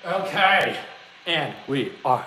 Okay, and we are.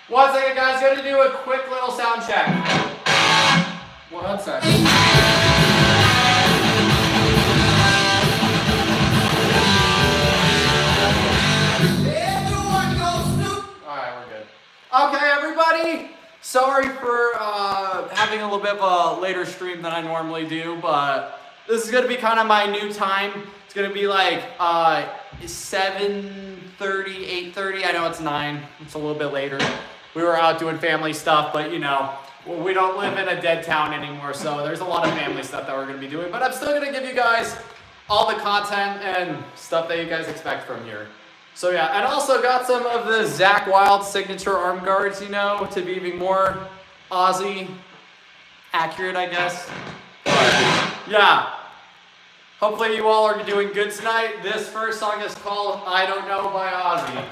One second, guys. Going to do a quick little sound check. 1 second. Alright, we're good. Okay, everybody. Sorry for having a little bit of a later stream than I normally do, but this is going to be kind of my new time. It's going to be like 7:30, 8:30. I know it's 9. It's a little bit later. We were out doing family stuff, but you know, we don't live in a dead town anymore, so there's a lot of family stuff that we're going to be doing. But I'm still going to give you guys all the content and stuff that you guys expect from here. So yeah, and also got some of the Zach Wild signature arm guards, you know, to be even more Ozzy accurate, I guess. But yeah, hopefully you all are doing good tonight. This first song is called I Don't Know by Ozzy.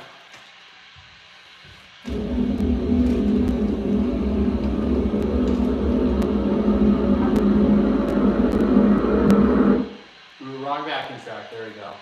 Wrong backing track, there we go.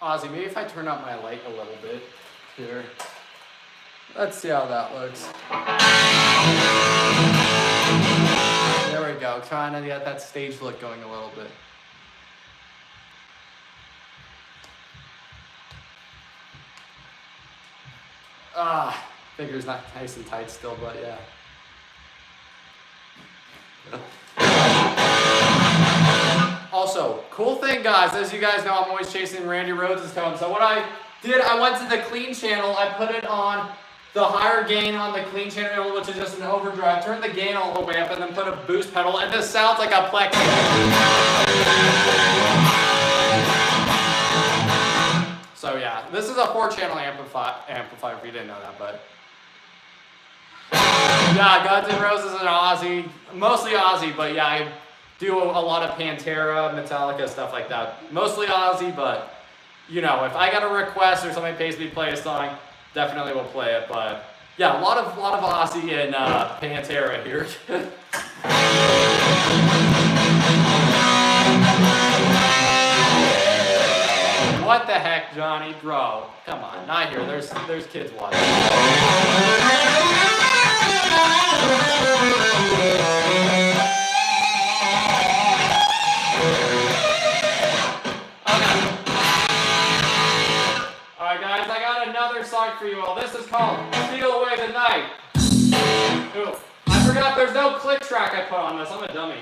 Ozzy, maybe if I turn up my light a little bit here. Let's see how that looks. There we go. Trying to get that stage look going a little bit. Figure's not nice and tight still, but yeah. Also, cool thing, guys, as you guys know, I'm always chasing Randy Rhodes' tone. So what I did, I went to the clean channel, I put it on the higher gain on the clean channel, which is just an overdrive, turn the gain all the way up, and then put a boost pedal, and this sounds like a Plex. So yeah, this is a 4-channel amplifier if you didn't know that, but yeah, Guns N' Roses and Ozzy, mostly Ozzy, but yeah, I do a lot of Pantera, Metallica, stuff like that. Mostly Ozzy, but you know, if I got a request or somebody pays me to play a song, definitely will play it. But yeah, a lot of Ozzy and Pantera here. What the heck, Johnny? Bro, come on, not here. There's kids watching. Alright guys, I got another song for you all. This is called Steal Away the Night. Ooh, I forgot there's no click track I put on this. I'm a dummy.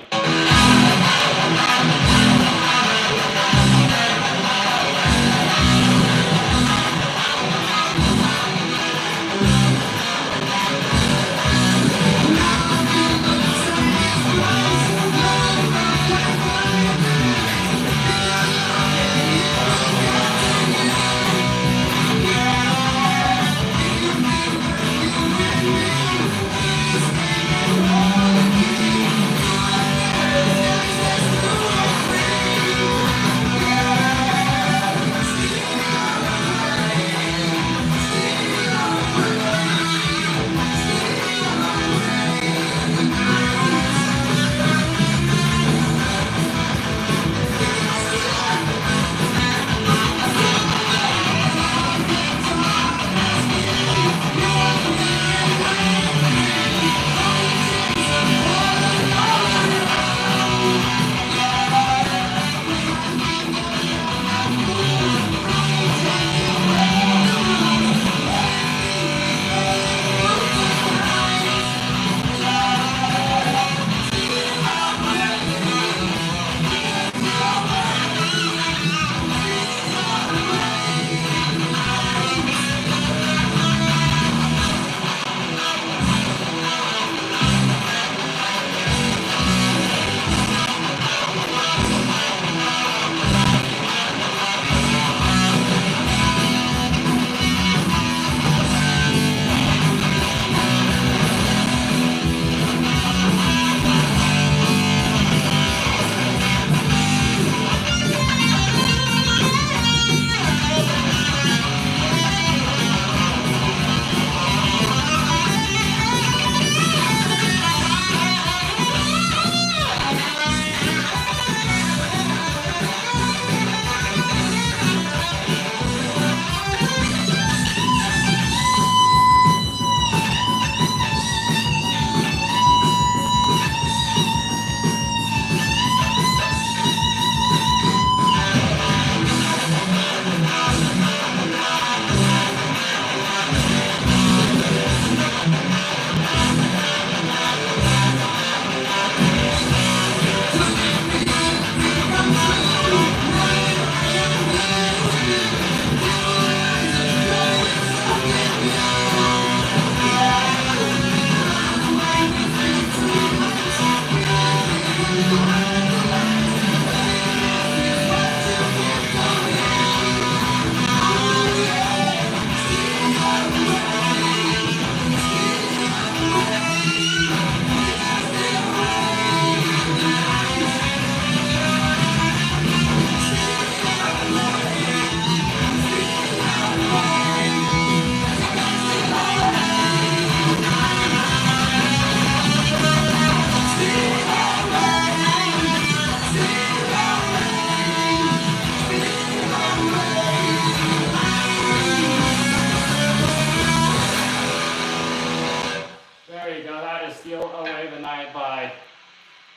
Steal Away the Night by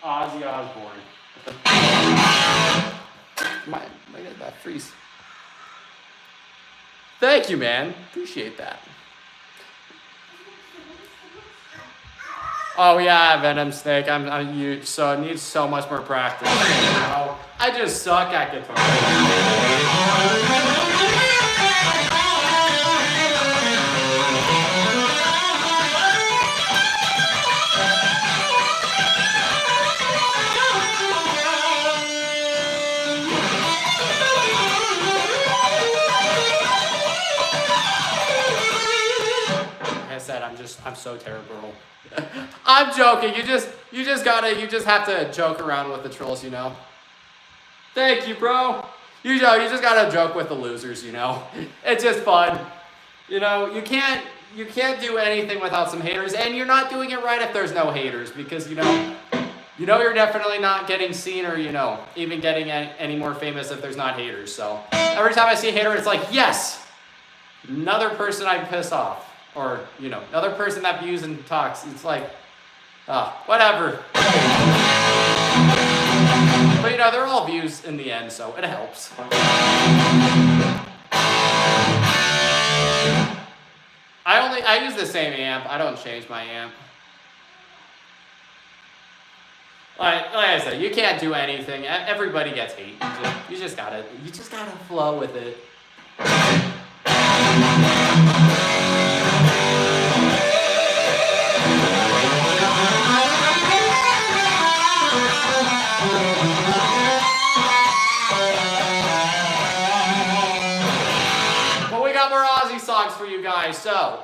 Ozzy Osbourne. Why did that freeze? Thank you, man. Appreciate that. Oh yeah, Venom Snake. So it needs so much more practice. You know? I just suck at guitar. I'm so terrible. I'm joking. You just have to joke around with the trolls, you know. Thank you, bro. You just gotta joke with the losers, you know. It's just fun. You know, you can't do anything without some haters, and you're not doing it right if there's no haters, because you know you're definitely not getting seen or even getting any more famous if there's not haters. So every time I see a hater, it's like, yes, another person I piss off. Or, another person that views and talks. It's like, whatever. But, they're all views in the end, so it helps. I use the same amp. I don't change my amp. Like I said, you can't do anything. Everybody gets hate. You just gotta flow with it. Songs for you guys. So,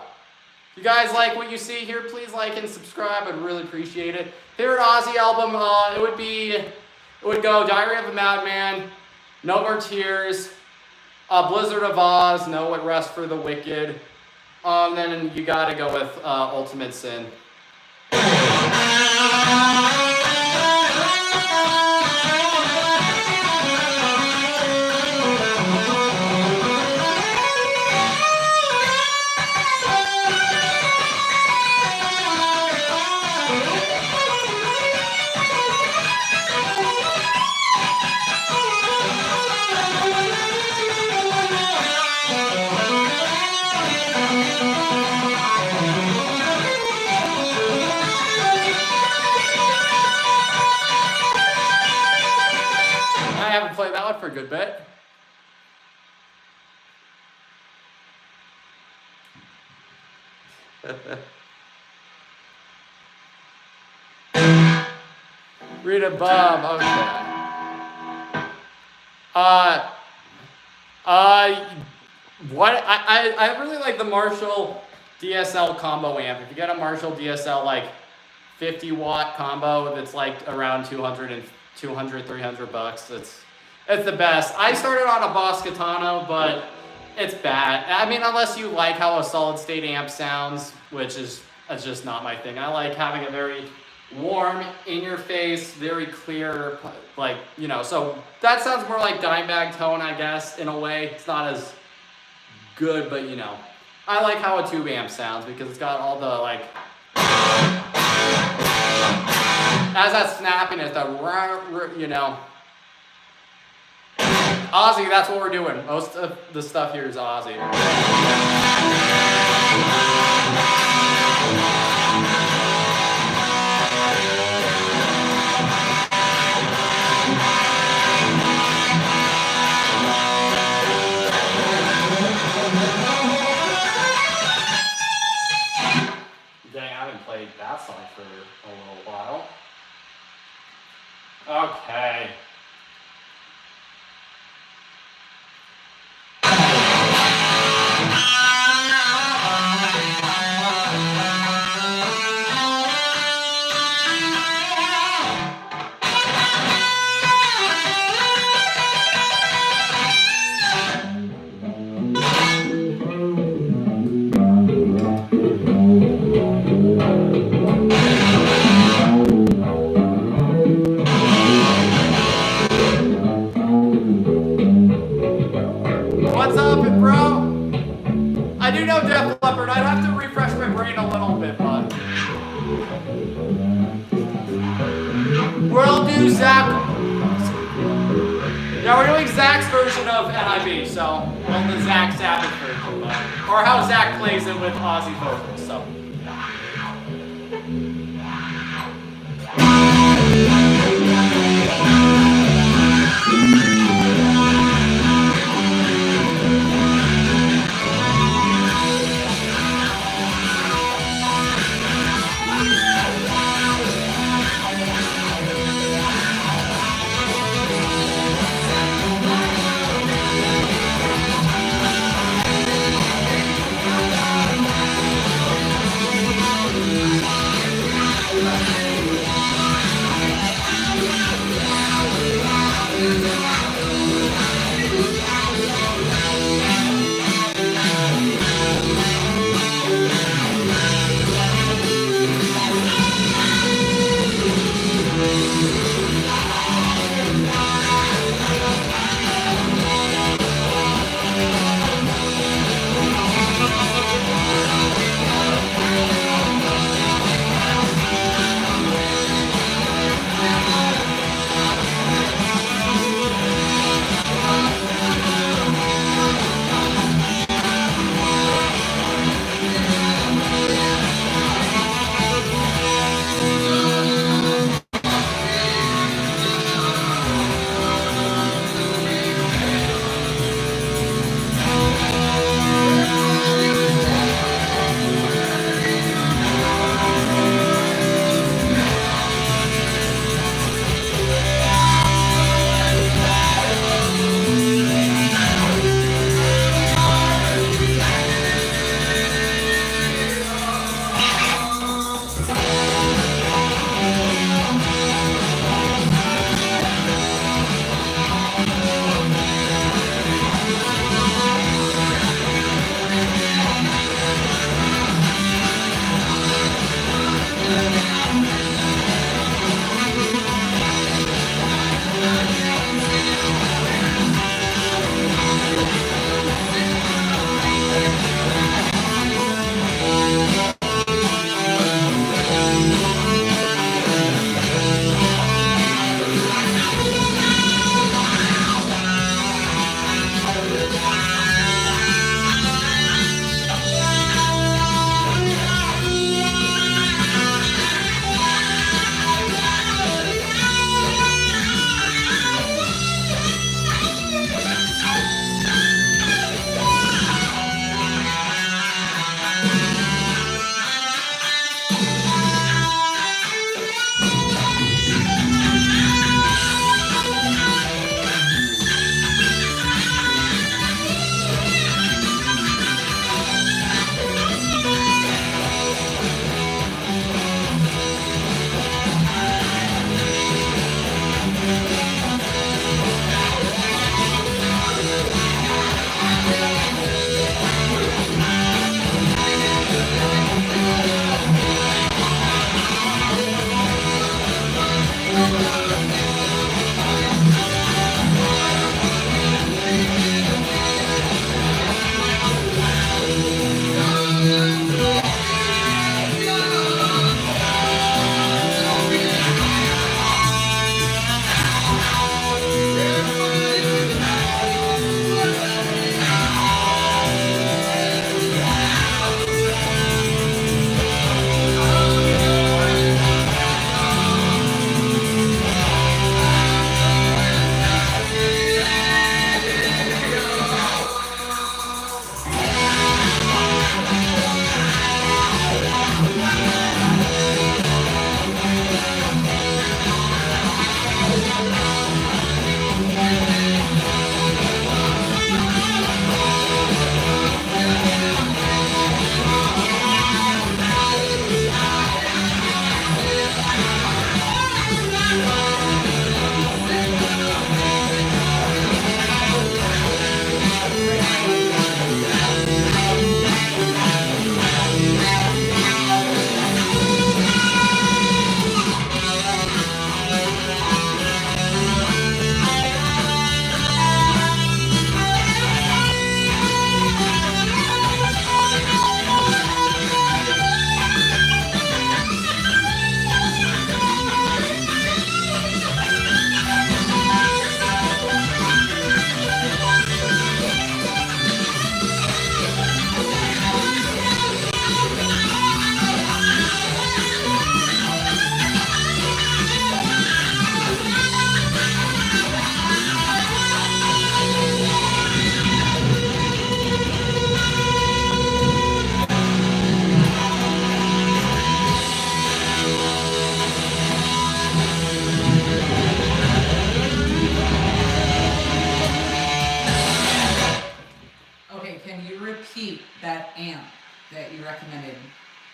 if you guys like what you see here, please like and subscribe. I'd really appreciate it. Favorite Ozzy album, it would go Diary of a Madman, No More Tears, Blizzard of Oz, No Rest for the Wicked. Then you gotta go with Ultimate Sin. Play that one for a good bit. Read above. Okay. What I really like the Marshall DSL combo amp. If you get a Marshall DSL like 50 watt combo that's like around 200, 300 bucks, it's the best. I started on a Boss Katana, but it's bad. I mean, unless you like how a solid state amp sounds, which is just not my thing. I like having a very warm, in your face, very clear, like, so that sounds more like Dimebag tone, I guess, in a way. It's not as good, but I like how a tube amp sounds because it's got all the like, has that snappiness, Ozzy, that's what we're doing. Most of the stuff here is Ozzy. Dang, I haven't played that song for a little while. Okay. We'll do Zach. Yeah, we're doing Zach's version of N.I.B. So, well, the Zach Sabbath version, or how Zach plays it with Ozzy vocals. So.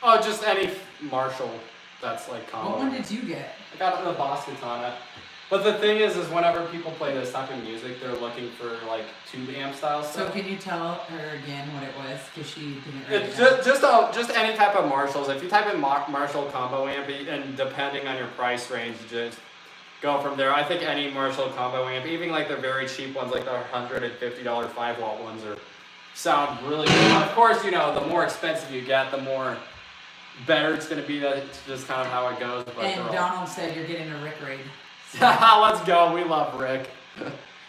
Oh, just any Marshall that's like combo. What one did you get? I got the Boss Katana. But the thing is whenever people play this type of music, they're looking for like tube amp style stuff. So can you tell her again what it was? Because she didn't write It's it just any type of Marshalls. If you type in Marshall combo amp, and depending on your price range, just go from there. I think any Marshall combo amp, even like the very cheap ones, like the $150 5-watt ones, sound really good. Of course, you know, the more expensive you get, the more better it's going to be. That's just kind of how it goes. But And Donald said you're getting a Rick raid. Let's go. We love Rick.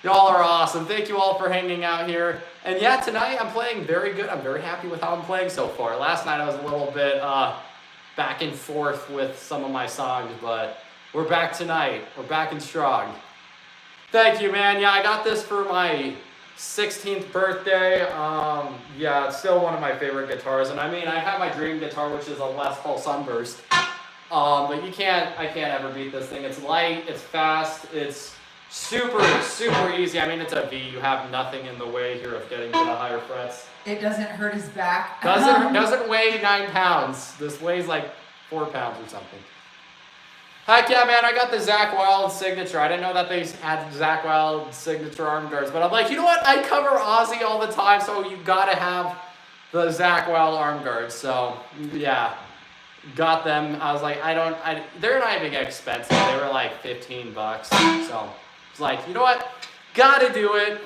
Y'all are awesome. Thank you all for hanging out here. And yeah, tonight I'm playing very good. I'm very happy with how I'm playing so far. Last night I was a little bit back and forth with some of my songs, but we're back tonight. We're back and strong. Thank you, man. Yeah, I got this for my 16th birthday. Yeah, it's still one of my favorite guitars. And I mean, I have my dream guitar, which is a Les Paul Sunburst. But I can't ever beat this thing. It's light, it's fast, it's super easy. I mean, it's a V. You have nothing in the way here of getting to the higher frets. It doesn't hurt his back. Doesn't weigh 9 pounds. This weighs like 4 pounds or something. Heck yeah, man, I got the Zach Wild signature. I didn't know that they had Zach Wild signature arm guards, but I'm like, you know what? I cover Ozzy all the time, so you gotta have the Zach Wild arm guards. So, yeah. Got them. I was like, they're not even expensive. They were like $15. So it's like, you know what? Gotta do it.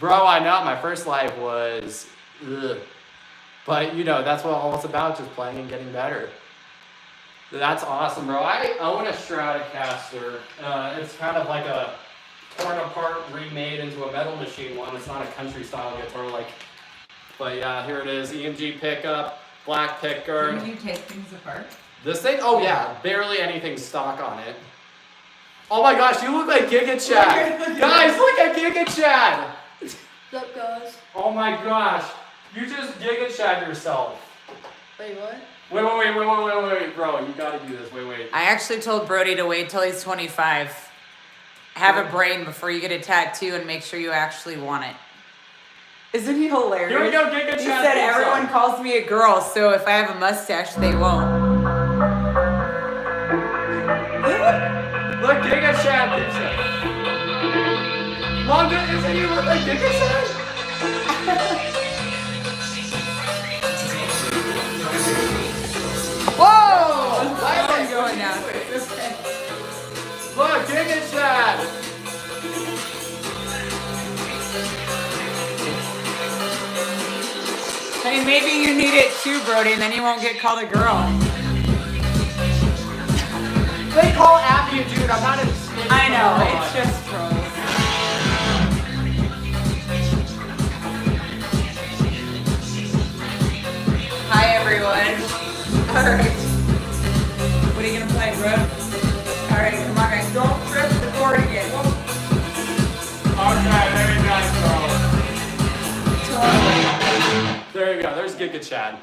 Bro, I know my first live was ugh. But you know, that's what all it's about, just playing and getting better. That's awesome, bro. I own a Stratocaster. It's kind of like a torn apart, remade into a metal machine one. It's not a country style guitar but yeah, here it is. EMG pickup, black pickguard. Can you take things apart? This thing? Oh yeah, barely anything stock on it. Oh my gosh, you look like Giga Chad. Guys, look at Giga Chad. What's up, guys? Oh my gosh, you just Giga Chad yourself. Wait, what? Wait, bro, you gotta do this. Wait. I actually told Brody to wait till he's 25. Have a brain before you get a tattoo and make sure you actually want it. Isn't he hilarious? Here we go, Giga Chad. He said everyone calls me a girl, so if I have a mustache, they won't. Look, Giga Chad. Mom, isn't you look like Giga Chad? Whoa! Why am I going now? Look, Giga Chad. Hey, maybe you need it too, Brody, and then you won't get called a girl. They call Abby a dude. I'm not a skinny. I know, it's just trolls. Hi, everyone. Alright. What are you gonna play, bro? Alright, come on, guys. Don't trip the board again. Okay, very nice, bro. Totally. There you go. There's Giga Chad.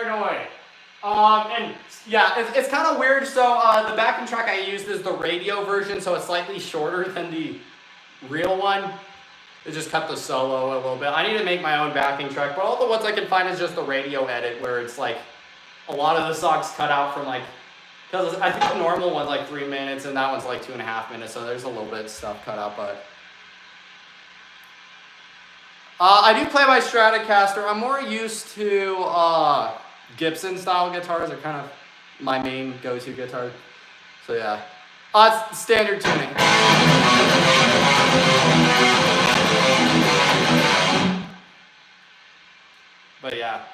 paranoid. And yeah, it's kind of weird. So the backing track I used is the radio version, so it's slightly shorter than the real one. It just cut the solo a little bit. I need to make my own backing track, but all the ones I can find is just the radio edit, where it's like a lot of the songs cut out from like, because I think the normal one's like 3 minutes and that one's like 2.5 minutes, so there's a little bit of stuff cut out, but. I do play my Stratocaster. I'm more used to Gibson style guitars. Are kind of my main go-to guitar. So yeah. It's standard tuning. But yeah.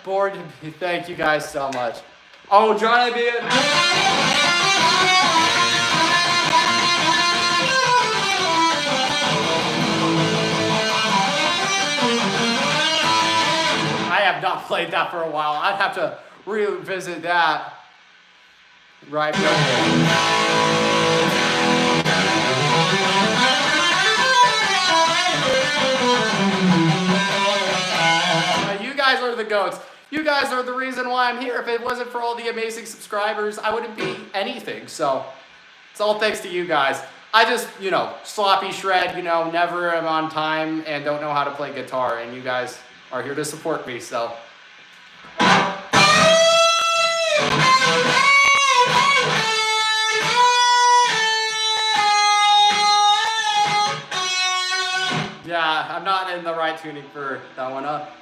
Bored to be. Thank you guys so much. Oh, Johnny B. I have not played that for a while. I'd have to revisit that. Right. You guys are the goats. You guys are the reason why I'm here. If it wasn't for all the amazing subscribers, I wouldn't be anything. So it's all thanks to you guys. I just, sloppy shred, never am on time and don't know how to play guitar. And you guys are here to support me, so. Yeah, I'm not in the right tuning for that one up.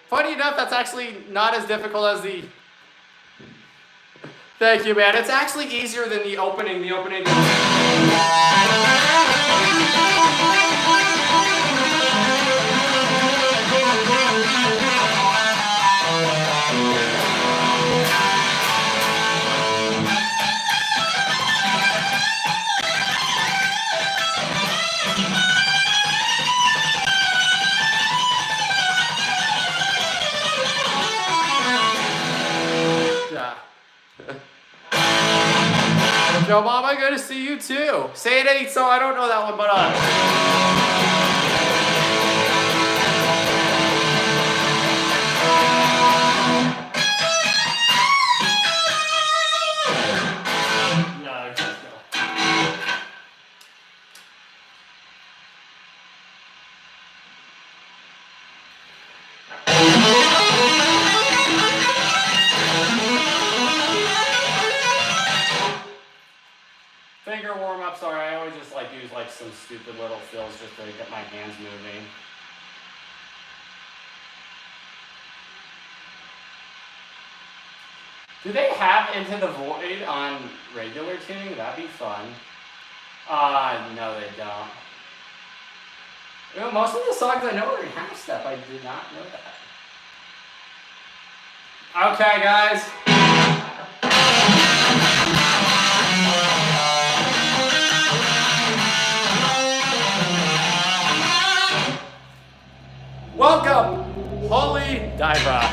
Funny enough, that's actually not as difficult as the... Thank you, man. It's actually easier than the opening. The opening... Yo, Mama, good to see you too. Say it ain't so. I don't know that one, but no, just go. Finger warm up, sorry, I always just use some stupid little fills just to get my hands moving. Do they have Into the Void on regular tuning? That'd be fun. No they don't. Most of the songs I know are in half step. I did not know that. Okay, guys. Welcome, Holy Diver.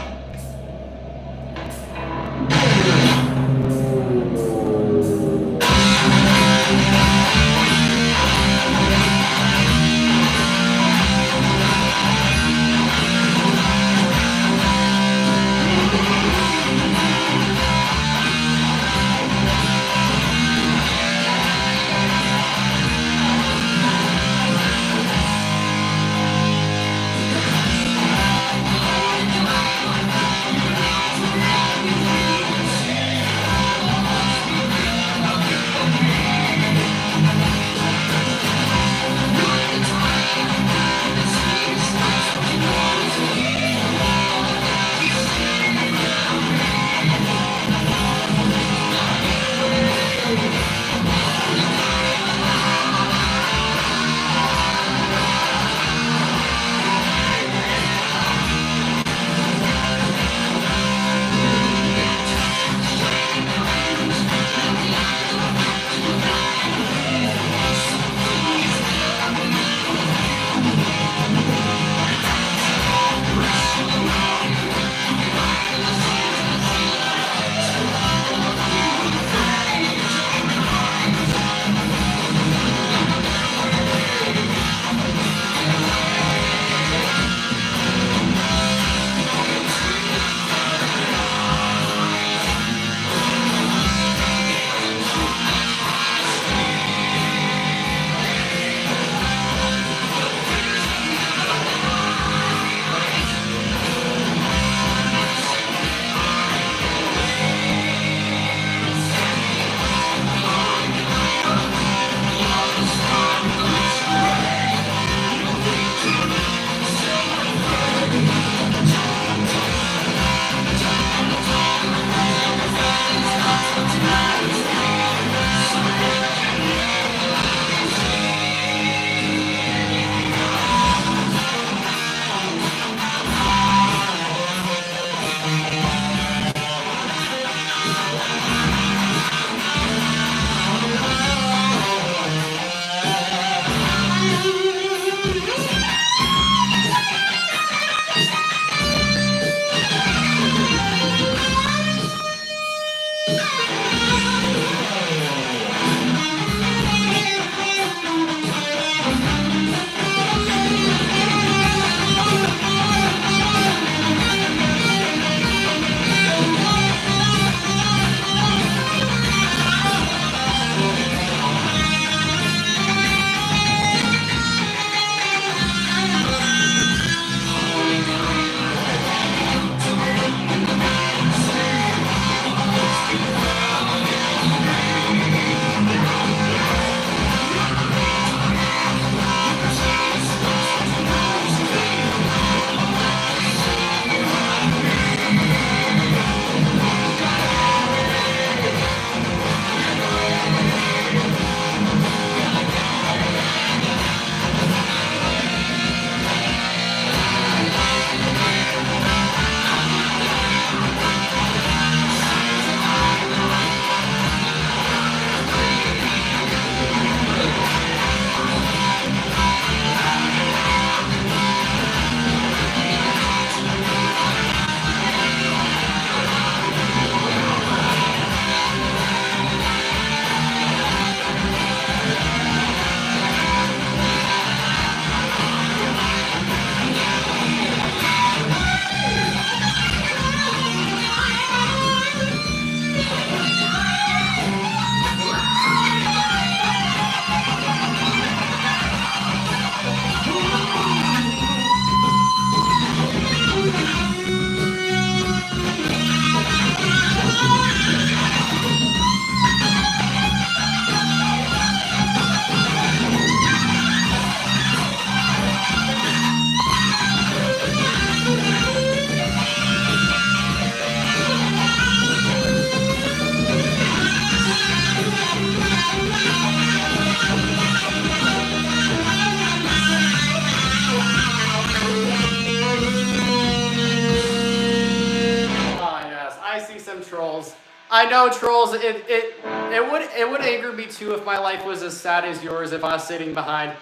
I know, trolls. It would anger me too if my life was as sad as yours. If I was sitting behind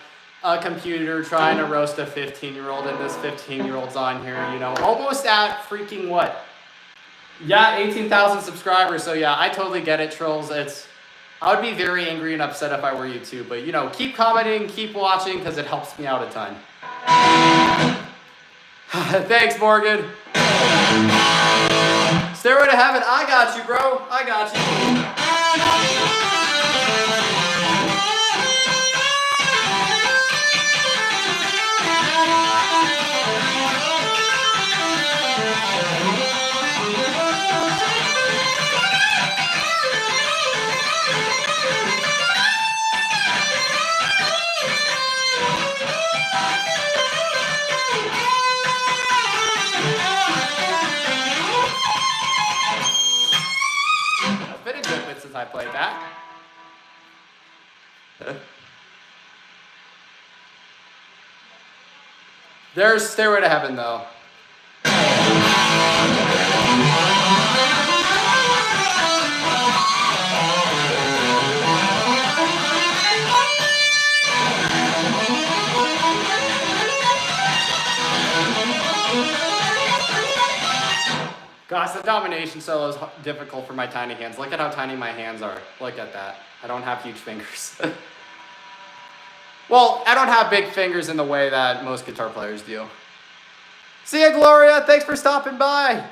a computer trying to roast a 15-year-old, and this 15-year-old's on here, you know, almost at freaking what? Yeah, 18,000 subscribers. So yeah, I totally get it, trolls. I would be very angry and upset if I were you too. But you know, keep commenting, keep watching, because it helps me out a ton. Thanks, Morgan. Stairway to Heaven, I got you, bro. I got you. It's been a good bit since I played that. There's Stairway to Heaven, though. Gosh, the domination solo is difficult for my tiny hands. Look at how tiny my hands are. Look at that. I don't have huge fingers. Well, I don't have big fingers in the way that most guitar players do. See ya, Gloria. Thanks for stopping by.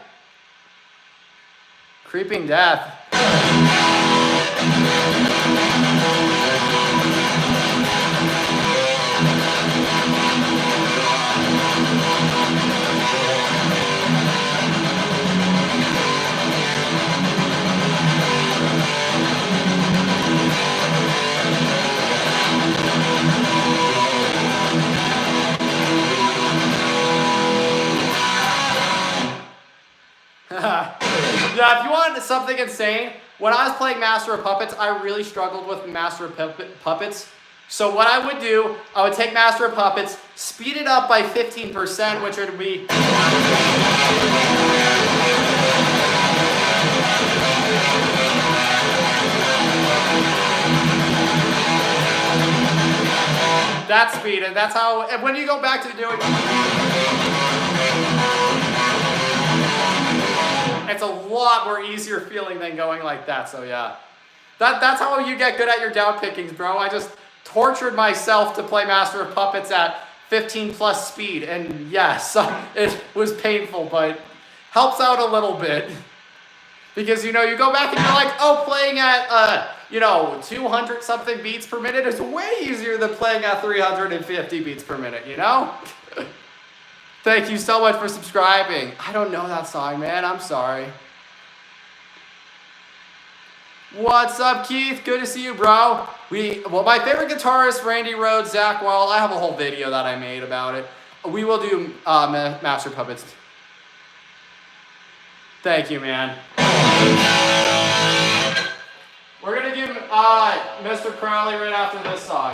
Creeping Death. Yeah, if you want something insane, when I was playing Master of Puppets, I really struggled with Master of Puppets. So what I would do, I would take Master of Puppets, speed it up by 15%, which would be... that speed, and that's how... And when you go back to doing... It's a lot more easier feeling than going like that, so yeah. That's how you get good at your down pickings, bro. I just tortured myself to play Master of Puppets at 15 plus speed, and yes, it was painful, but helps out a little bit. Because, you know, you go back and you're like, oh, playing at, 200 something beats per minute is way easier than playing at 350 beats per minute, you know? Thank you so much for subscribing. I don't know that song, man. I'm sorry. What's up, Keith? Good to see you, bro. My favorite guitarist, Randy Rhoads, Zach Wall. I have a whole video that I made about it. We will do Master Puppets. Thank you, man. We're gonna do Mr. Crowley right after this song.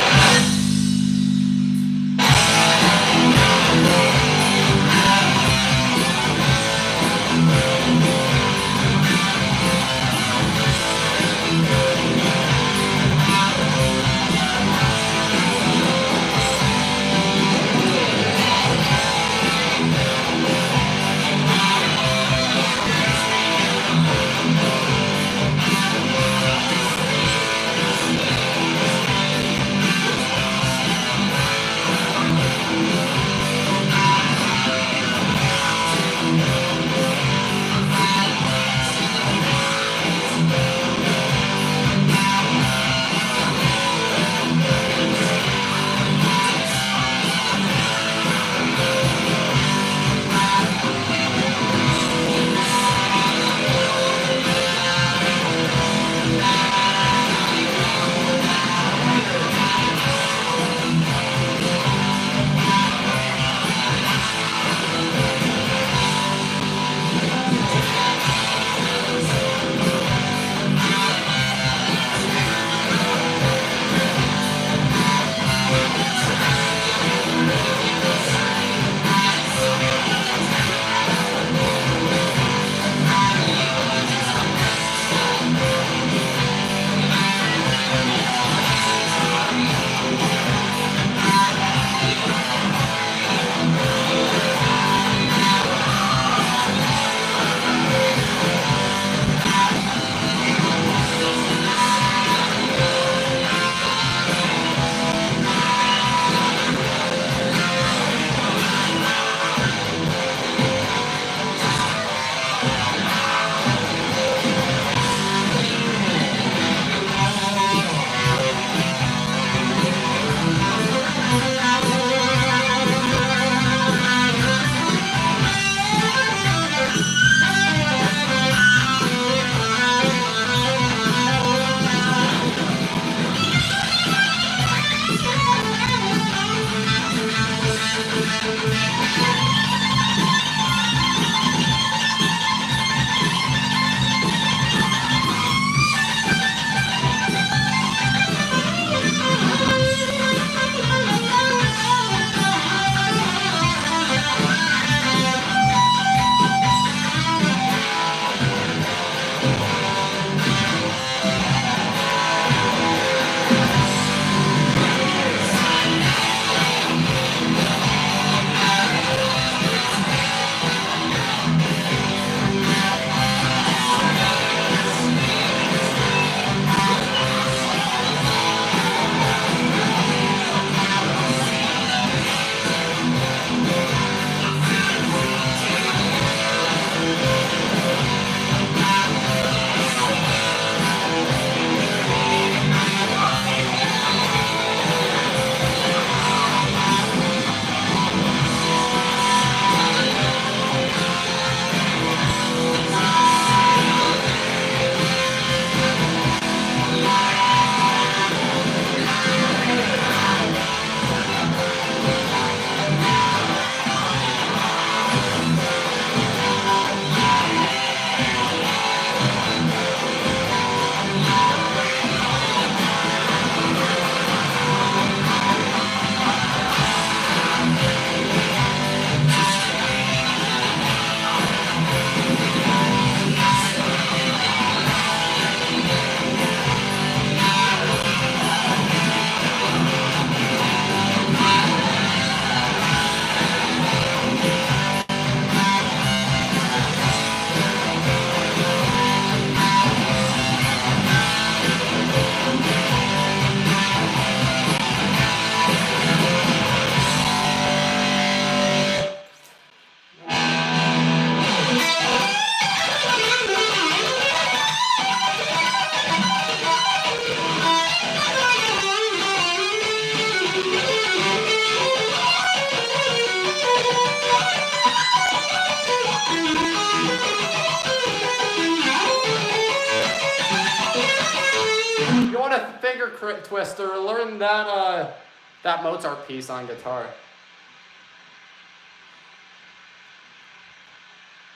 Twister, learn that that Mozart piece on guitar.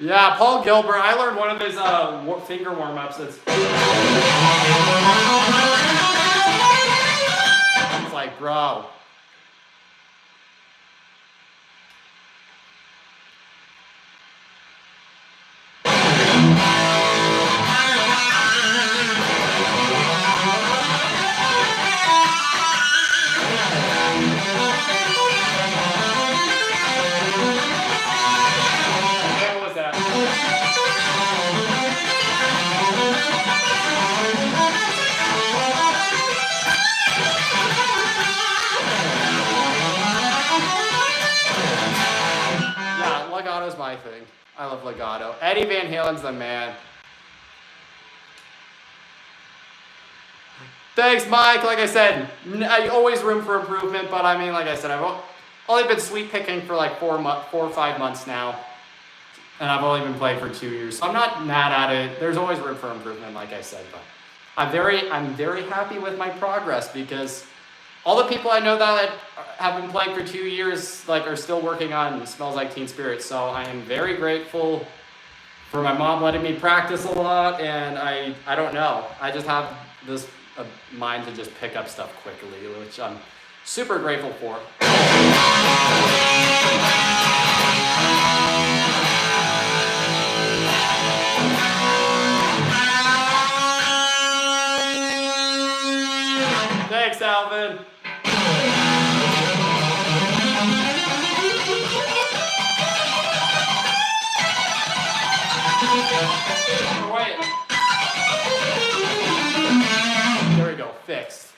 Yeah, Paul Gilbert. I learned one of his finger warm-ups. It's like, bro. Legato's my thing. I love legato. Eddie Van Halen's the man. Thanks, Mike. Like I said, I always room for improvement, but I mean, like I said, I've only been sweet picking for like 4 or 5 months now, and I've only been playing for 2 years, so I'm not mad at it. There's always room for improvement, like I said, but I'm very happy with my progress because all the people I know that have been playing for 2 years like are still working on Smells Like Teen Spirit. So I am very grateful for my mom letting me practice a lot, and I don't know. I just have this mind to just pick up stuff quickly, which I'm super grateful for. Thanks, Alvin. Oh, wait. There we go, fixed.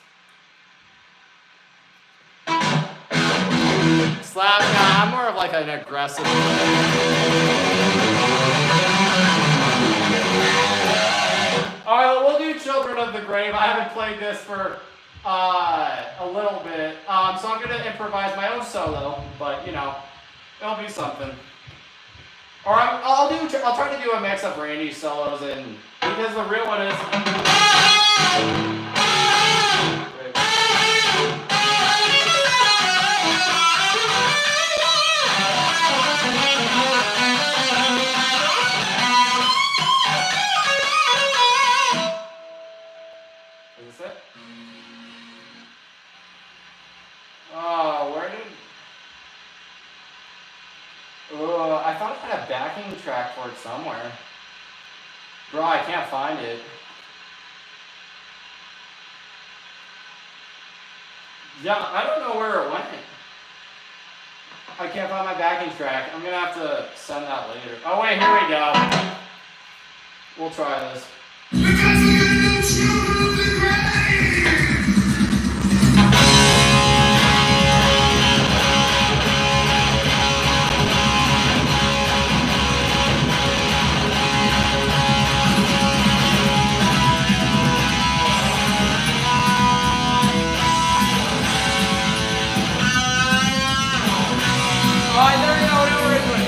Slap, nah, I'm more of like an aggressive. Alright, we'll do Children of the Grave. I haven't played this for a little bit, so I'm gonna improvise my own solo, but you know, it'll be something. Or I'll try to do a mix of Randy's solos and because the real one is. I thought I had a backing track for it somewhere. Bro, I can't find it. Yeah, I don't know where it went. I can't find my backing track. I'm gonna have to send that later. Oh wait, here we go. We'll try this. Oh, there we go, whatever we're doing.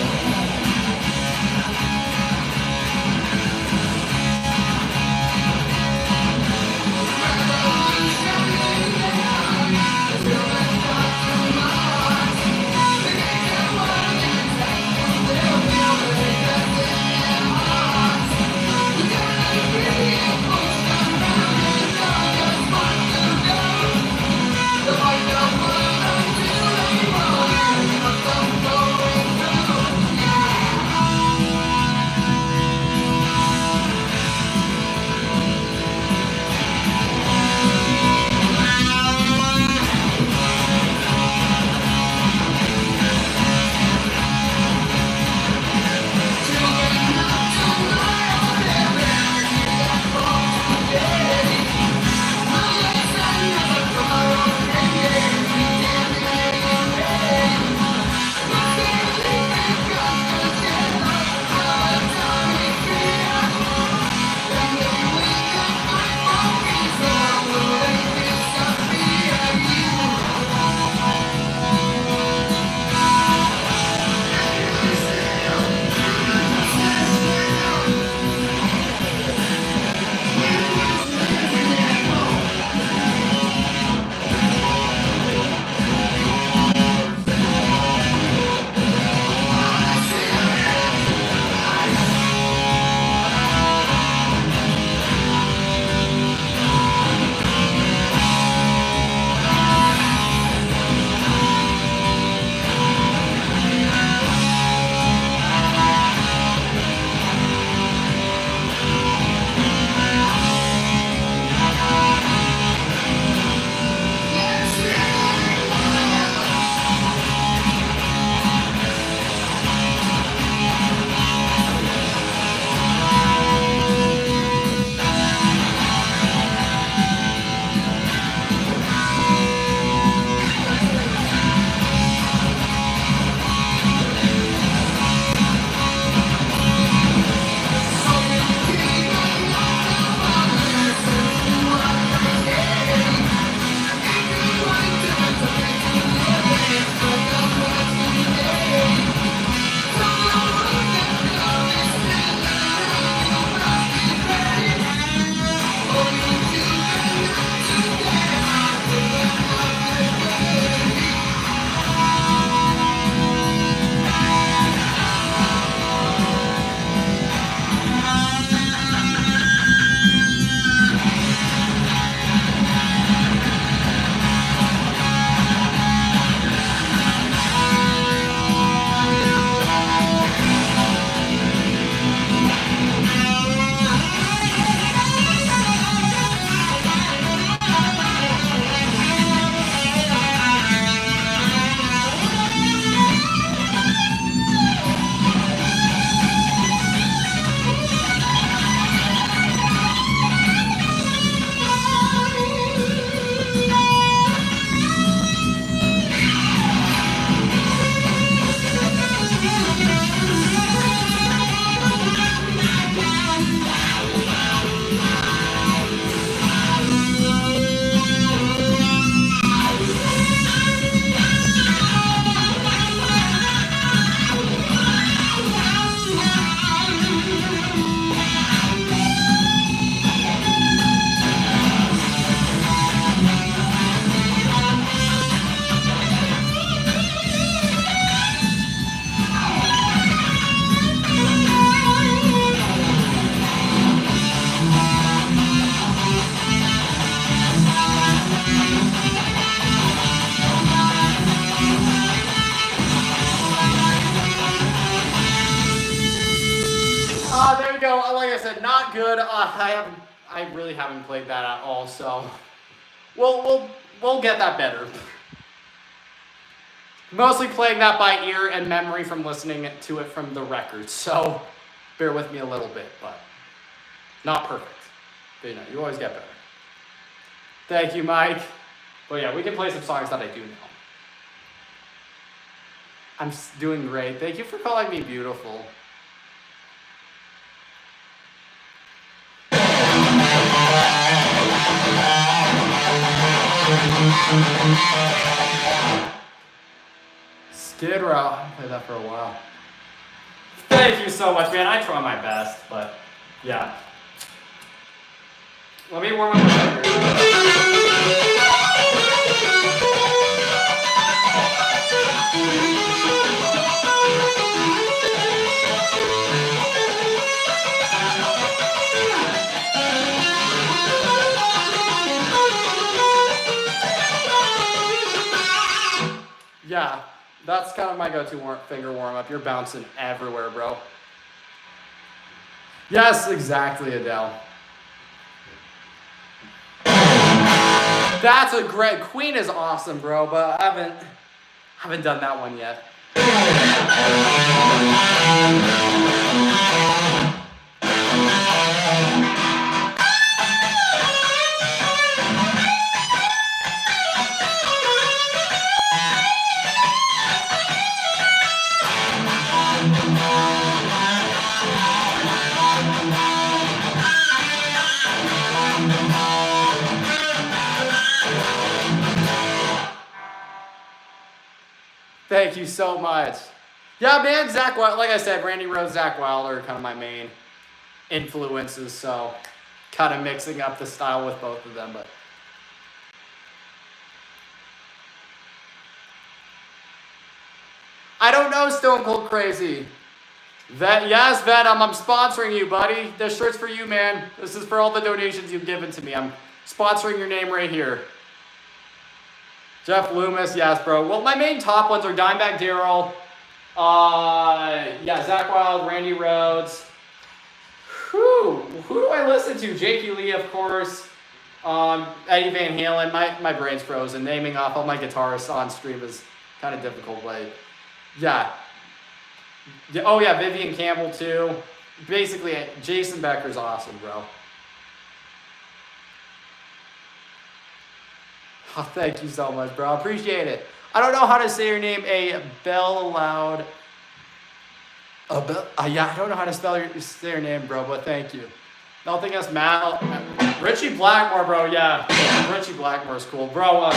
go. Like I said, not good. I really haven't played that at all, so we'll get that better. Mostly playing that by ear and memory from listening to it from the record, so bear with me a little bit, but not perfect. But you always get better. Thank you, Mike. But yeah, we can play some songs that I do know. I'm doing great. Thank you for calling me beautiful. Skid Row. I played that for a while. Thank you so much, man. I try my best, but yeah. Let me warm up my Yeah, that's kind of my go-to finger warm-up. You're bouncing everywhere, bro. Yes, exactly, Adele. That's a great... Queen is awesome, bro, but I haven't done that one yet. Thank you so much. Yeah, man, Zach Wilder, like I said, Randy Rhoads, Zach Wilder are kind of my main influences, so kind of mixing up the style with both of them, but I don't know, Stone Cold Crazy. Yes, Venom, I'm sponsoring you, buddy. This shirt's for you, man. This is for all the donations you've given to me. I'm sponsoring your name right here. Jeff Loomis, yes, bro. Well, my main top ones are Dimebag Darrell, yeah, Zach Wilde, Randy Rhoads. Who do I listen to? Jakey Lee, of course. Eddie Van Halen. My brain's frozen. Naming off all my guitarists on stream is kind of difficult, but yeah. Oh yeah, Vivian Campbell too. Basically, Jason Becker's awesome, bro. Oh, thank you so much, bro. I appreciate it. I don't know how to say your name. A Bell Aloud. Yeah, I don't know how to say your name, bro, but thank you. Nothing else, Matt. Richie Blackmore, bro. Yeah, Richie Blackmore's cool, bro.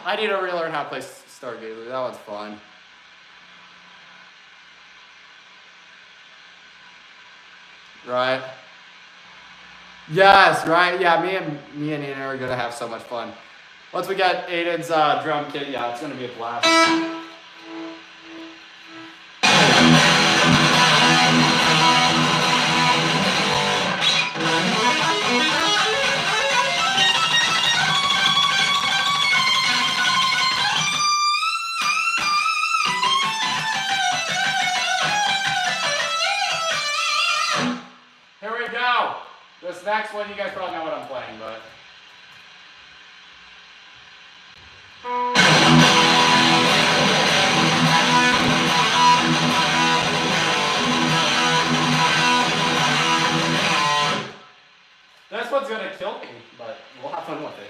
I need to relearn how to play Stargazer. That one's fun. Right? Yes, right? Yeah, me and Aiden are gonna have so much fun. Once we get Aiden's drum kit, yeah, it's gonna be a blast. This next one, you guys probably know what I'm playing, but... This one's gonna kill me, but we'll have fun with it.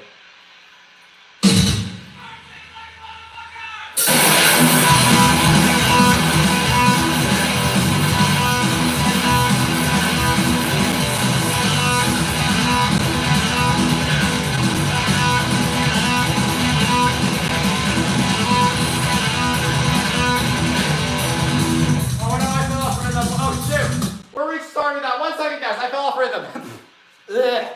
Restarting that. 1 second, guys. I fell off rhythm. Ugh.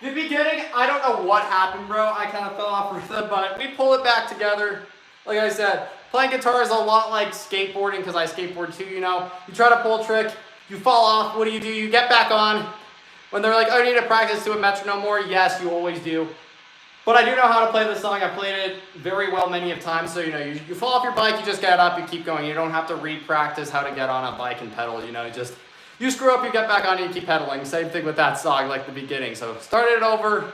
The beginning, I don't know what happened, bro. I kind of fell off rhythm, but we pull it back together. Like I said, playing guitar is a lot like skateboarding because I skateboard too, you know. You try to pull a trick, you fall off, what do? You get back on. When they're like, oh, you need to practice to a metronome more, yes, you always do. But I do know how to play this song. I played it very well many of times, so you know, you fall off your bike, you just get up, you keep going. You don't have to re-practice how to get on a bike and pedal, you know, you screw up, you get back on, and you keep pedaling. Same thing with that song, like the beginning. So started it over,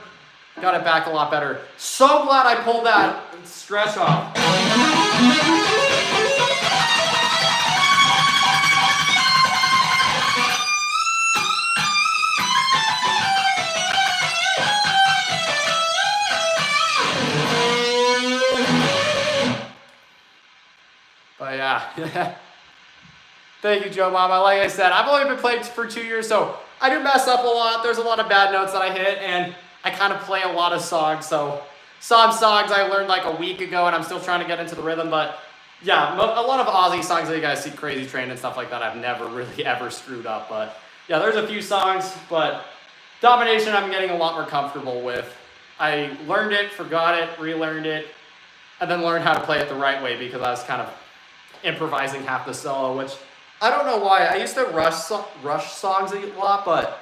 got it back a lot better. So glad I pulled that stretch off. But yeah. Thank you, Joe Mama. Like I said, I've only been playing for 2 years, so I do mess up a lot. There's a lot of bad notes that I hit, and I kind of play a lot of songs. So some songs I learned like a week ago, and I'm still trying to get into the rhythm. But yeah, a lot of Ozzy songs that you guys see, Crazy Train and stuff like that, I've never really ever screwed up. But yeah, there's a few songs, but Domination I'm getting a lot more comfortable with. I learned it, forgot it, relearned it, and then learned how to play it the right way because I was kind of improvising half the solo, which I don't know why. I used to rush songs a lot, but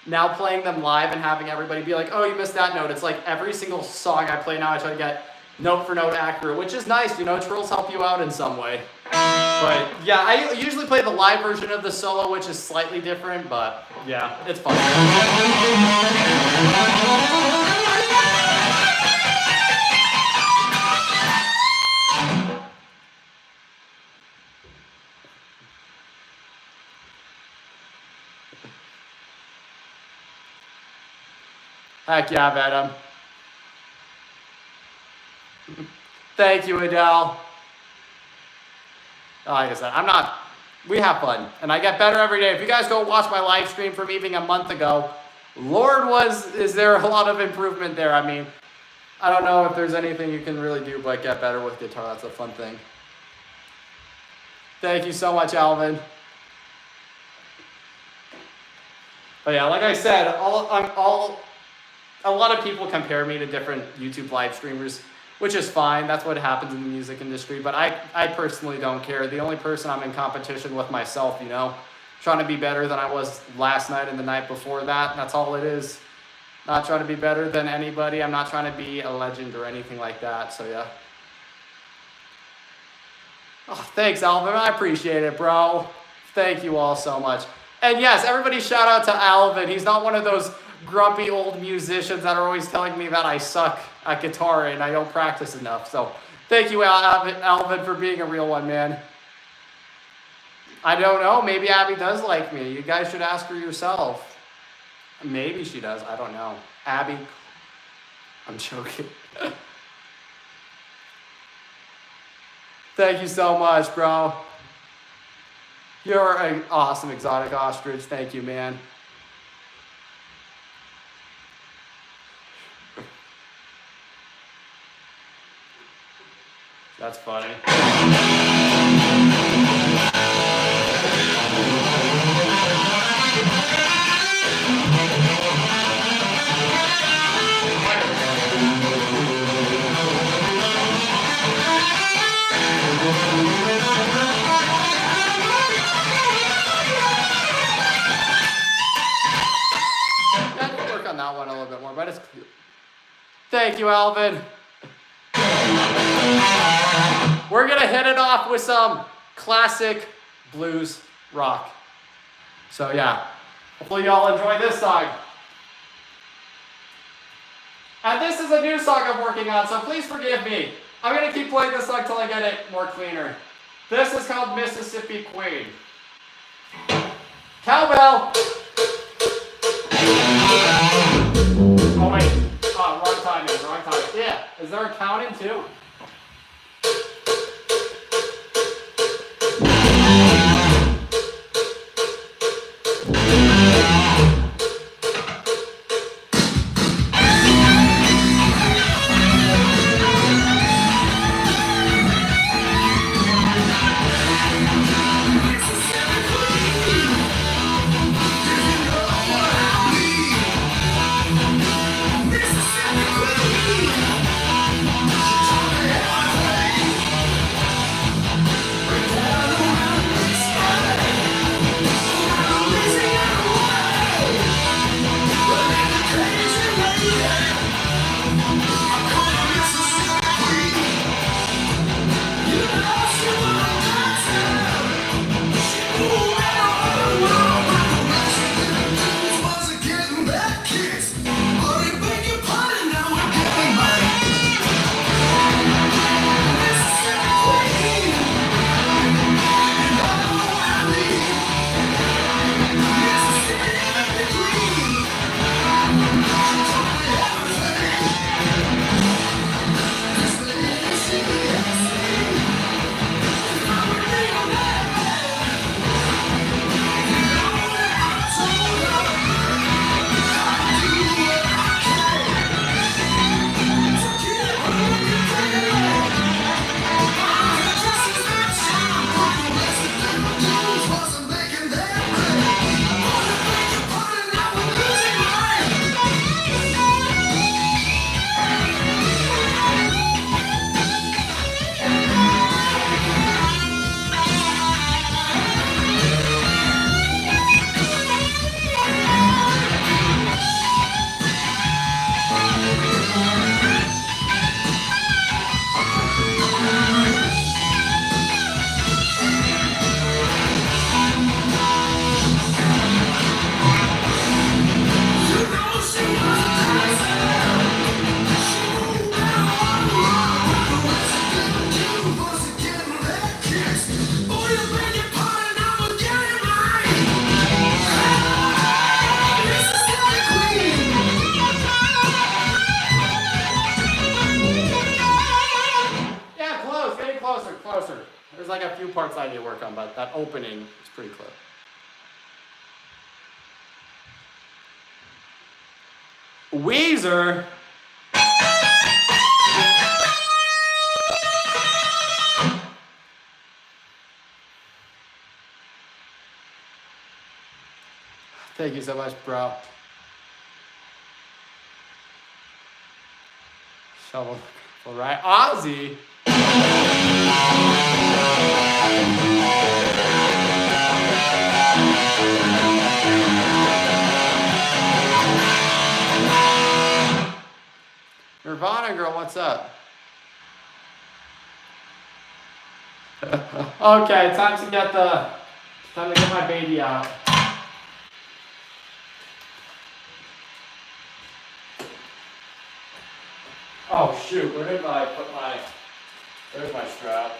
now playing them live and having everybody be like, oh, you missed that note. It's like every single song I play now, I try to get note for note accurate, which is nice. You know, trills help you out in some way. But yeah, I usually play the live version of the solo, which is slightly different, but yeah, it's fun. Heck yeah, Venom. Thank you, Adele. Like I said, we have fun, and I get better every day. If you guys go watch my live stream from even a month ago, is there a lot of improvement there? I mean, I don't know if there's anything you can really do but get better with guitar. That's a fun thing. Thank you so much, Alvin. But yeah, like I said, a lot of people compare me to different YouTube live streamers, which is fine. That's what happens in the music industry. But I personally don't care. The only person I'm in competition with myself, you know, trying to be better than I was last night and the night before that. That's all it is. Not trying to be better than anybody. I'm not trying to be a legend or anything like that. So yeah. Oh, thanks, Alvin. I appreciate it, bro. Thank you all so much. And yes, everybody shout out to Alvin. He's not one of those grumpy old musicians that are always telling me that I suck at guitar and I don't practice enough. So thank you, Alvin, for being a real one, man. I don't know. Maybe Abby does like me. You guys should ask her yourself. Maybe she does. I don't know. Abby, I'm joking. Thank you so much, bro. You're an awesome exotic ostrich. Thank you, man. That's funny. Work on that one a little bit more, but it's cute. Thank you, Alvin. We're gonna hit it off with some classic blues rock. So yeah, hopefully y'all enjoy this song. And this is a new song I'm working on, so please forgive me. I'm gonna keep playing this song till I get it more cleaner. This is called Mississippi Queen. Cowbell! Oh wait, wrong timing. Yeah, is there a counting too? Yeah, close. Getting closer, closer. There's like a few parts I need to work on, but that opening is pretty close. Weezer. Thank you so much, bro. Shovel. All right, Ozzy. Nirvana girl, what's up? Okay, time to get my baby out. Oh shoot, where did I put there's my strap.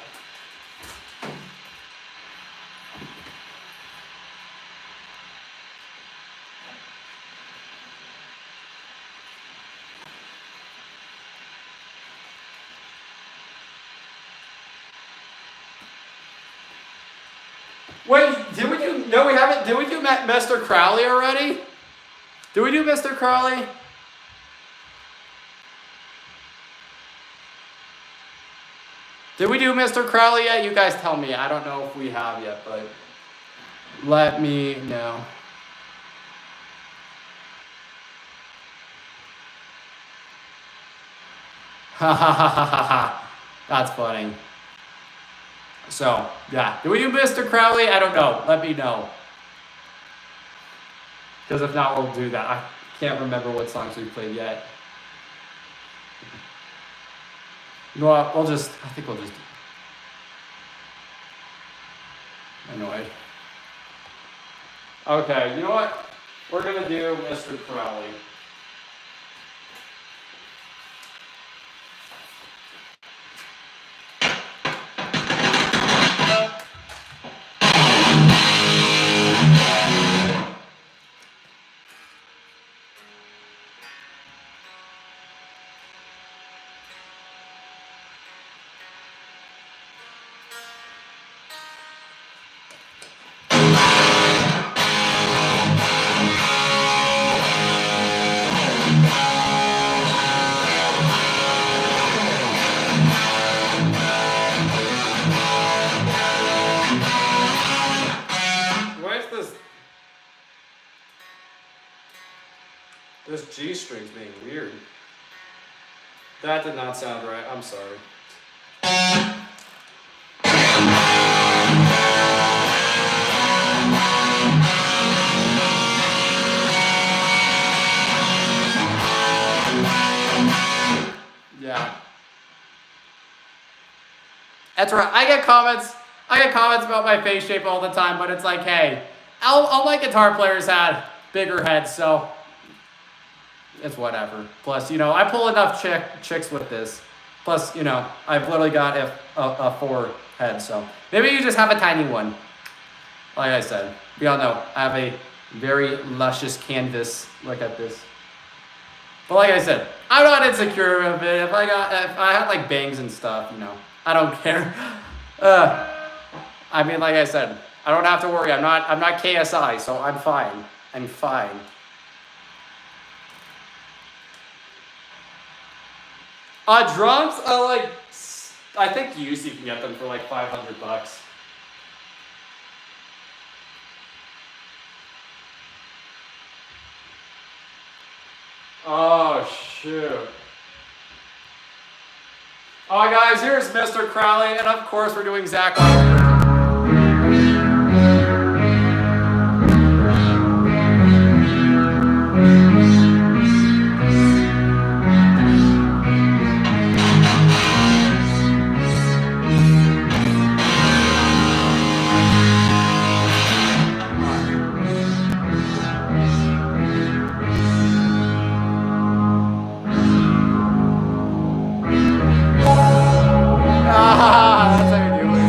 Wait, did we do, no we haven't, did we do Mr. Crowley already? Did we do Mr. Crowley? Did we do Mr. Crowley yet? You guys tell me. I don't know if we have yet, but let me know. Ha ha ha ha ha ha. That's funny. So, yeah. Did we do Mr. Crowley? I don't know. Let me know. Because if not, we'll do that. I can't remember what songs we played yet. You know what? I think we'll just. Annoyed. Okay, you know what? We're gonna do Mr. Crowley. This G string's being weird. That did not sound right. I'm sorry. Yeah. That's right. I get comments about my face shape all the time, but it's like, hey, all my guitar players had bigger heads, so it's whatever. Plus, you know, I pull enough chicks with this. Plus, you know, I've literally got a 4 head, so maybe you just have a tiny one. Like I said, we all know I have a very luscious canvas. Look at this. But like I said, I'm not insecure of it. If I had like bangs and stuff, you know, I don't care. I mean, like I said, I don't have to worry. I'm not KSI, so I'm fine. I'm fine. Drums, I think used you can get them for like $500. Oh shoot. Alright guys, here's Mr. Crowley, and of course we're doing Zach Oliver. That's how you do it.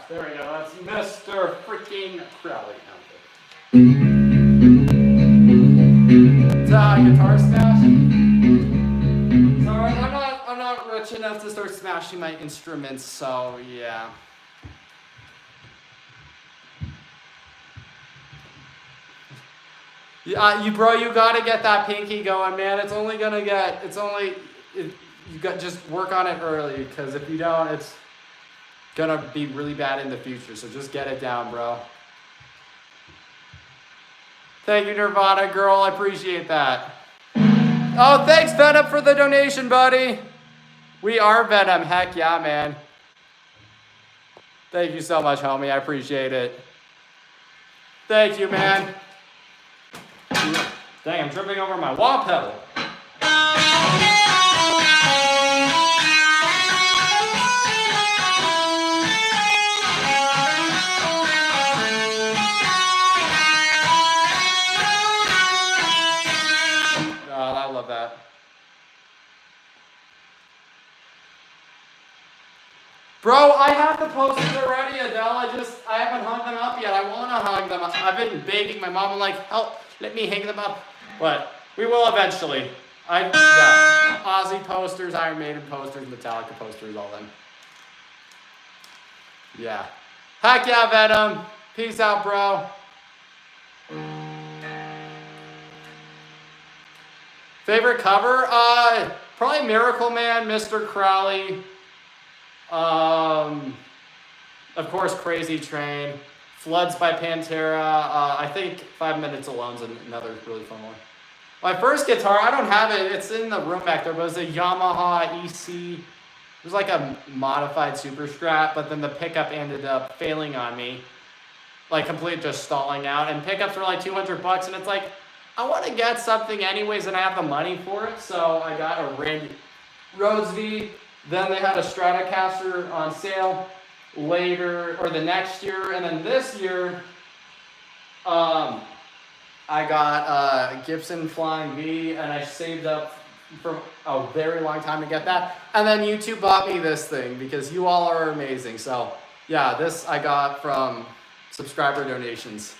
There we go. That's Mr. freaking Crowley. It's guitar smash. Sorry, I'm not rich enough to start smashing my instruments, so yeah. You gotta get that pinky going, man. You got just work on it early, because if you don't, it's gonna be really bad in the future. So just get it down, bro. Thank you, Nirvana girl. I appreciate that. Oh, thanks, Venom, for the donation, buddy. We are Venom. Heck yeah, man. Thank you so much, homie. I appreciate it. Thank you, man. Dang, I'm tripping over my wah pedal. Oh, I love that. Bro, I have the posters already, Adele. I haven't hung them up yet. I want to hang them up. I've been begging my mom. I'm like, help, let me hang them up. But we will eventually. Yeah. Ozzy posters, Iron Maiden posters, Metallica posters, all them. Yeah. Heck yeah, Venom. Peace out, bro. Favorite cover? Probably Miracle Man, Mr. Crowley. Of course, Crazy Train. Floods by Pantera. I think 5 Minutes Alone is another really fun one. My first guitar, I don't have it. It's in the room back there, but it was a Yamaha EC. It was like a modified Super Strat, but then the pickup ended up failing on me. Like completely just stalling out. And pickups were like $200, and it's like, I want to get something anyways, and I have the money for it. So I got a rig Rhodes V. Then they had a Stratocaster on sale later, or the next year. And then this year, I got a Gibson Flying V, and I saved up for a very long time to get that. And then YouTube bought me this thing because you all are amazing. So yeah, this I got from subscriber donations.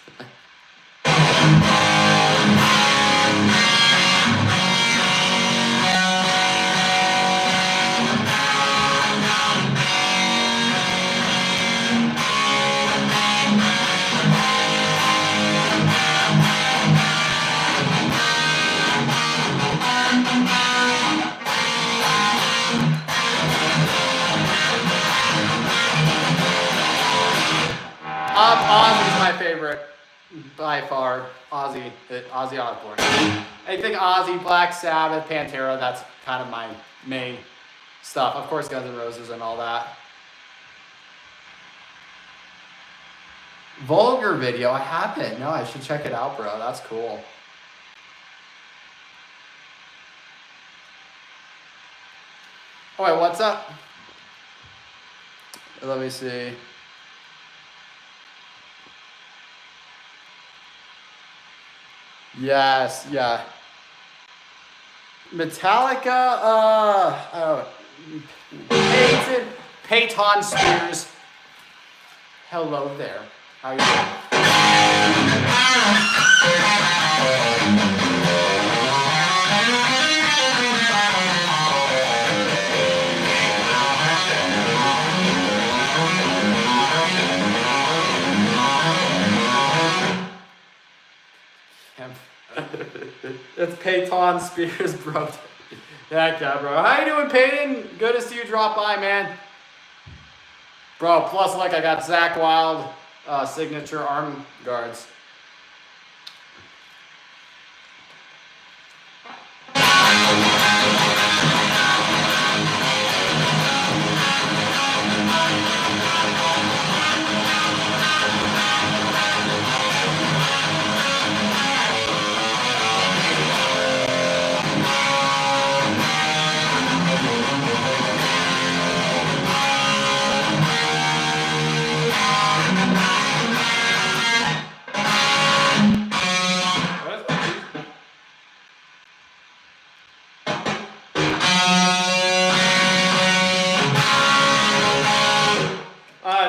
Ozzy's my favorite by far. Ozzy Osbourne. I think Ozzy, Black Sabbath, Pantera, that's kind of my main stuff. Of course, Guns N' Roses and all that. Vulgar video, I haven't. No, I should check it out, bro. That's cool. Oh wait, what's up? Let me see. Yes, yeah. Metallica, Peyton Spears. Hello there. How you It's Peyton Spears, bro. Heck yeah, bro. How you doing, Peyton? Good to see you drop by, man. Bro, plus like I got Zach Wild signature arm guards.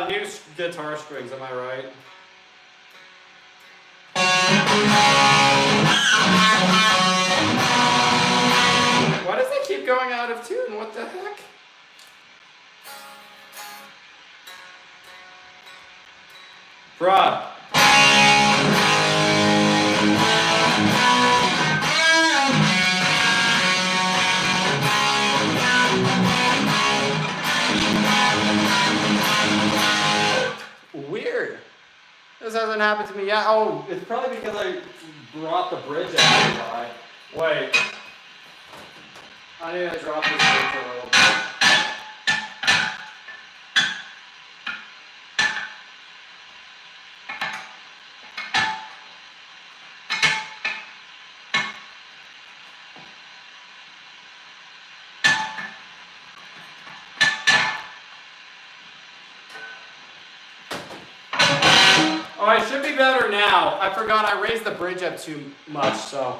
New guitar strings, am I right? Why does it keep going out of tune? What the heck? Bruh. Weird. This hasn't happened to me yet. Oh, it's probably because I brought the bridge out. Wait. I need to drop this bridge a little bit. Oh, I should be better now. I forgot I raised the bridge up too much, so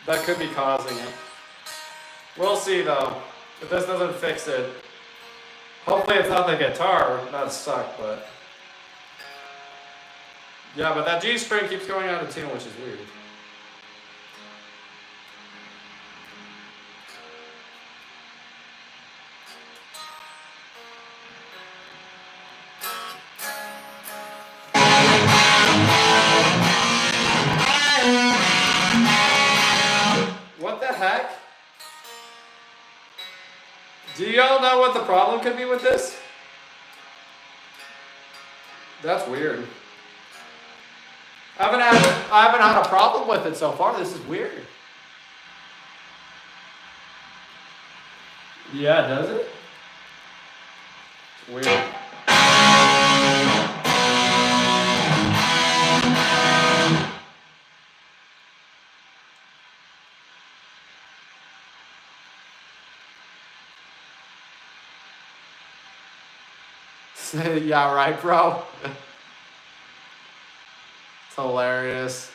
that could be causing it. We'll see though, if this doesn't fix it. Hopefully it's not the guitar, that'd suck, but. Yeah, but that G string keeps going out of tune, which is weird. What the heck? Do y'all know what the problem could be with this? That's weird. I haven't had a problem with it so far. This is weird. Yeah, does it? It's weird. Yeah, right, bro. It's hilarious.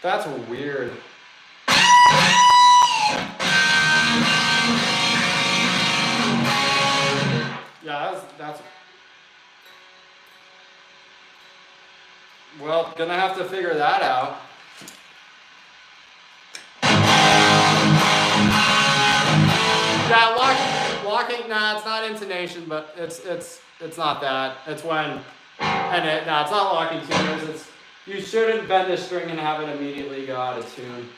That's weird. Yeah, that's. Well, gonna have to figure that out. Yeah, locking. Nah, it's not intonation, but it's not that. It's when, and it's not locking tuners. It's you shouldn't bend the string and have it immediately go out of tune.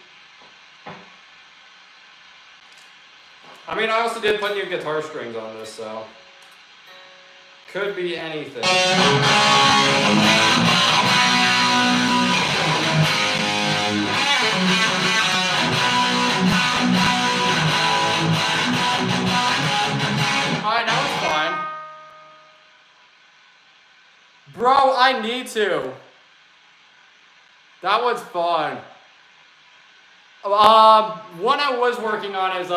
I mean, I also did put new guitar strings on this, so could be anything. Alright, now it's fine. Bro, I need to. That was fun. One I was working on is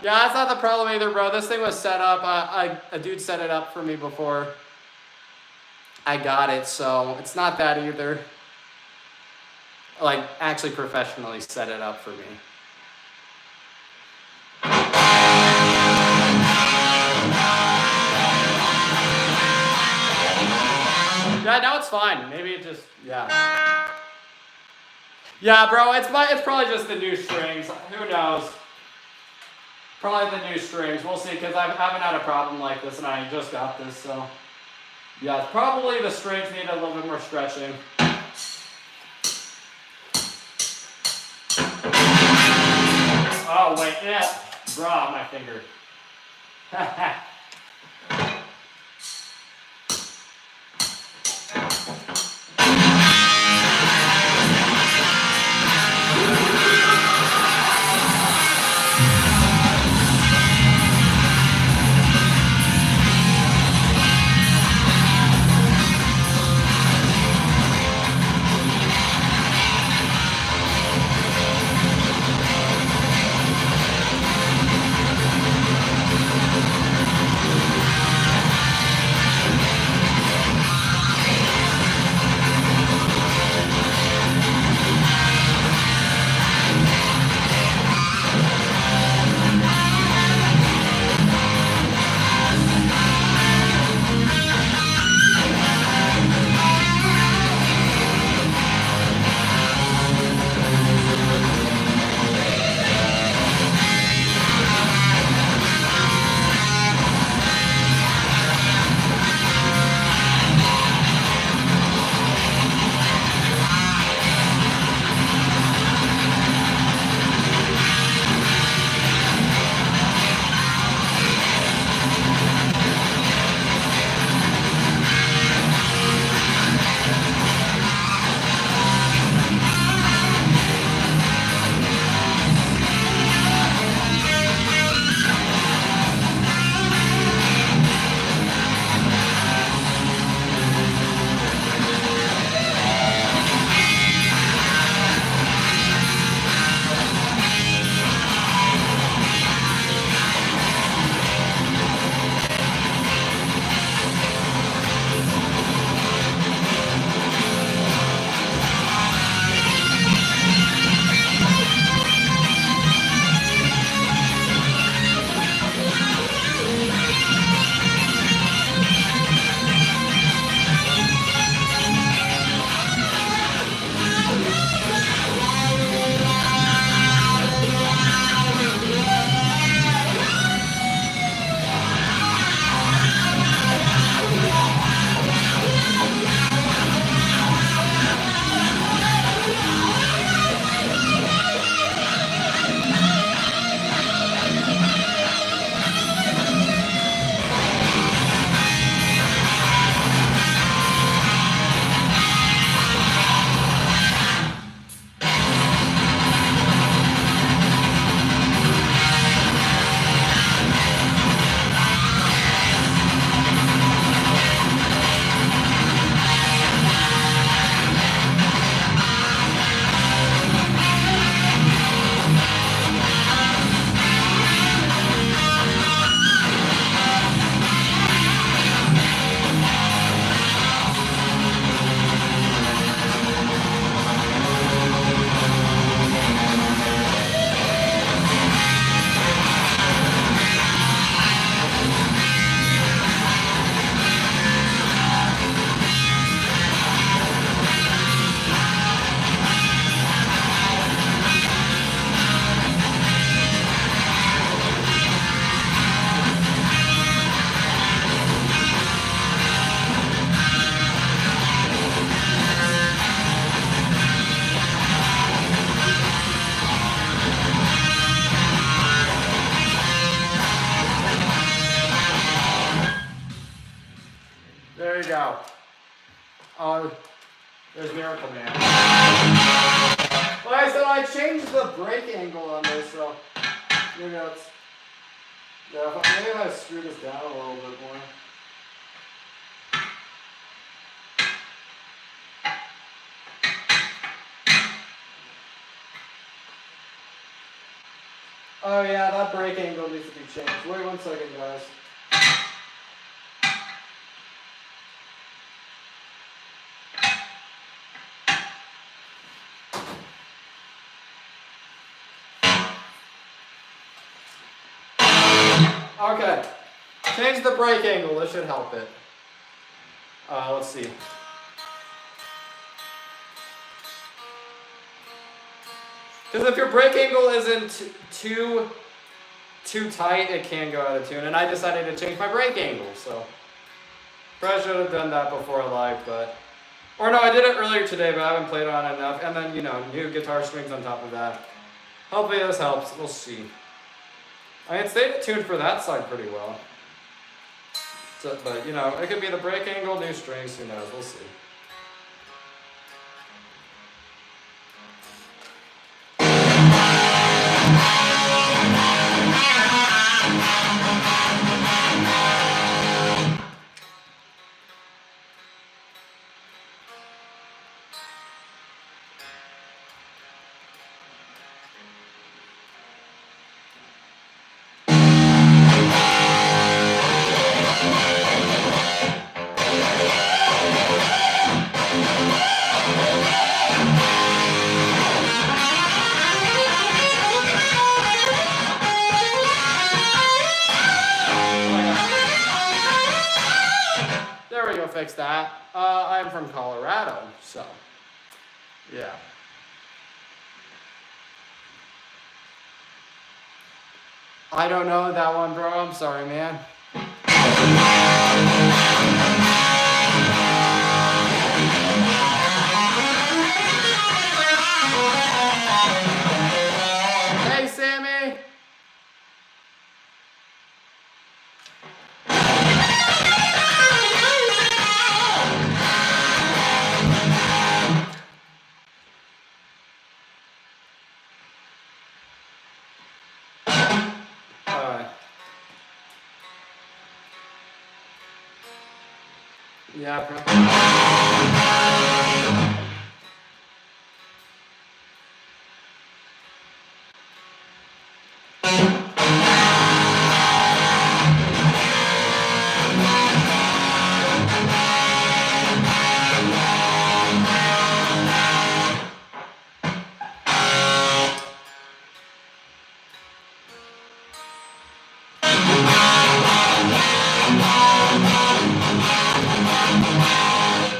yeah, that's not the problem either, bro. This thing was set up. A dude set it up for me before I got it, so it's not that either. Like, actually professionally set it up for me. Yeah, now it's fine. Maybe it just, yeah. Yeah, bro, it's probably just the new strings. Who knows? Probably the new strings. We'll see, because I haven't had a problem like this, and I just got this, so. Yeah, probably the strings need a little bit more stretching. Oh, wait, yeah. Bro, my finger. There's Miracle Man. Like I said, I changed the brake angle on this, so maybe that's. Yeah, maybe if I screw this down a little bit more. Oh yeah, that brake angle needs to be changed. Wait 1 second, guys. Okay, change the brake angle. This should help it. Let's see. Because if your brake angle isn't too tight, it can go out of tune. And I decided to change my brake angle, so probably should have done that before live, but or no, I did it earlier today, but I haven't played on it enough. And then new guitar strings on top of that. Hopefully this helps. We'll see. I mean, it stayed tuned for that side pretty well. So, but it could be the brake angle, new strings. Who knows? We'll see. Fix that. I'm from Colorado, so yeah. I don't know that one, bro. I'm sorry, man. Hey, Sammy. Yeah,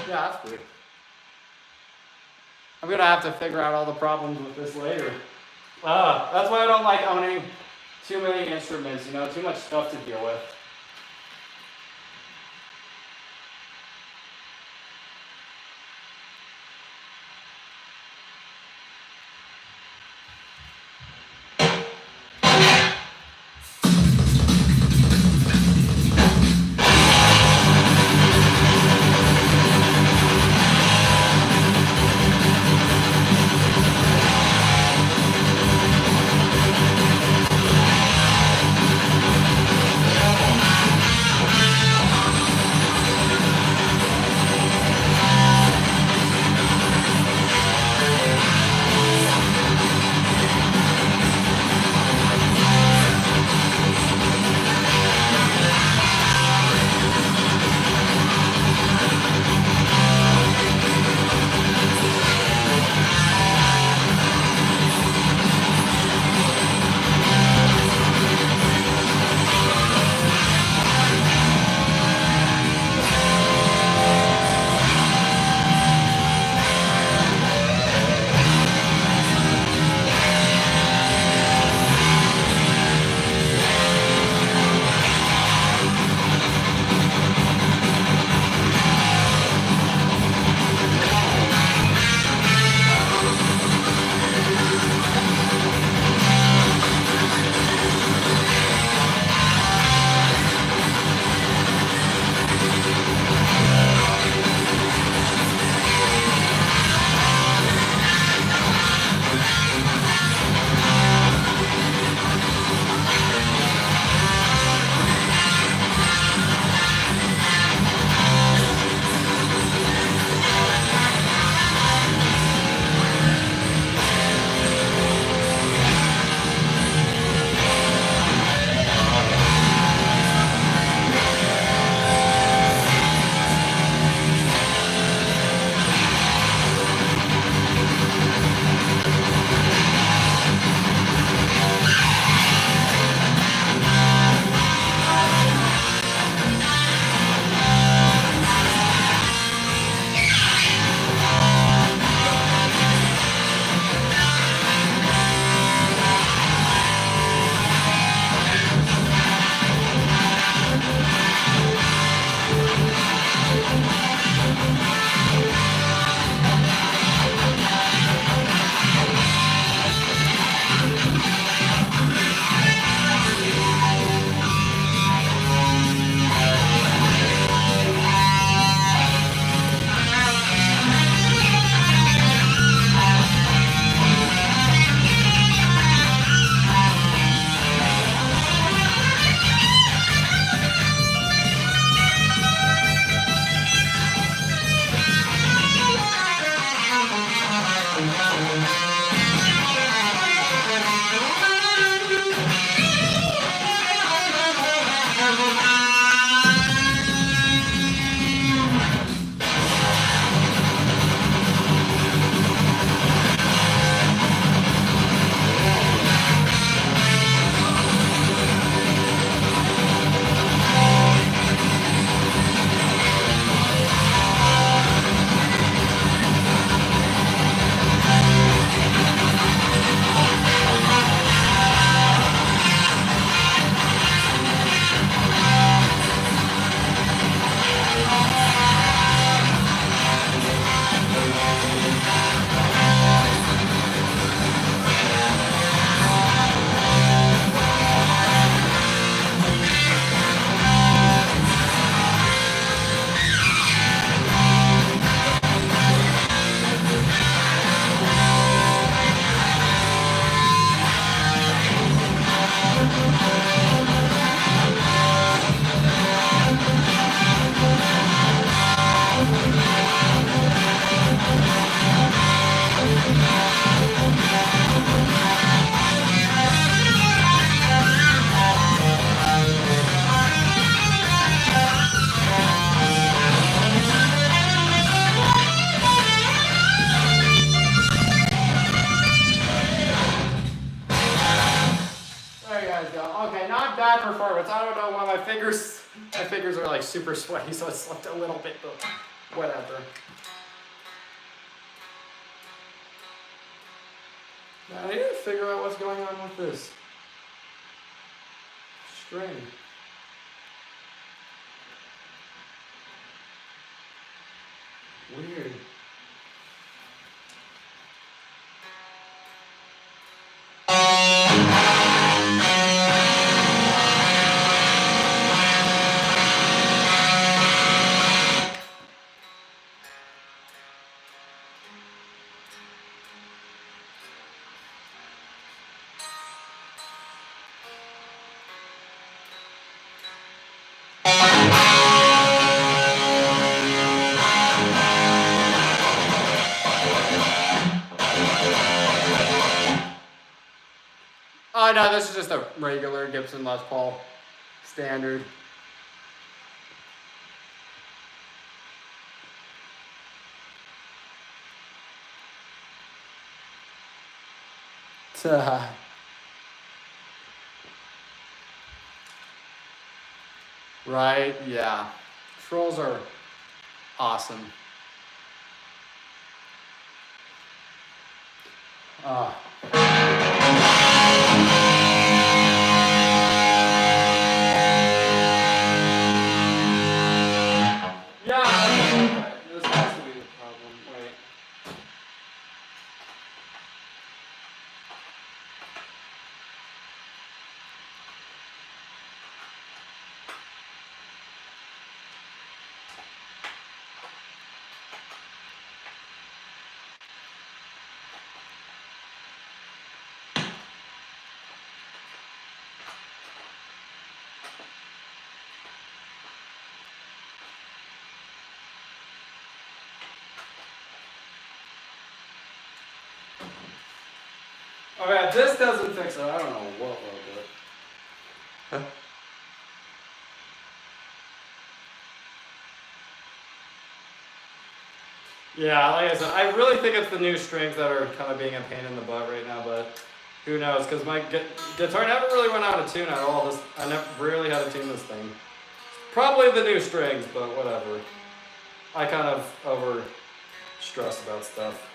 that's weird. I'm gonna have to figure out all the problems with this later. That's why I don't like owning too many instruments, too much stuff to deal with. parts. I don't know why my fingers are like super sweaty, so it slipped a little bit, but whatever. Now, I need to figure out what's going on with this string. Weird. Oh no, this is just a regular Gibson Les Paul standard. Right? Yeah. Trolls are awesome. Yeah, this has to be the problem. Wait. Okay, this doesn't fix it. I don't know what will do it. Huh? Yeah, like I said, I really think it's the new strings that are kind of being a pain in the butt right now, but who knows? Because my guitar never really went out of tune at all. I never really had to tune this thing. Probably the new strings, but whatever. I kind of over stress about stuff.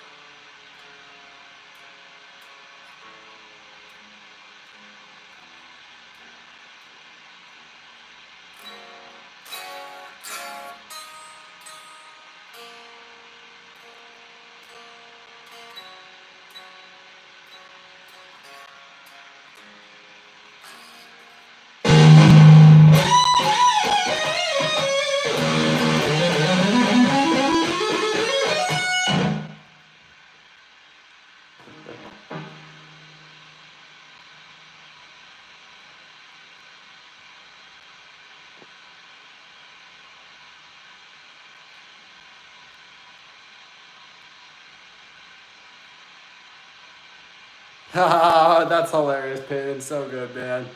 That's hilarious, Peyton. So good, man.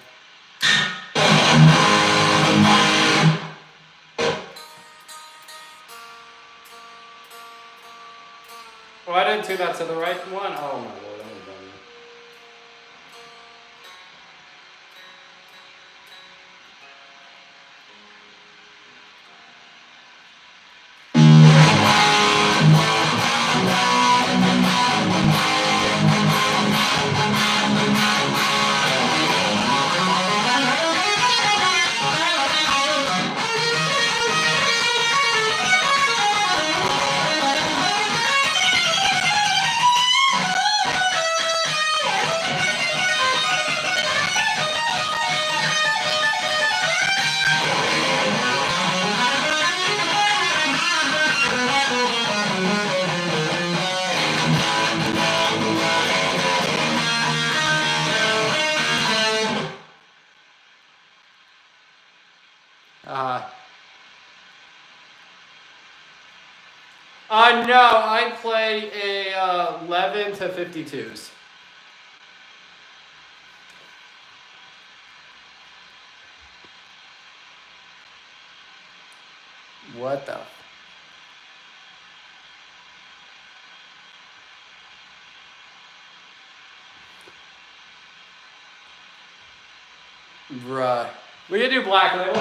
Oh, I didn't tune that to the right one. Oh my lord, I'm done. No, I play a 11 to 52s. What the? Bruh. We can do Black Label.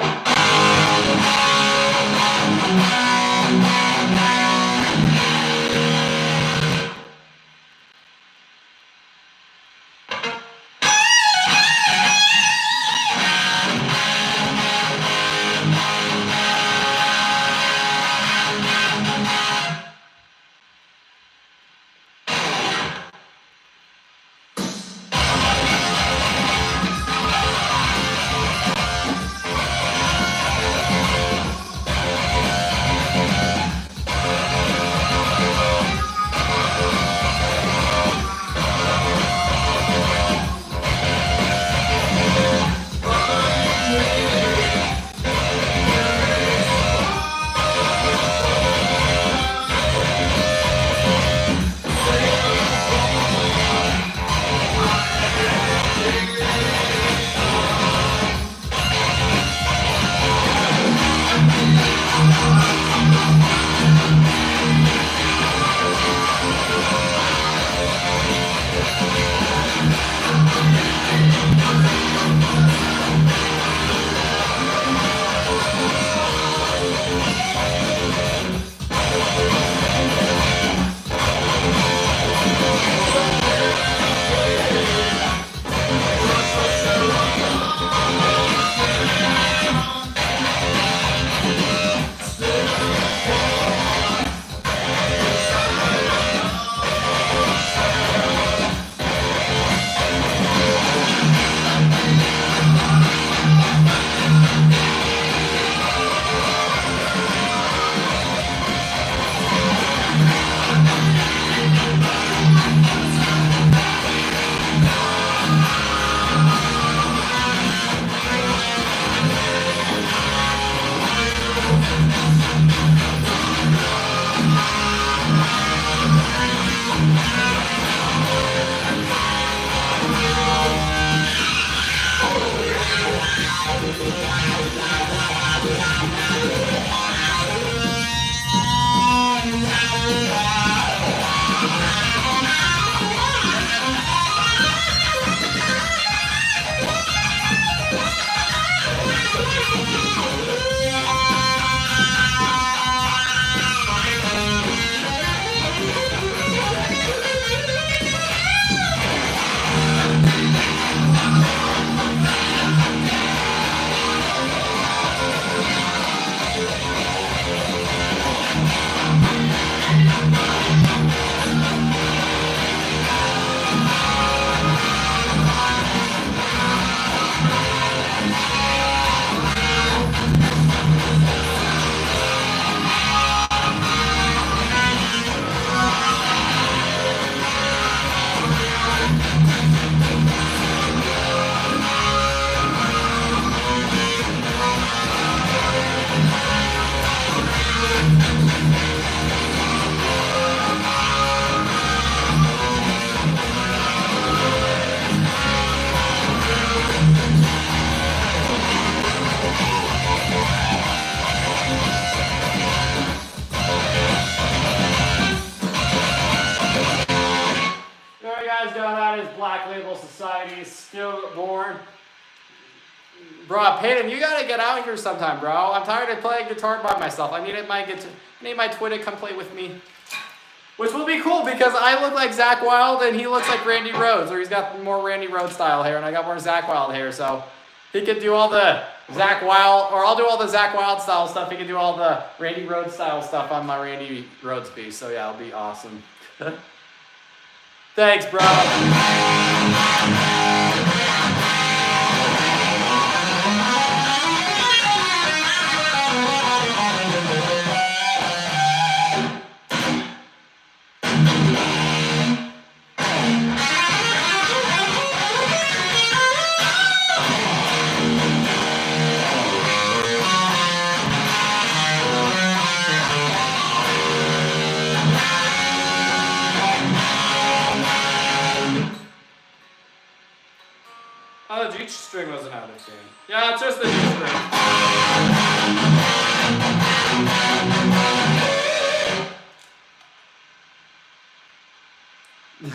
Stillborn. Bro, Peyton, you gotta get out here sometime, bro. I'm tired of playing guitar by myself. I need my twin to come play with me. Which will be cool because I look like Zach Wilde and he looks like Randy Rhoads, or he's got more Randy Rhoads style hair and I got more Zach Wilde hair, so he can do all the Zach Wilde, or I'll do all the Zach Wilde style stuff. He can do all the Randy Rhoads style stuff on my Randy Rhoads piece. So yeah, it'll be awesome. Thanks, bro. Oh, the G string wasn't out of tune. Yeah, it's just the G string.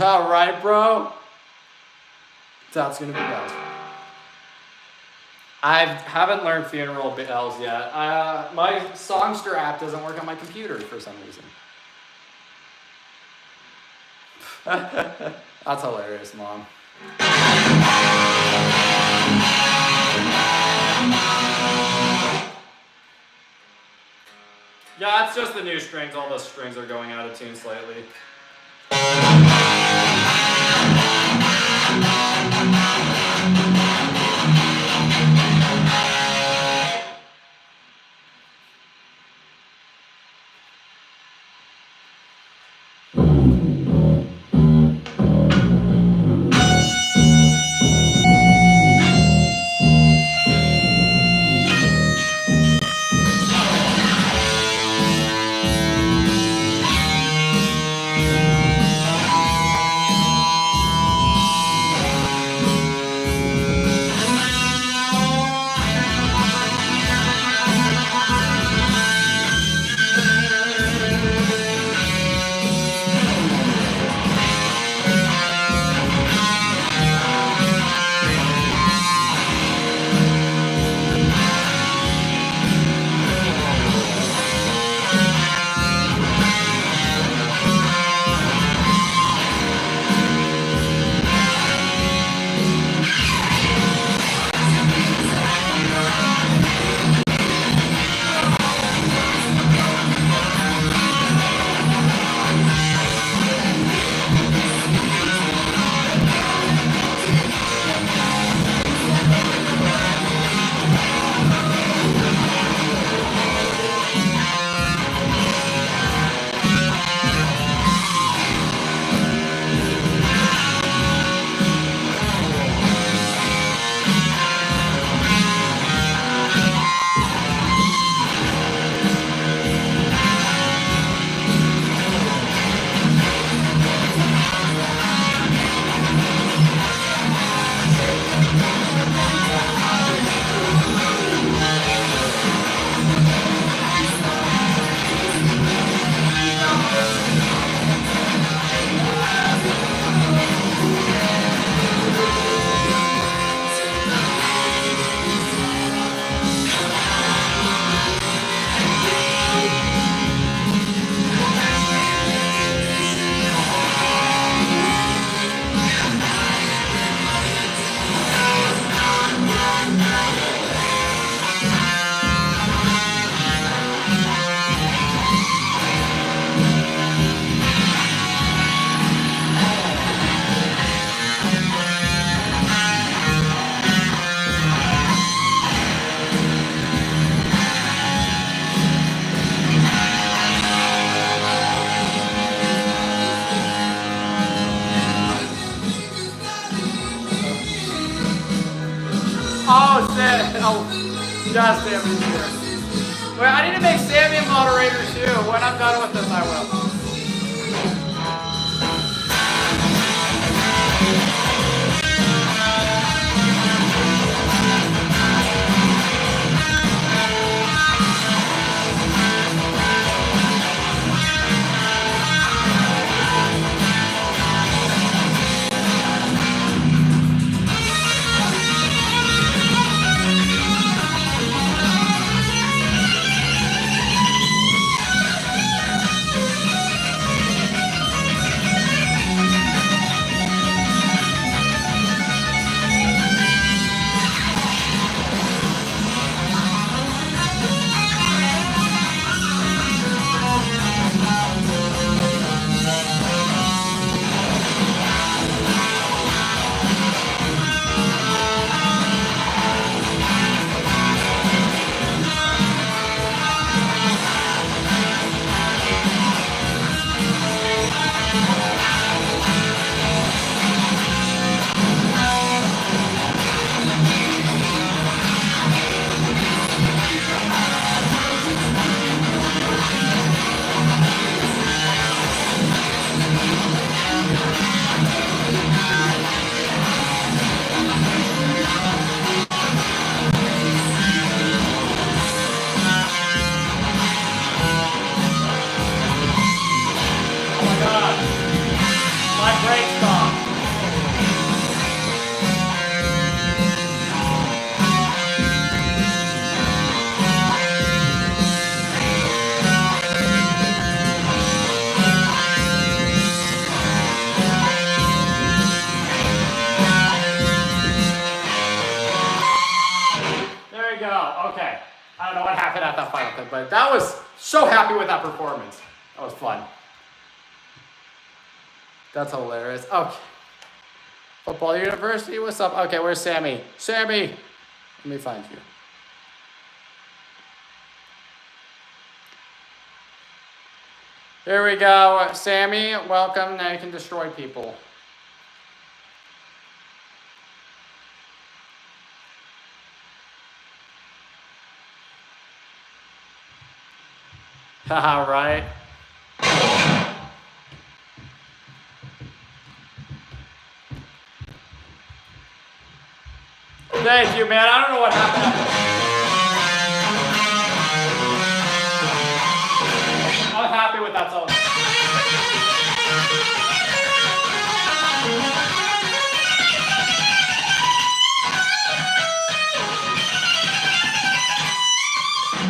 All right, bro. That's how it's gonna be, guys. I haven't learned funeral bells yet. My Songster app doesn't work on my computer for some reason. That's hilarious, Mom. Yeah, it's just the new strings. All the strings are going out of tune slightly. Oh, shit. Oh, yeah, Sammy's here. Wait, I need to make Sammy a moderator too. When I'm done with this, I will. don't know what happened at that final thing, but that was so happy with that performance. That was fun. That's hilarious. Okay. Football University, what's up? Okay, where's Sammy? Sammy! Let me find you. Here we go. Sammy, welcome. Now you can destroy people. Haha, right? Thank you, man. I don't know what happened. I'm happy with that song.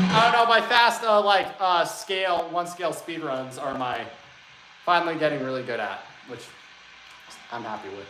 I don't know, my fast one scale speed runs are my finally getting really good at, which I'm happy with.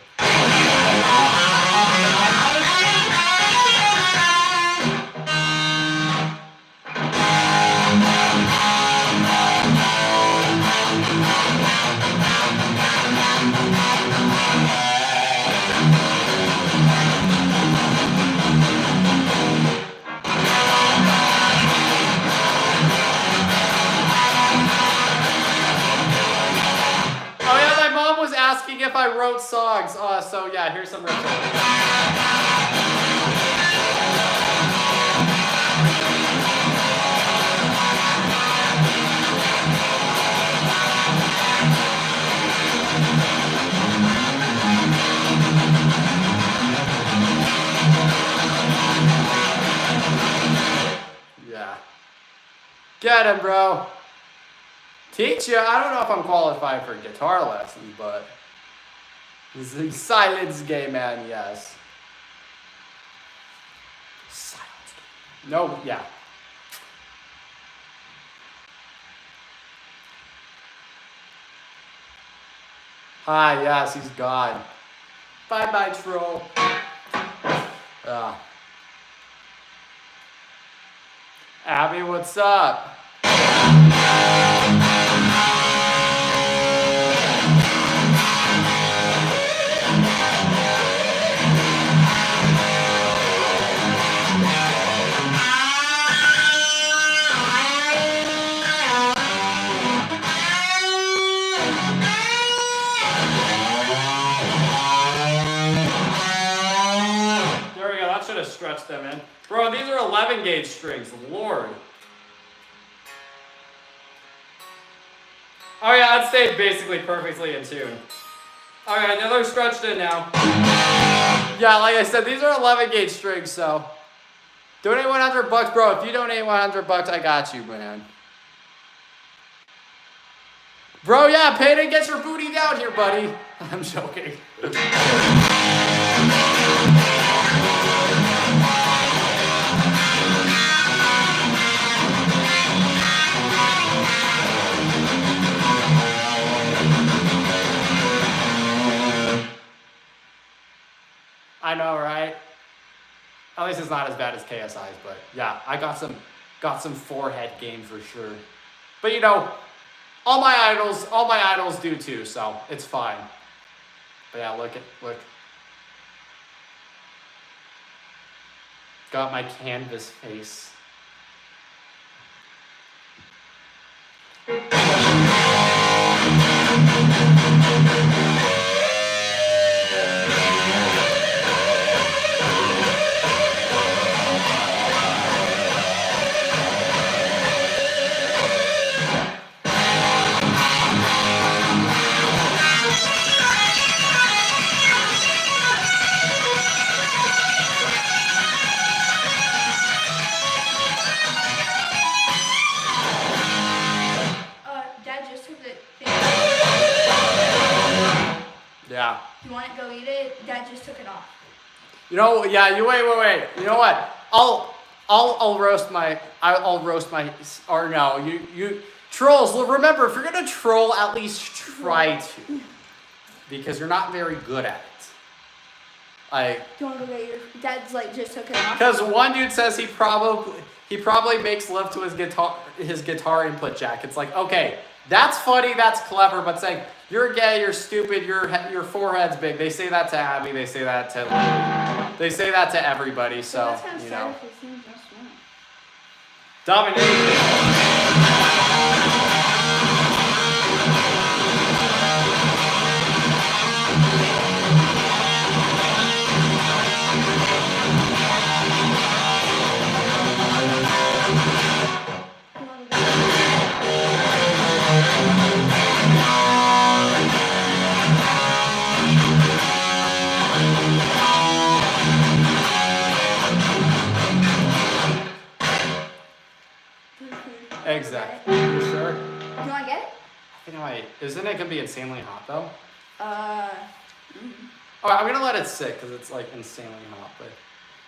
Asking if I wrote songs. So yeah, here's some written songs. Yeah. Get him, bro. Teach you. I don't know if I'm qualified for guitar lessons, but the silence gay man, yes. Silence. No, yeah. Hi, yes, he's gone. Bye-bye, troll. Abby, what's up? Stretch them in. Bro, these are 11 gauge strings, Lord. Oh yeah, that stayed basically perfectly in tune. Alright, now they're stretched in now. Yeah, like I said, these are 11 gauge strings, so donate $100, bro. If you donate $100, I got you, man. Bro, yeah, pay to get your booty down here, buddy. I'm joking. I know, right? At least it's not as bad as KSI's, but yeah, I got some forehead game for sure. But you know, all my idols do too, so it's fine. But yeah, look. Got my canvas face. Yeah. You want to go eat it? Dad just took it off. You know, yeah. You wait. You know what? I'll roast my. Or no, you trolls. Remember, if you're gonna troll, at least try to, because you're not very good at it. Like, Do you want to go get your dad's like just took it off? because one dude says he probably makes love to his guitar input jack. It's like, okay, that's funny, that's clever, but saying you're gay, you're stupid, your forehead's big. They say that to Abby. They say that to Lily. They say that to everybody. So that's kind of you sad know, if it seems just one. Dominique. You wanna go? Exactly. You sure? Do you want to get it? I think I might. Isn't it gonna be insanely hot though? Mm. Oh, I'm gonna let it sit because it's like insanely hot. But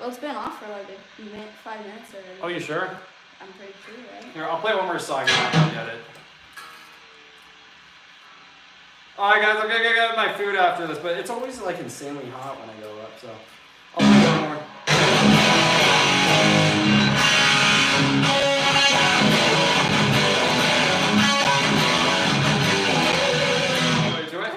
Well, it's been off for like a minute, 5 minutes already. oh, you sure? I'm pretty sure, right? Here, I'll play one more song and I'll get it. Alright guys, I'm gonna go get my food after this, but it's always like insanely hot when I go up, so I'll play one more. Wait to it.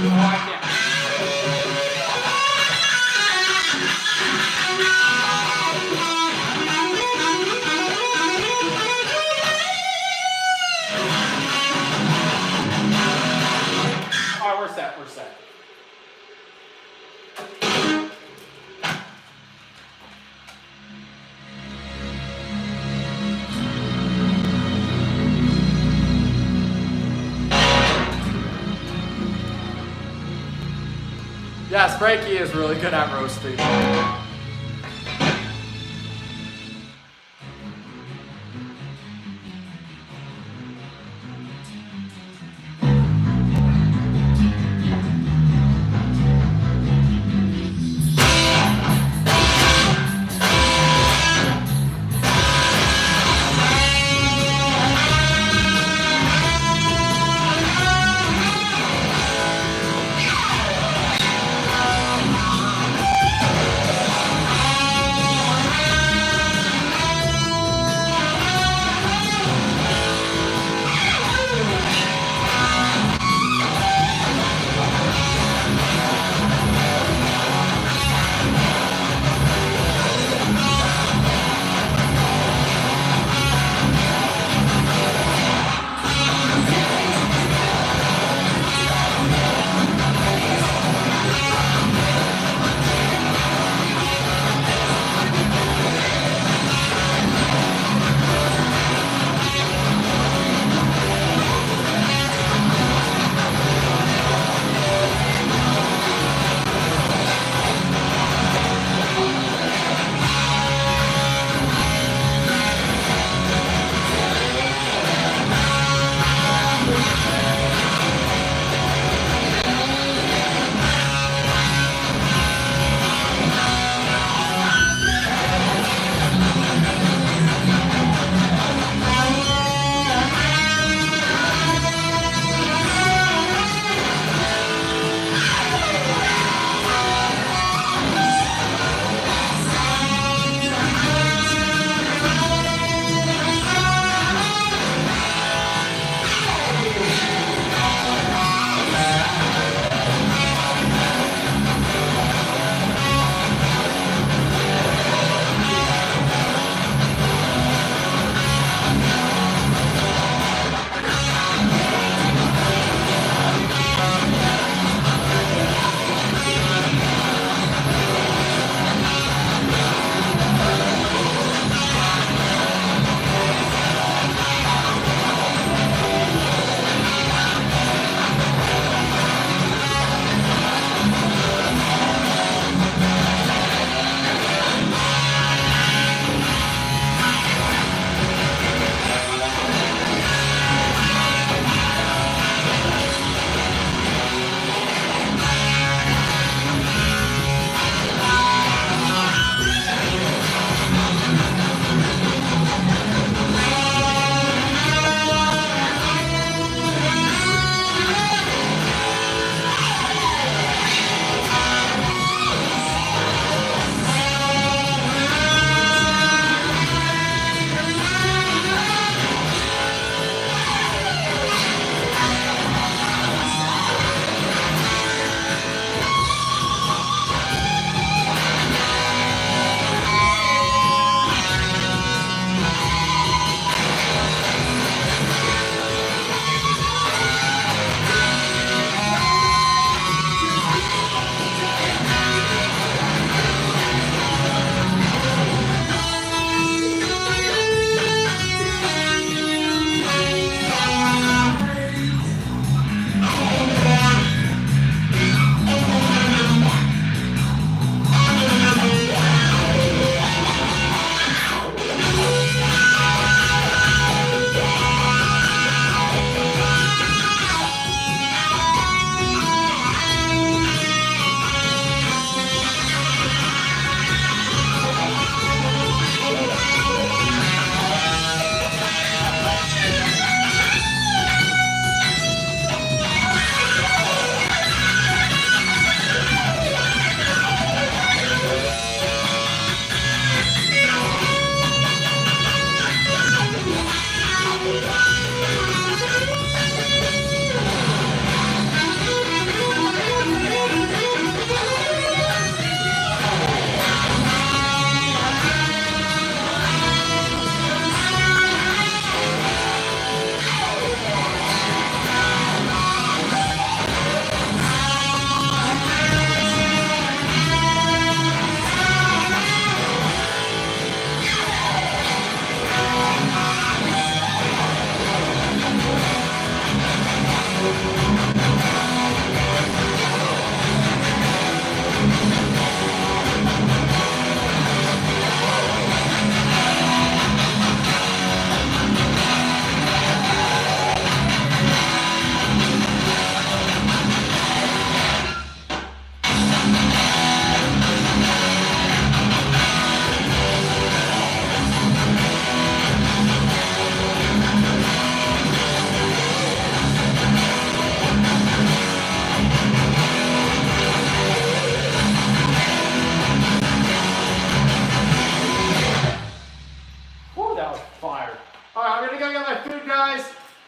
Oh, I can't. Alright, we're set, we're set. Yes, Frankie is really good at roasting.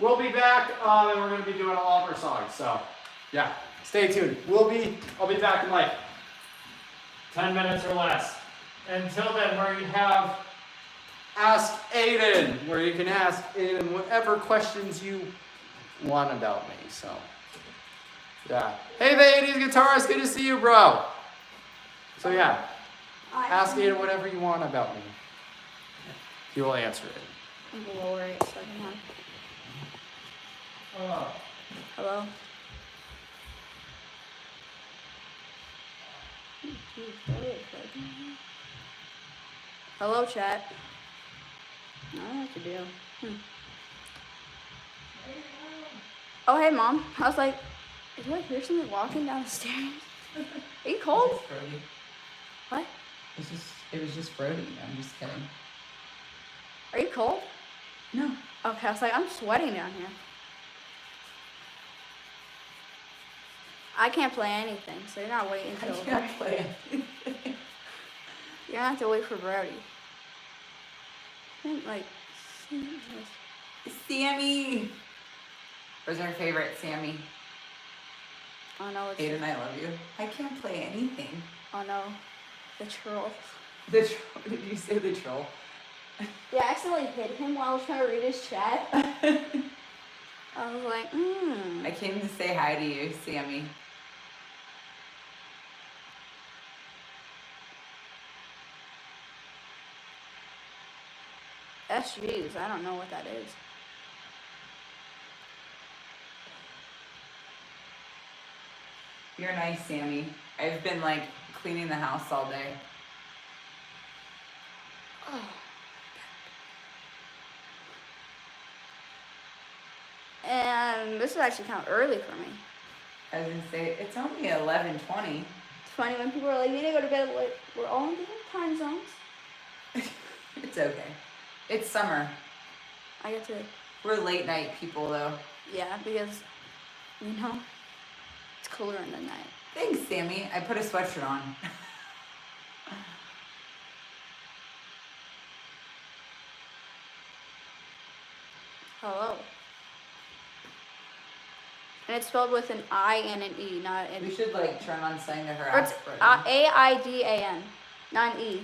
we'll be back, and we're gonna be doing all of our songs. So, yeah, stay tuned. I'll be back in like 10 minutes or less. Until then, where you have Ask Aiden, where you can ask Aiden whatever questions you want about me. So, yeah. Hey, the 80s guitarist, good to see you, bro. So, yeah, ask Aiden whatever you want about me. He will answer it. I'm gonna lower it so I can have. Hello? Hello, chat. I don't know what to do. Oh, hey, Mom. I was like, do I hear something walking down the stairs? Are you cold? It's Brody. What? It was just Brody. I'm just kidding. Are you cold? No. Okay, I was like, I'm sweating down here. I can't play anything, so you're not waiting I until. can't play it. You're gonna have to wait for Brody. Like, Sammy. Where's our favorite, Sammy? oh no, it's. Aiden, I love you. I can't play anything. Oh no, the troll. The troll. Did you say the troll? Yeah, I accidentally hit him while I was trying to read his chat. I was like, I came to say hi to you, Sammy. SGs, I don't know what that is. You're nice, Sammy. I've been like cleaning the house all day. Oh. And this is actually kind of early for me. I was gonna say it's only 11:20. It's funny when people are like, you need to go to bed late. We're all in different time zones. It's okay. It's summer. I get to, We're late night people though. yeah, because, you know, it's cooler in the night. Thanks, Sammy. I put a sweatshirt on. Hello. And it's spelled with an I and an E, not an We should like turn on saying to her. Or it's Ask Brody. A-I-D-A-N, not an E.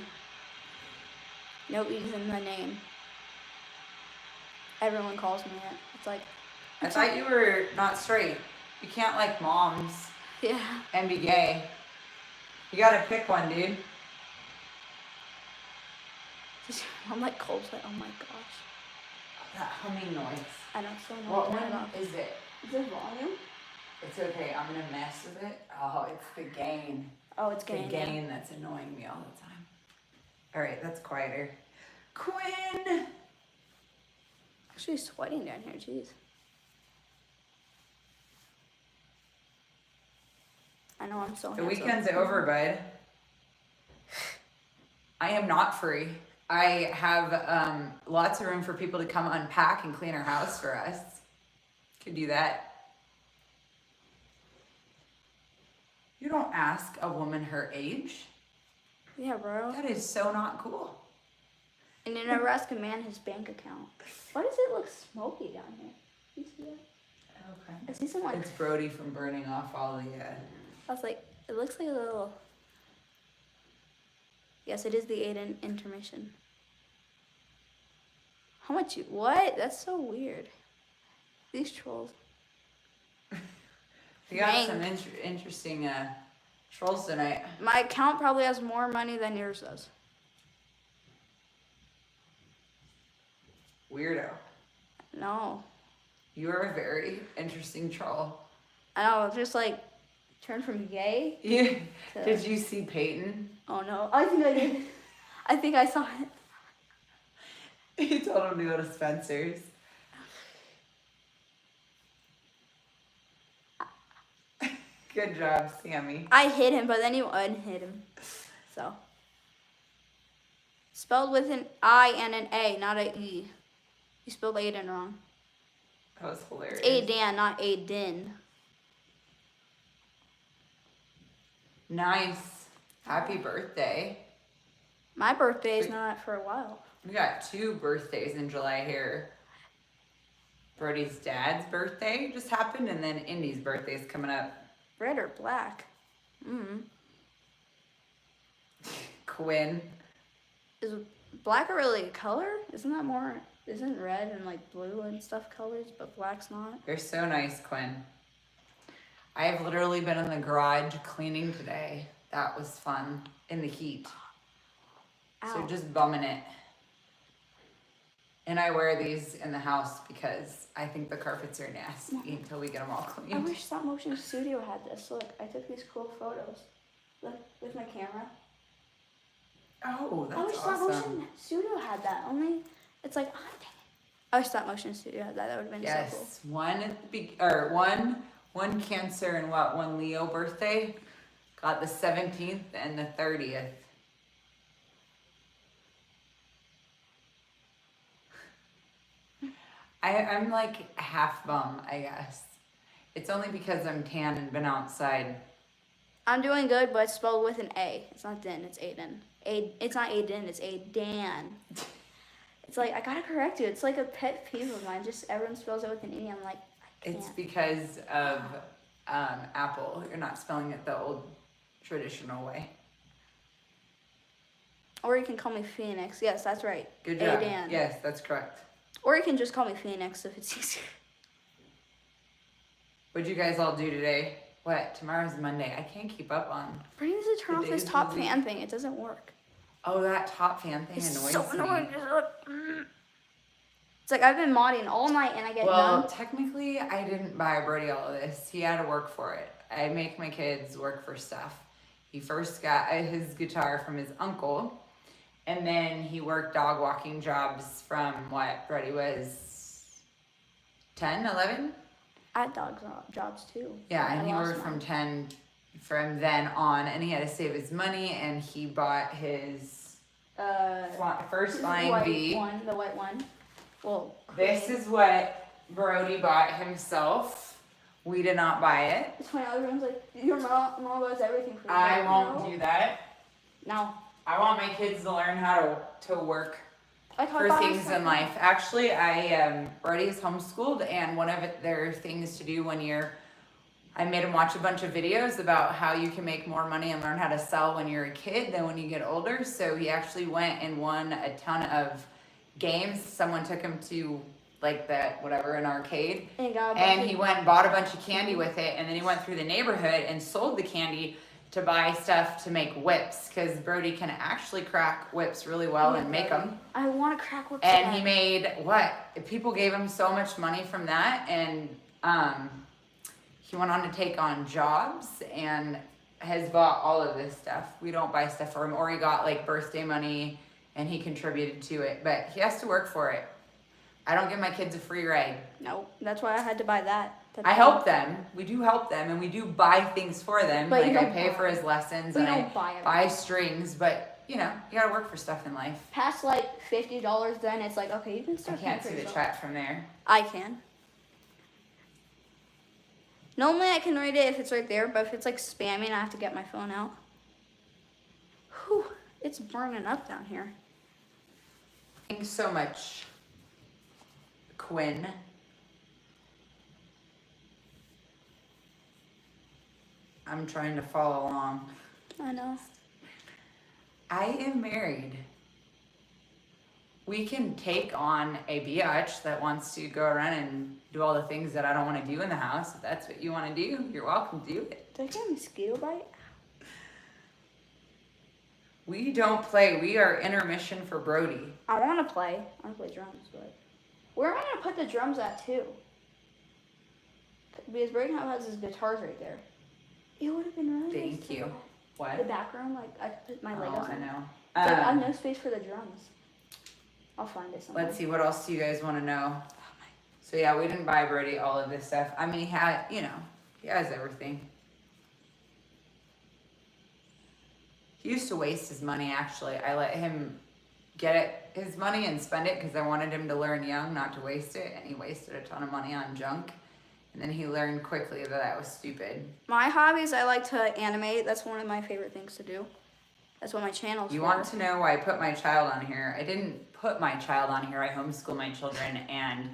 No E's in the name. Everyone calls me it. It's like, I thought you were not straight. You can't like moms yeah. and be gay. You gotta pick one, dude. I'm like cold sweat. Oh my gosh. That humming noise. I don't so know What to turn it one off. is it? Is it volume? It's okay. I'm gonna mess with it. Oh, it's the gain. Oh, it's The getting gain that's annoying me all the time. All right, that's quieter. Quinn. Actually sweating down here. Jeez. I know I'm so The handsome. weekend's over, bud. I am not free. I have lots of room for people to come unpack and clean our house for us. Could do that. You don't ask a woman her age. Yeah, bro. That is so not cool. And you never ask a man his bank account. Why does it look smoky down here? You see that? Okay. I see someone. It's Brody from burning off all the. I was like, it looks like a little. Yes, it is the Aiden intermission. How much you. What? That's so weird. These trolls. We got Dang. some interesting trolls tonight. My account probably has more money than yours does. Weirdo. No. You are a very interesting troll. I know, just like, turn from gay Yeah. to. Did you see Peyton? Oh no. I think I did. I think I saw it. You told him to go to Spencer's. Good job, Sammy. I hit him, but then you unhit him. So. Spelled with an I and an A, not an E. You spelled Aiden wrong. That was hilarious. It's Aiden, not Aiden. Nice. Happy birthday. My birthday is not for a while. We got 2 birthdays in July here. Brody's dad's birthday just happened, and then Indy's birthday's coming up. Red or black? Quinn. Is black really a color? Isn't red and like blue and stuff colors, but black's not? You're so nice, Quinn. I have literally been in the garage cleaning today. That was fun in the heat. So Ow. just bumming it. And I wear these in the house because I think the carpets are nasty until we get them all I cleaned. wish Stop Motion Studio had this. Look, I took these cool photos. Look, with my camera. Oh, I wish that's Stop awesome. Motion Studio had that. Only, it's like, oh, dang it. I wish Stop Motion Studio had that. That would have been so cool. Yes, one Cancer and one Leo birthday got the 17th and the 30th. I'm like half bum, I guess. It's only because I'm tan and been outside. I'm doing good, but it's spelled with an A. It's not Din, it's Aiden. It's not Aiden, it's Aidan. It's like, I gotta correct you. It's like a pet peeve of mine. Just everyone spells it with an E. I'm like, I can't. It's because of Apple. You're not spelling it the old traditional way. Or you can call me Phoenix. Yes, that's right. Good job. Aidan. Yes, that's correct. Or you can just call me Phoenix if it's easier. What'd you guys all do today? What? Tomorrow's Monday. I can't keep up on. Brady needs to turn The off his days top of the week. fan thing. It doesn't work. Oh, that top fan thing It's annoys so me. annoying. It's like I've been modding all night and I get Well, none. technically, I didn't buy Brody all of this. He had to work for it. I make my kids work for stuff. He first got his guitar from his uncle, and then he worked dog walking jobs from what? Brody was 10, 11? I had dog jobs too. Yeah, I and he lost worked mine. from 10 from then on, and he had to save his money, and he bought his first the flying white V. one, the white one. Well, This is what Brody bought himself. We did not buy it. it's funny. Everyone's like, your mom buys everything for you. I Like, won't no. do that. No. I want my kids to learn how to work Like for things in life. Actually, Brody is homeschooled, and one of their things to do I made him watch a bunch of videos about how you can make more money and learn how to sell when you're a kid than when you get older. So he actually went and won a ton of games. Someone took him to like an arcade. And he went and bought a bunch of candy with it, and then he went through the neighborhood and sold the candy to buy stuff to make whips, because Brody can actually crack whips really well and make them. I want to crack whips. And he made people gave him so much money from that, and he went on to take on jobs and has bought all of this stuff. We don't buy stuff for him, or he got like birthday money and he contributed to it, but he has to work for it. I don't give my kids a free ride. No, that's why I had to buy that. I help them. We do help them, and we do buy things for them. But you like I don't pay buy. for his lessons, We and don't I buy everything. buy strings. But you gotta work for stuff in life. Past like $50, then it's like, okay, you can I start. can't paying for see the yourself. chat from there. I can. Normally I can read it if it's right there, but if it's like spamming, I have to get my phone out. Whew, it's burning up down here. Thanks so much, Quinn. I'm trying to follow along. I know. I am married. We can take on a biatch that wants to go around and do all the things that I don't want to do in the house. If that's what you want to do, you're welcome to do it. Did I get a mosquito bite? We don't play. We are intermission for Brody. I want to play. I want to play drums, but where am I going to put the drums at too? Because Brayden has his guitars right there. It would have been really nice. Thank you. The What? background, like I put my Legos Oh, I in. know. It's like, I have no space for the drums. I'll find it somewhere. Let's see, what else do you guys want to know? So yeah, we didn't buy Brody all of this stuff. I mean, he has everything. He used to waste his money, actually. I let him get his money and spend it because I wanted him to learn young, not to waste it. And he wasted a ton of money on junk. And then he learned quickly that was stupid. My hobbies, I like to animate. That's one of my favorite things to do. That's what my channel's You for. want to know why I put my child on here? I didn't put my child on here. I homeschool my children, and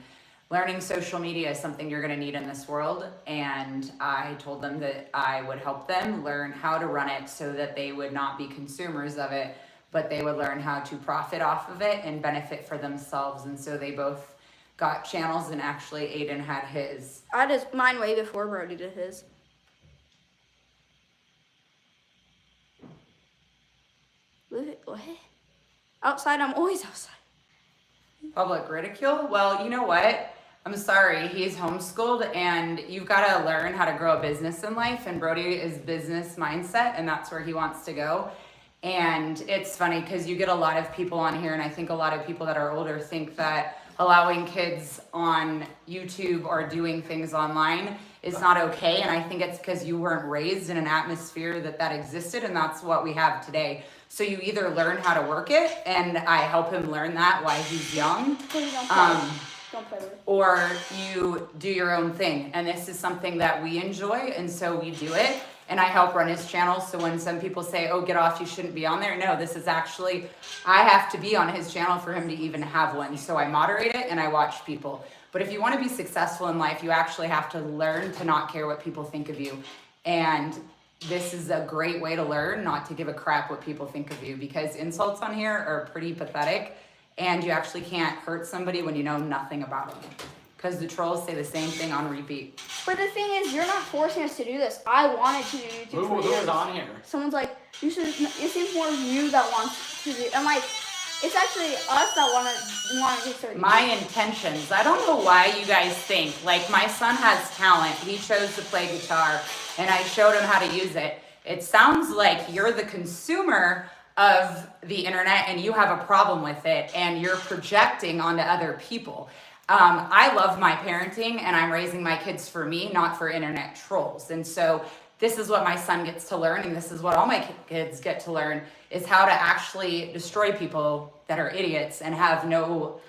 learning social media is something you're going to need in this world. And I told them that I would help them learn how to run it so that they would not be consumers of it, but they would learn how to profit off of it and benefit for themselves. And so they both got channels, and actually Aiden had his. I did mine way before Brody did his. What? Outside, I'm always outside. Public ridicule? Well, you know what? I'm sorry, he's homeschooled, and you've got to learn how to grow a business in life, and Brody is business mindset, and that's where he wants to go. And it's funny because you get a lot of people on here, and I think a lot of people that are older think that allowing kids on YouTube or doing things online is not okay, and I think it's because you weren't raised in an atmosphere that existed, and that's what we have today. So you either learn how to work it, and I help him learn that while he's young, Please don't play. Don't play with it. or you do your own thing. And this is something that we enjoy, and so we do it. And I help run his channel. So when some people say, oh, get off, you shouldn't be on there. No, this is actually, I have to be on his channel for him to even have one. So I moderate it and I watch people. But if you want to be successful in life, you actually have to learn to not care what people think of you. And this is a great way to learn not to give a crap what people think of you, because insults on here are pretty pathetic, and you actually can't hurt somebody when you know nothing about them, because the trolls say the same thing on repeat. But the thing is, you're not forcing us to do this. I wanted to do YouTube for Who years. is on here? Someone's like, you should. It seems more you that wants to do. I'm like, it's actually us that want to get started. My intentions, I don't know why you guys think, like, my son has talent. He chose to play guitar, and I showed him how to use it. It sounds like you're the consumer of the internet and you have a problem with it, and you're projecting onto other people. I love my parenting, and I'm raising my kids for me, not for internet trolls. And so this is what my son gets to learn, and this is what all my kids get to learn, is how to actually destroy people that are idiots and have no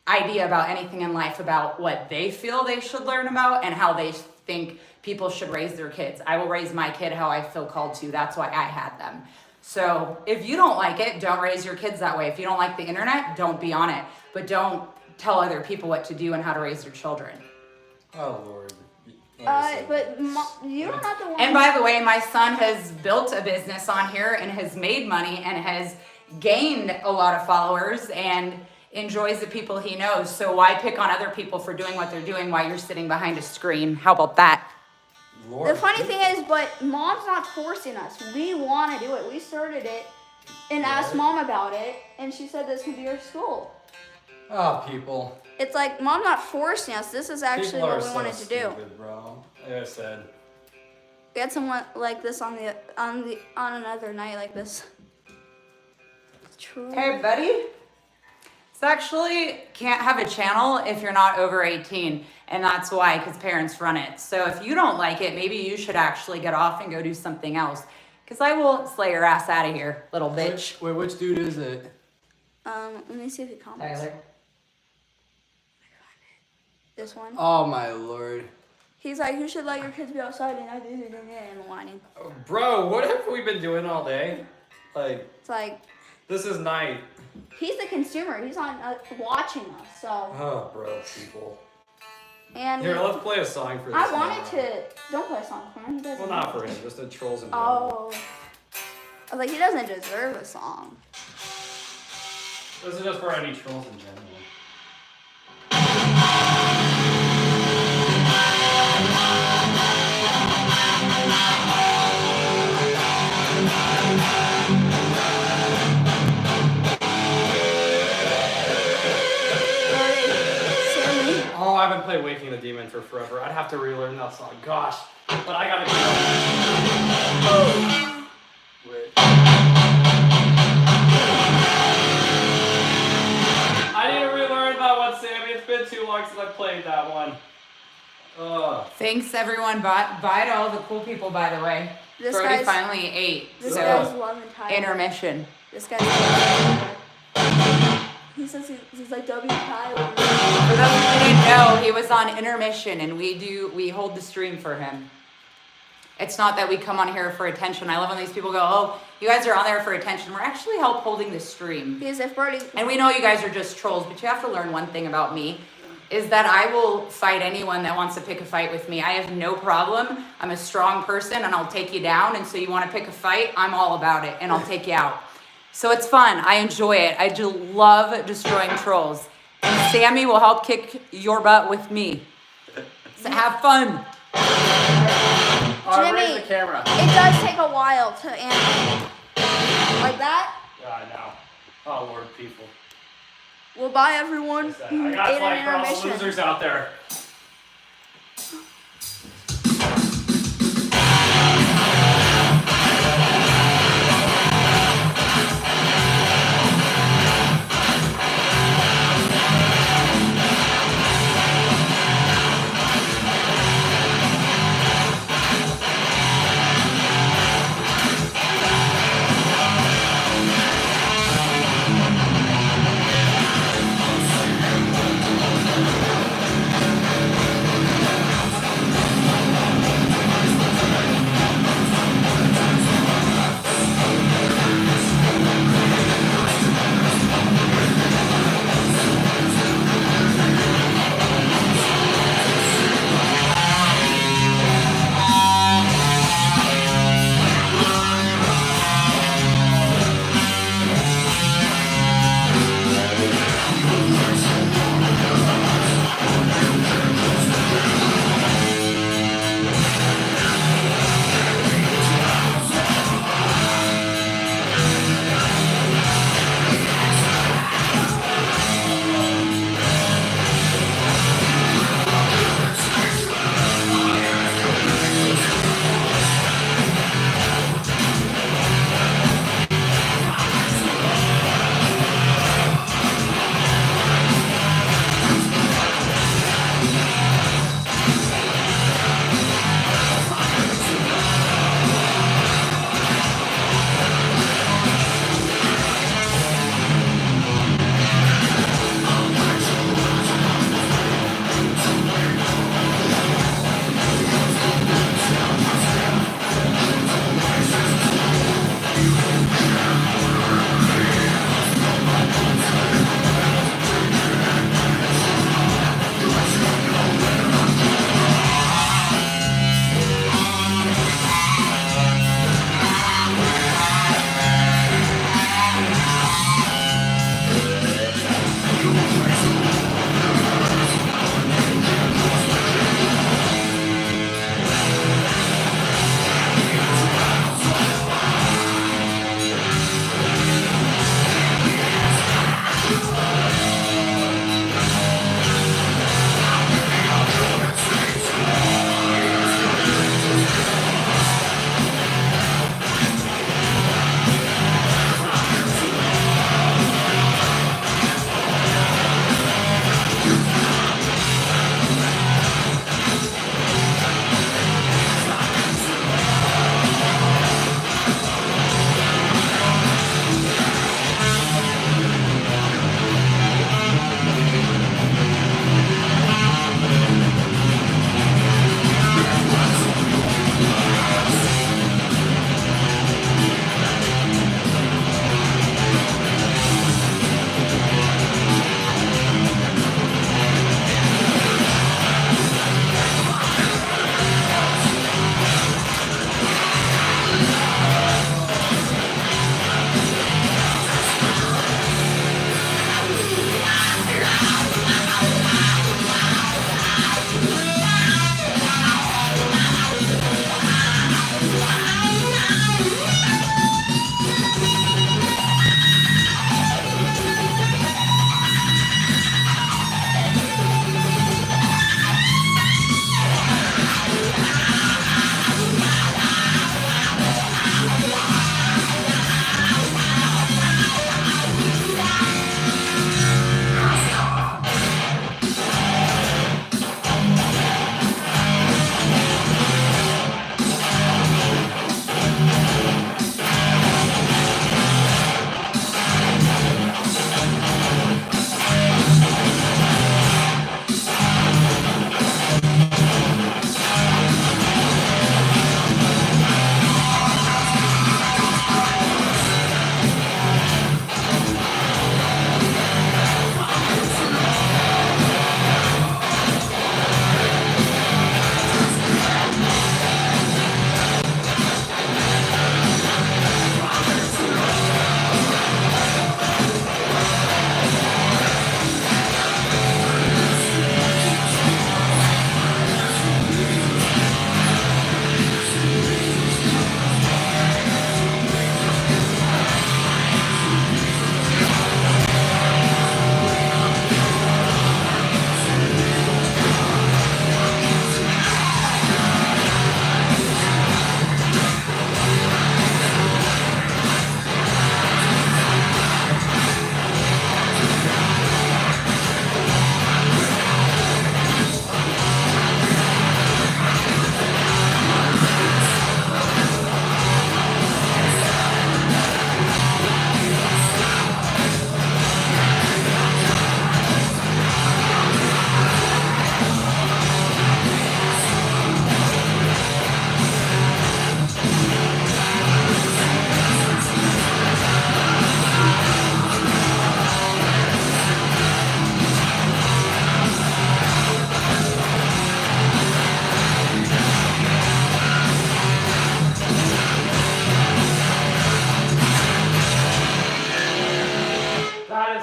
idea about anything in life, about what they feel they should learn about and how they think people should raise their kids. I will raise my kid how I feel called to. That's why I had them. So if you don't like it, don't raise your kids that way. If you don't like the internet, don't be on it. But don't tell other people what to do and how to raise their children. Oh, Lord. But you're not the one. And by the way, my son has built a business on here and has made money and has gained a lot of followers and enjoys the people he knows. So why pick on other people for doing what they're doing while you're sitting behind a screen? How about that? Lord. The funny thing is, but mom's not forcing us. We want to do it. We started it and asked mom about it, and she said this could be our school. Oh, people. It's like mom's not forcing us. This is actually People are what we so wanted to do. stupid, bro. Like I said. We had someone like this on another night like this. It's true. Hey, buddy. It's actually can't have a channel if you're not over 18. And that's why, because parents run it. So if you don't like it, maybe you should actually get off and go do something else. Because I will slay your ass out of here, little bitch. Wait, which dude is it? Let me see if he comments. Tyler. This one. Oh, my Lord. He's like, you should let your kids be outside, and I do and whining. Bro, what have we been doing all day? Like, It's like this is night. he's the consumer. He's on watching us. So Oh, bro, people. and Here, let's play a song for this. I wanted man. to. Don't play a song for him. He doesn't. Well, not for him, just the trolls in general. Oh. I was like, he doesn't deserve a song. This is just for any trolls in general. Oh, I haven't played Waking the Demon for forever. I'd have to relearn that song. Gosh. But I gotta go. Wait. I need to relearn that one, Sammy. It's been too long since I played that one. Ugh. Thanks, everyone. Bye to all the cool people, by the way. This Brody guy's- finally ate. This So, guy's loving Tyler. intermission. This guy's loving Tyler. He says he's like W Tyler. For those who didn't know, he was on intermission, and we hold the stream for him. It's not that we come on here for attention. I love when these people go, oh, you guys are on there for attention. We're actually holding the stream. Because if Brody, And we know you guys are just trolls, but you have to learn one thing about me. is that I will fight anyone that wants to pick a fight with me. I have no problem. I'm a strong person and I'll take you down. And so you want to pick a fight, I'm all about it and I'll take you out. So it's fun. I enjoy it. I do love destroying trolls. And Sammy will help kick your butt with me. So have fun. All right, Jimmy, where's the camera? It does take a while to animate. Like that? Yeah, I know. Oh, Lord, people. Well, bye everyone. I got Aiden flag for all the intermission. losers out there.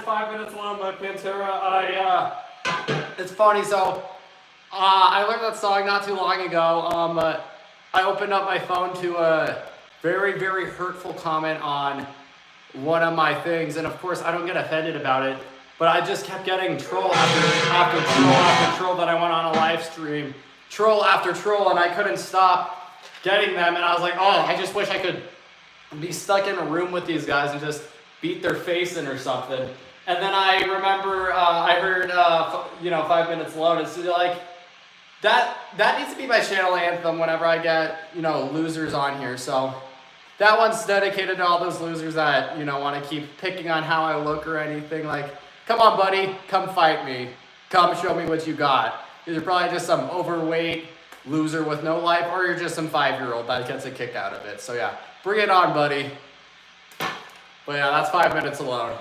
It's 5 minutes long by Pantera. It's funny, so I learned that song not too long ago. I opened up my phone to a very, very hurtful comment on one of my things, and of course I don't get offended about it, but I just kept getting troll after troll after troll that I went on a live stream, troll after troll, and I couldn't stop getting them, and I was like, oh, I just wish I could be stuck in a room with these guys and just beat their face in or something. And then I remember I heard 5 minutes alone. It's like that needs to be my channel anthem whenever I get losers on here. So that one's dedicated to all those losers that want to keep picking on how I look or anything. Like, come on, buddy, come fight me, come show me what you got. You're probably just some overweight loser with no life, or you're just some 5-year-old that gets a kick out of it. So yeah, bring it on, buddy. But yeah, that's 5 minutes alone.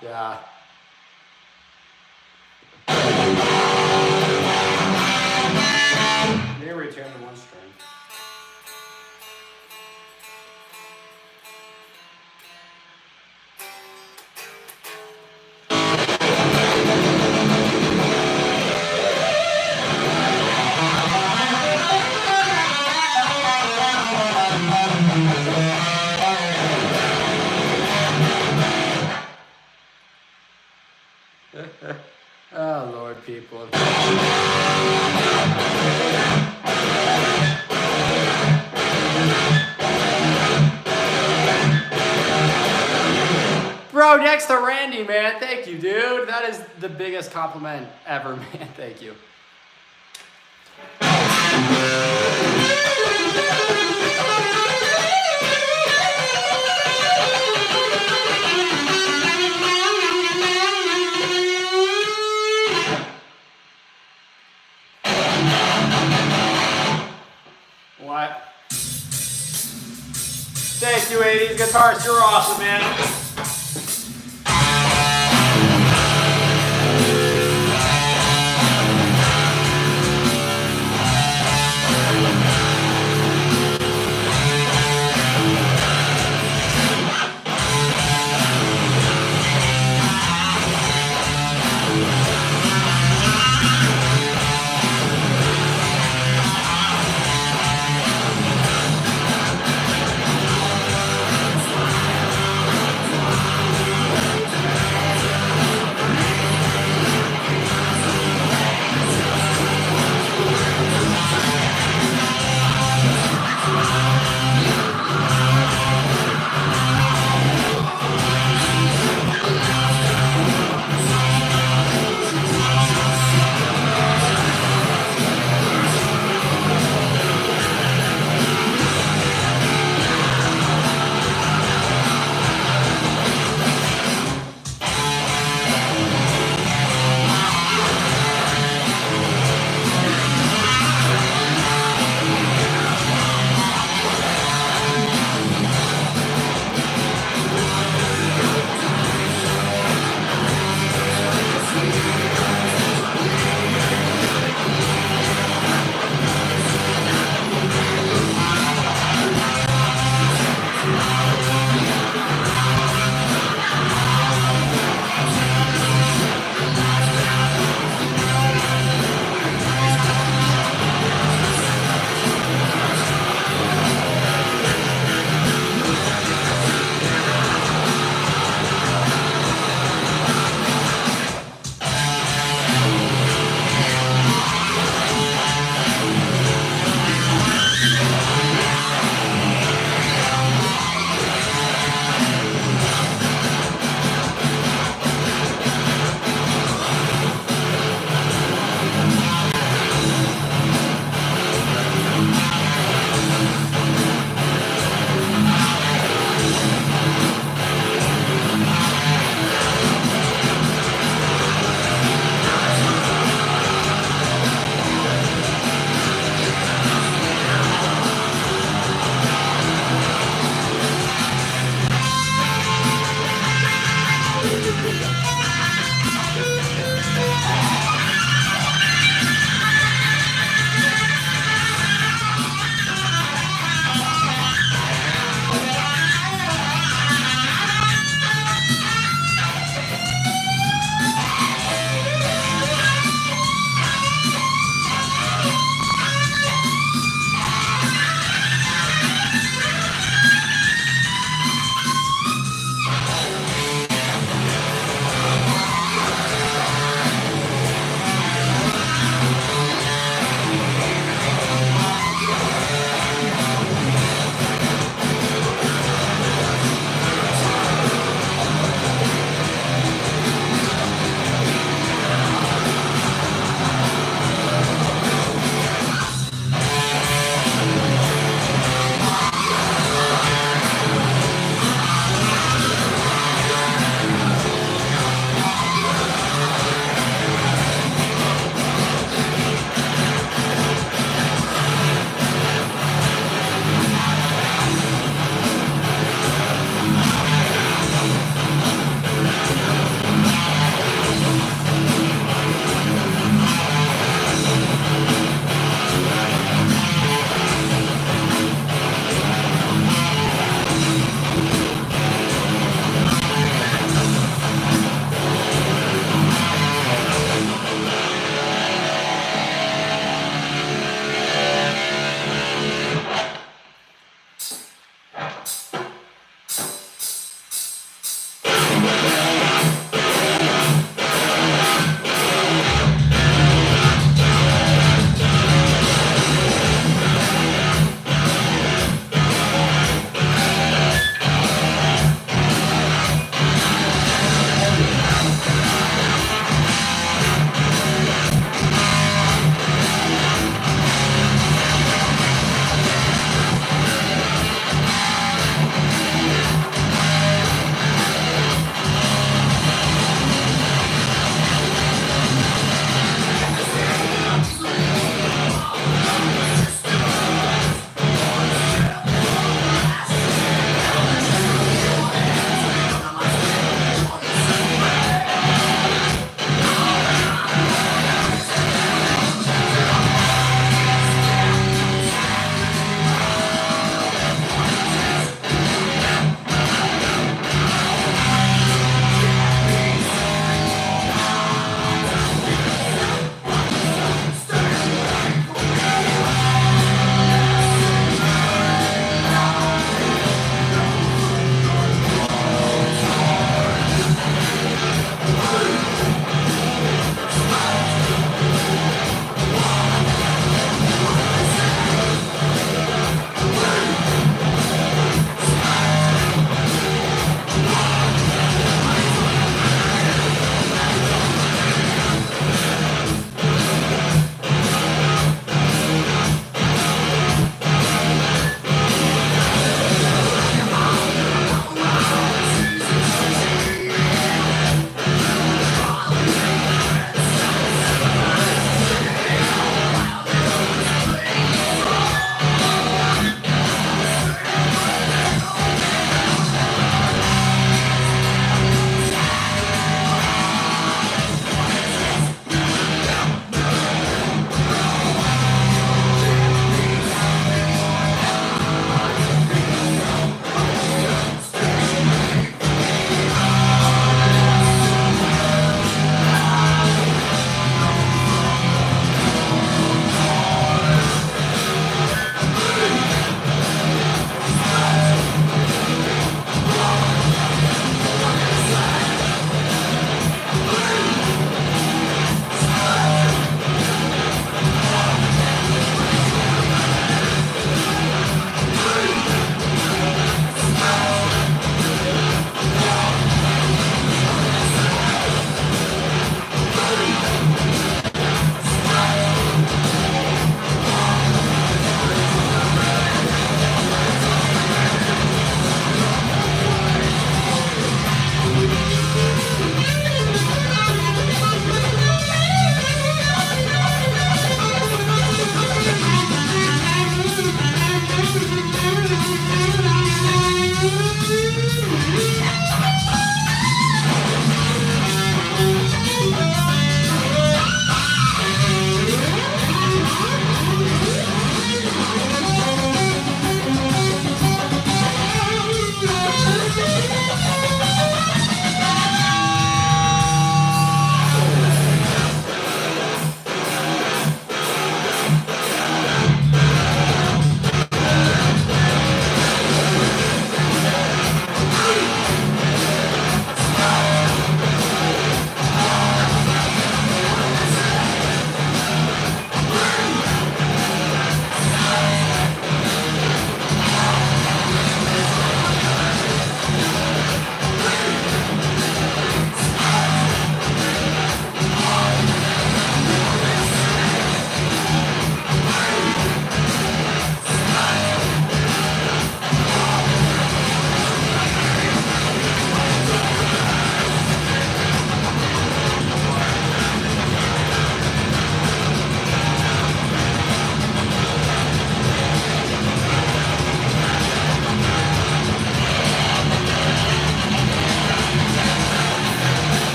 Yeah. They return to one string. Oh, Lord, people. Bro, next to Randy, man. Thank you, dude. That is the biggest compliment ever, man. Thank you. What? Thank you, 80s guitarist. You're awesome, man.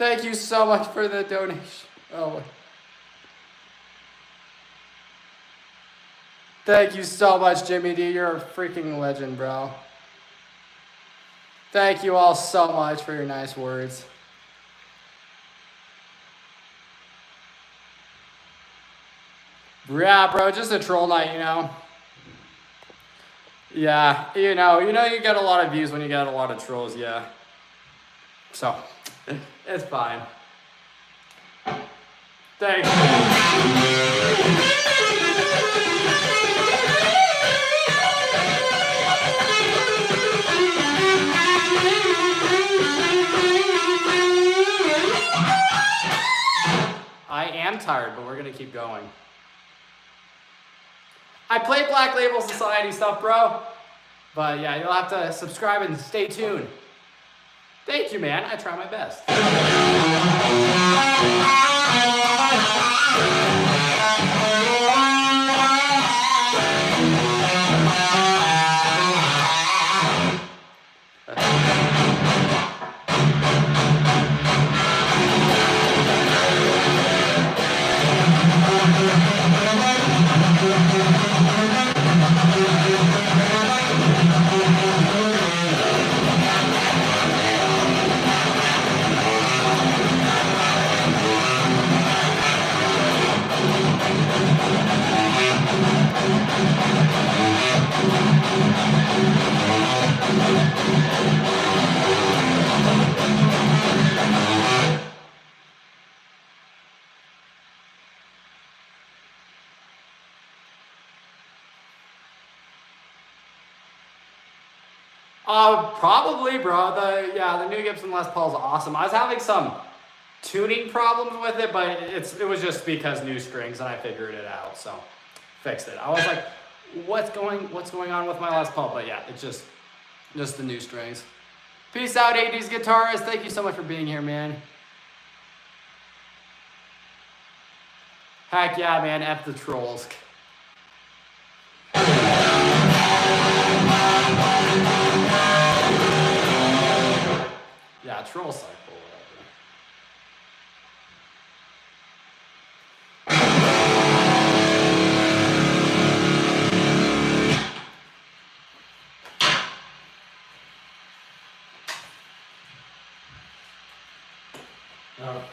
Thank you so much for the donation. Oh. Thank you so much, Jimmy D. You're a freaking legend, bro. Thank you all so much for your nice words. Yeah, bro, just a troll night, you know. Yeah, you know, you get a lot of views when you get a lot of trolls, yeah. So, it's fine. Thanks. I am tired, but we're gonna keep going. I play Black Label Society stuff, bro. But yeah, you'll have to subscribe and stay tuned. Thank you, man. I try my best. Probably, bro. The new Gibson Les Paul is awesome. I was having some tuning problems with it, but it was just because new strings, and I figured it out, so fixed it. I was like, what's going on with my Les Paul? But yeah, it's just the new strings. Peace out, 80s guitarist. Thank you so much for being here, man. Heck yeah, man. F the trolls. Yeah, troll cycle, whatever. Oh.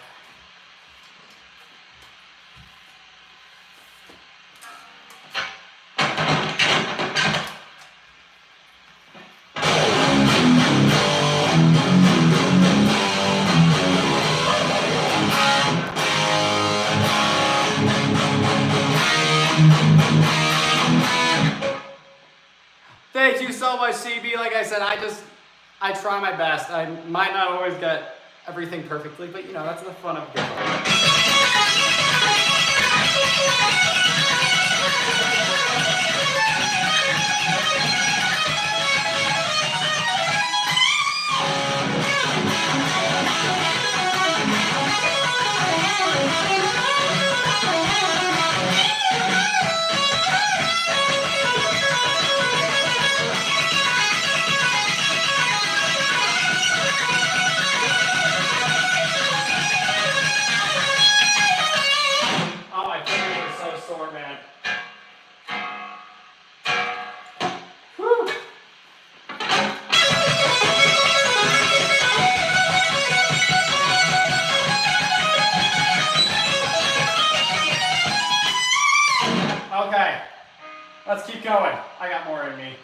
Thank you so much, CB. Like I said, I try my best. I might not always get everything perfectly, but you know, that's the fun of it. Okay, let's keep going. I got more in me.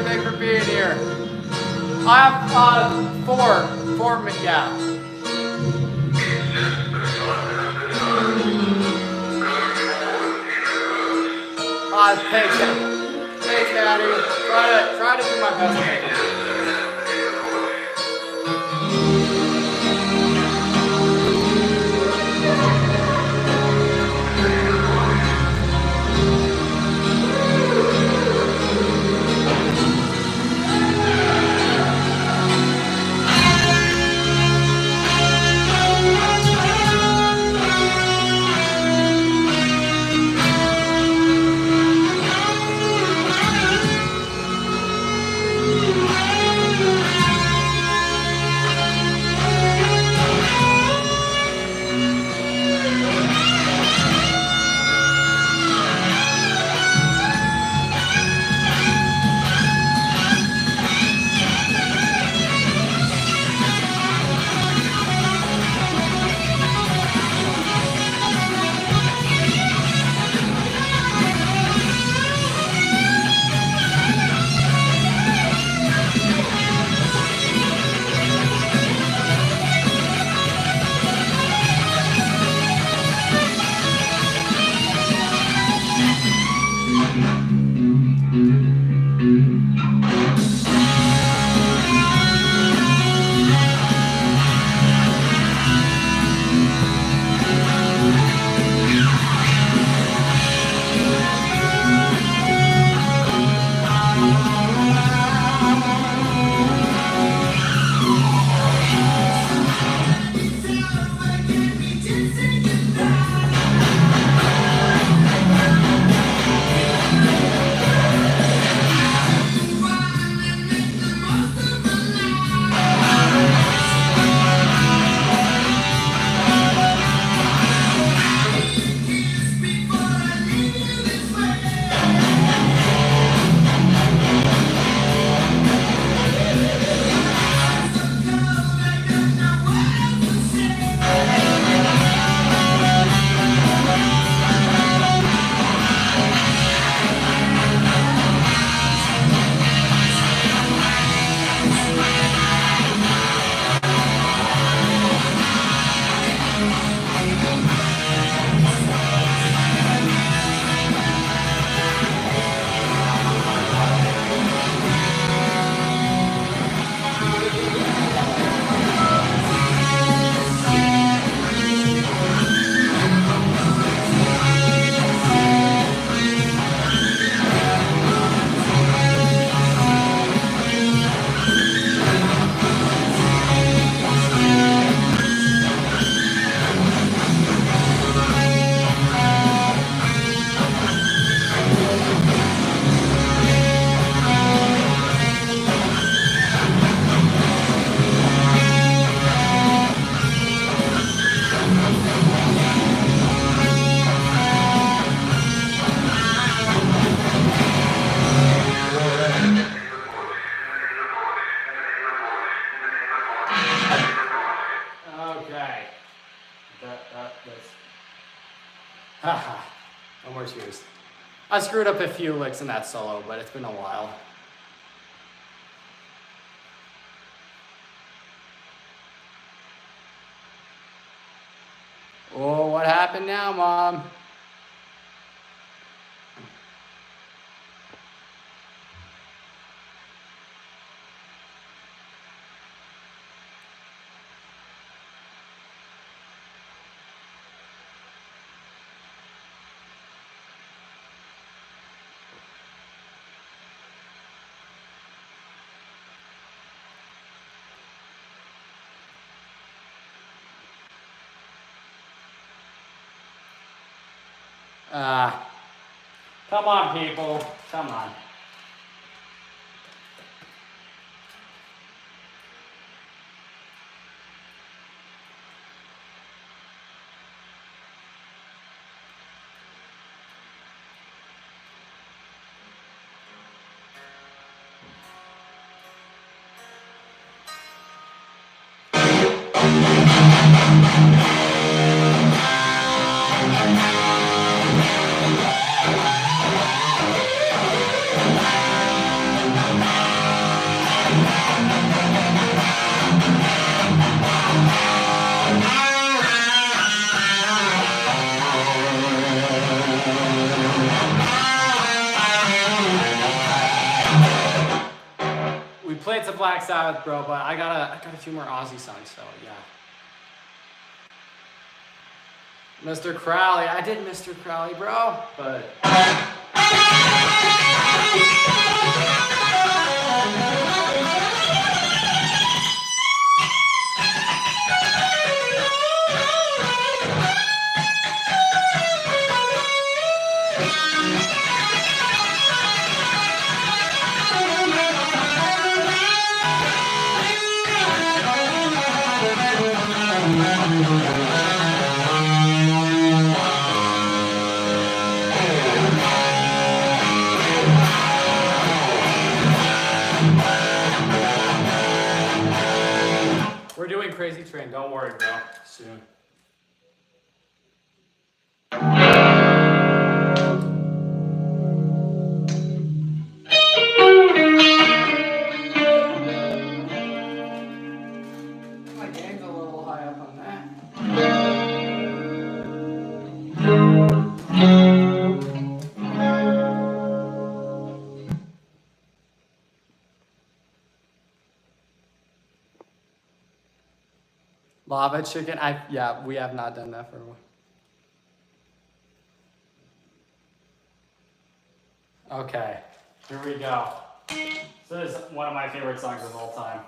Thanks for being here. I have four, yeah. Thanks, Daddy. Try to do my best to make it. Haha, no more tears. I screwed up a few licks in that solo, but it's been a while. Oh, what happened now, Mom? Come on, people. Come on. played some Black Sabbath, bro, but I got a few more Ozzy songs, so yeah. Mr. Crowley, I did Mr. Crowley, bro, but. We're doing Crazy Train, don't worry, bro. Soon. My game's a little high up on that. Lava chicken? Yeah, we have not done that for a while. Okay, here we go. So this is one of my favorite songs of all time.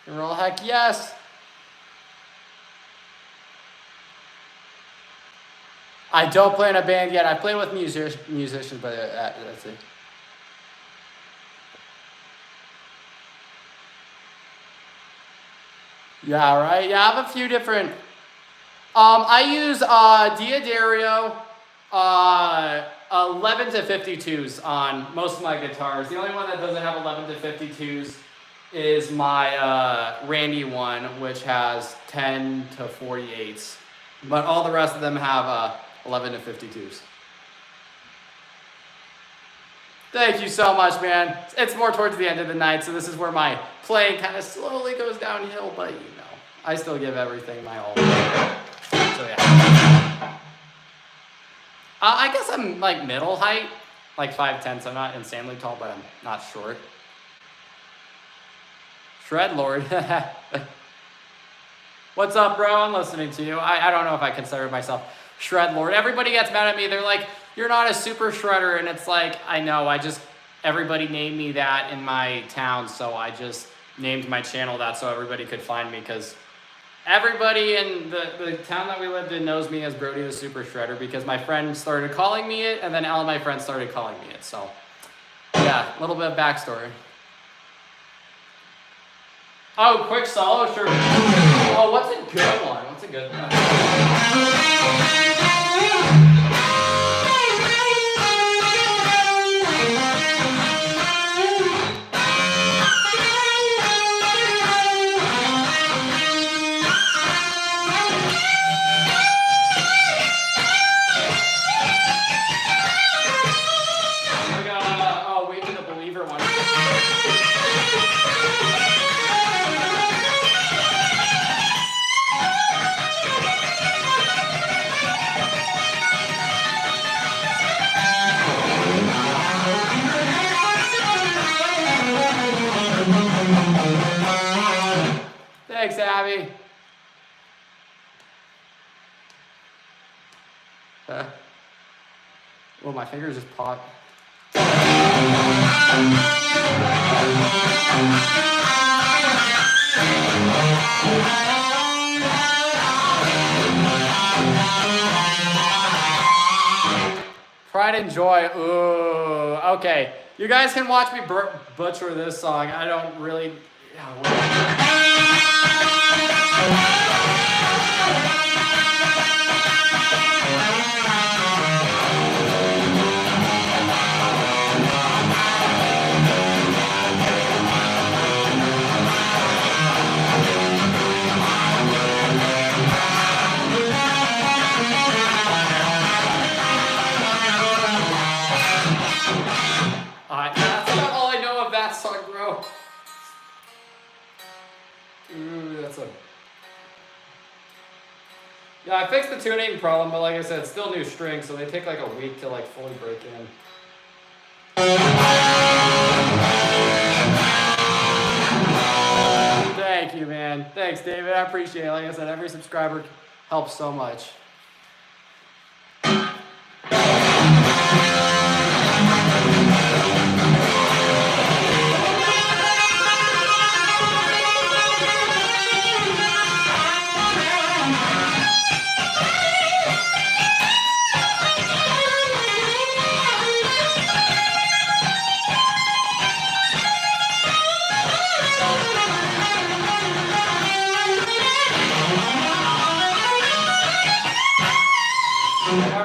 Roll, heck yes. I don't play in a band yet. I play with musicians, but that's it. Yeah, right. Yeah, I have a few different. I use Diodario 11 to 52s on most of my guitars. The only one that doesn't have 11 to 52s is my Randy one, which has 10 to 48s. But all the rest of them have 11 to 52s. Thank you so much, man. It's more towards the end of the night, so this is where my playing kind of slowly goes downhill, but you know, I still give everything my all. So yeah. I guess I'm like middle height, like 5'10", so I'm not insanely tall, but I'm not short. Shred Lord. What's up, bro? I'm listening to you. I don't know if I consider myself Shred Lord. Everybody gets mad at me. They're like, you're not a super shredder. And it's like, I know, everybody named me that in my town. So I just named my channel that so everybody could find me, because everybody in the town that we lived in knows me as Brody the Super Shredder, because my friend started calling me it, and then all of my friends started calling me it. So yeah, a little bit of backstory. Oh, quick solo, sure. Oh, what's a good one? What's a good one? Wait for the Believer one. Thanks, Abby. Well, my fingers just popped. Pride and Joy. Ooh, okay. You guys can watch me butcher this song. I don't really. That's about all I know of that song, bro. Ooh, that's a... Yeah, I fixed the tuning problem, but like I said, it's still new strings, so they take like a week to like fully break in. Thank you, man. Thanks, David. I appreciate it. Like I said, every subscriber helps so much.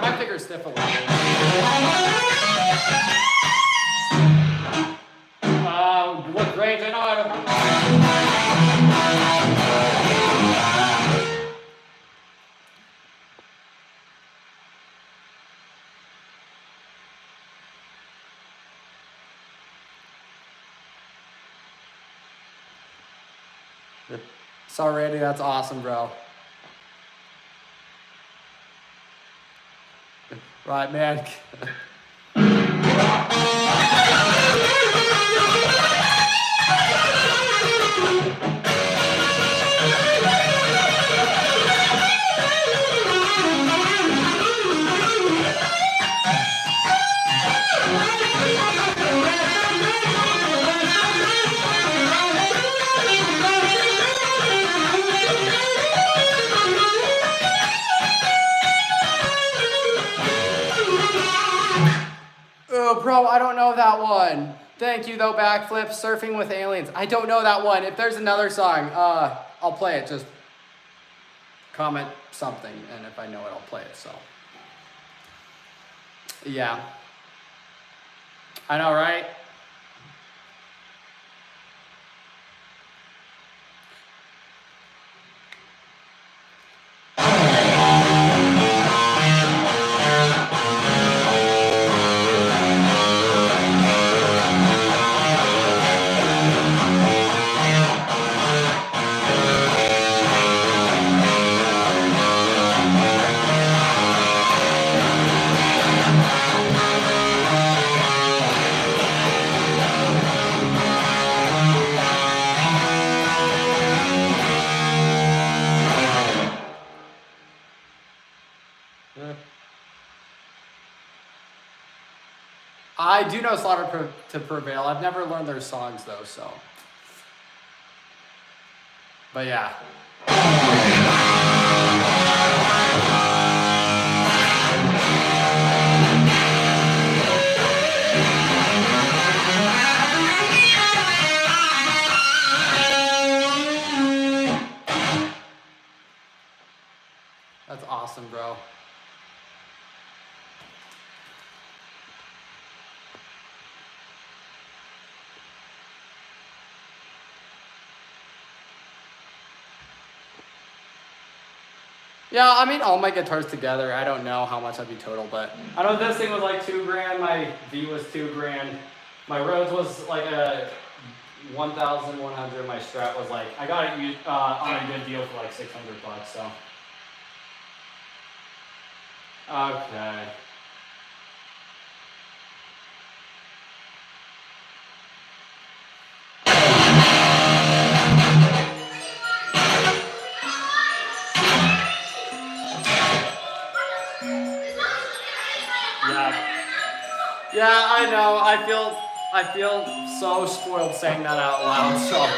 My finger's stiff a little bit. What range? I know how to... Sorry, Randy, that's awesome, bro. Right, man. bro, I don't know that one. Thank you though, backflip, surfing with aliens. I don't know that one. If there's another song, I'll play it. Just comment something, and if I know it, I'll play it. So, yeah. I know, right? I do know Slaughter to Prevail. I've never learned their songs though, so. But yeah. That's awesome, bro. Yeah, I mean, all my guitars together, I don't know how much I'd be total, but I know this thing was like $2,000. My V was $2,000. My Rhodes was like a 1,100. My Strat was like, I got it on a good deal for like $600. So. Okay. yeah, I know. I feel so spoiled saying that out loud. So.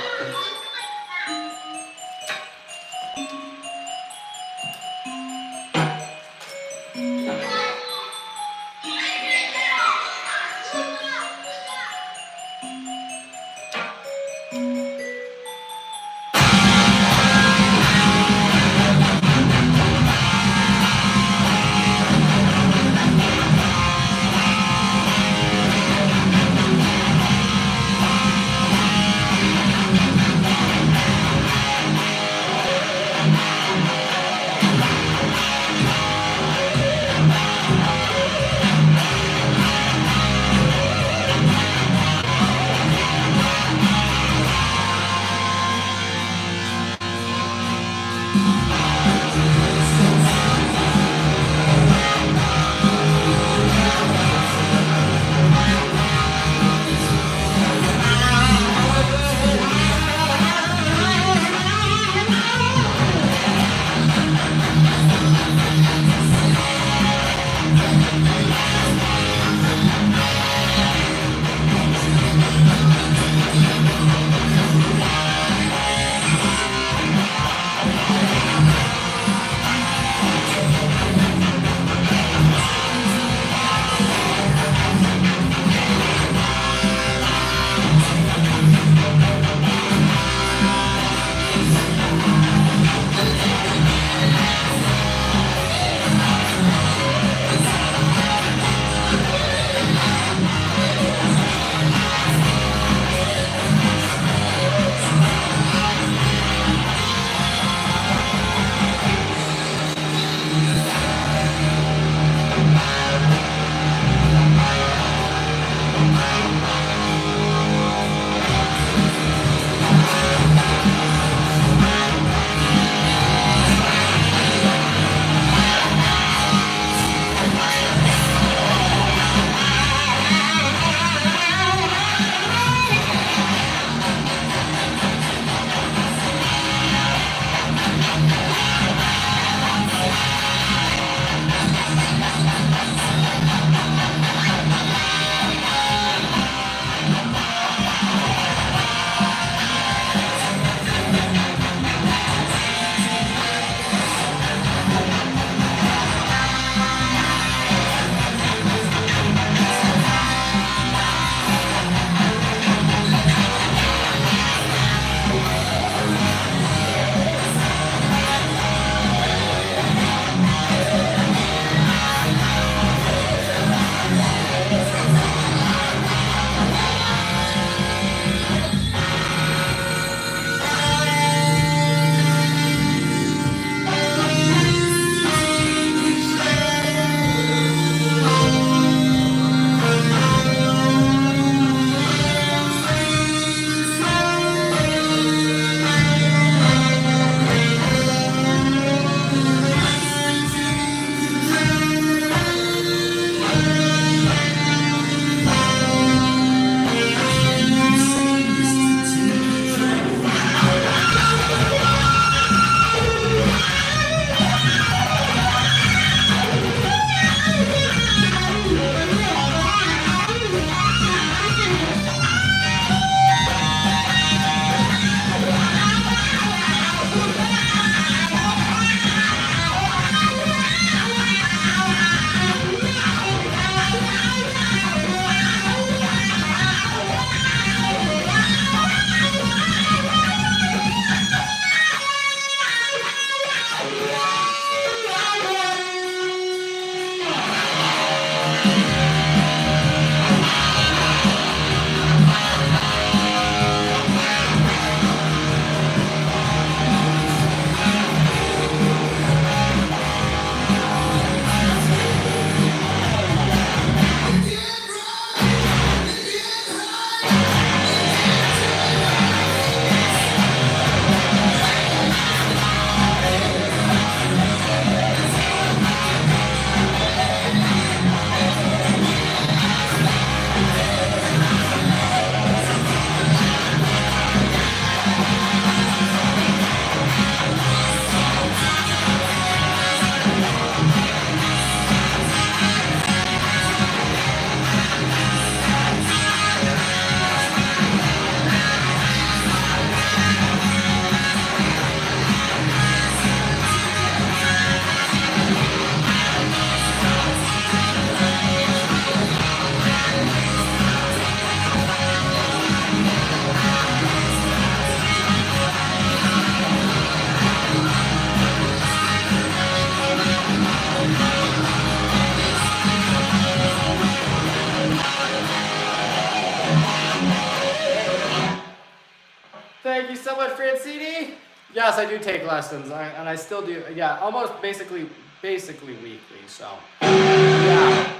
good, CD? Yes, I do take lessons, and I still do. Yeah, almost basically weekly. So, yeah,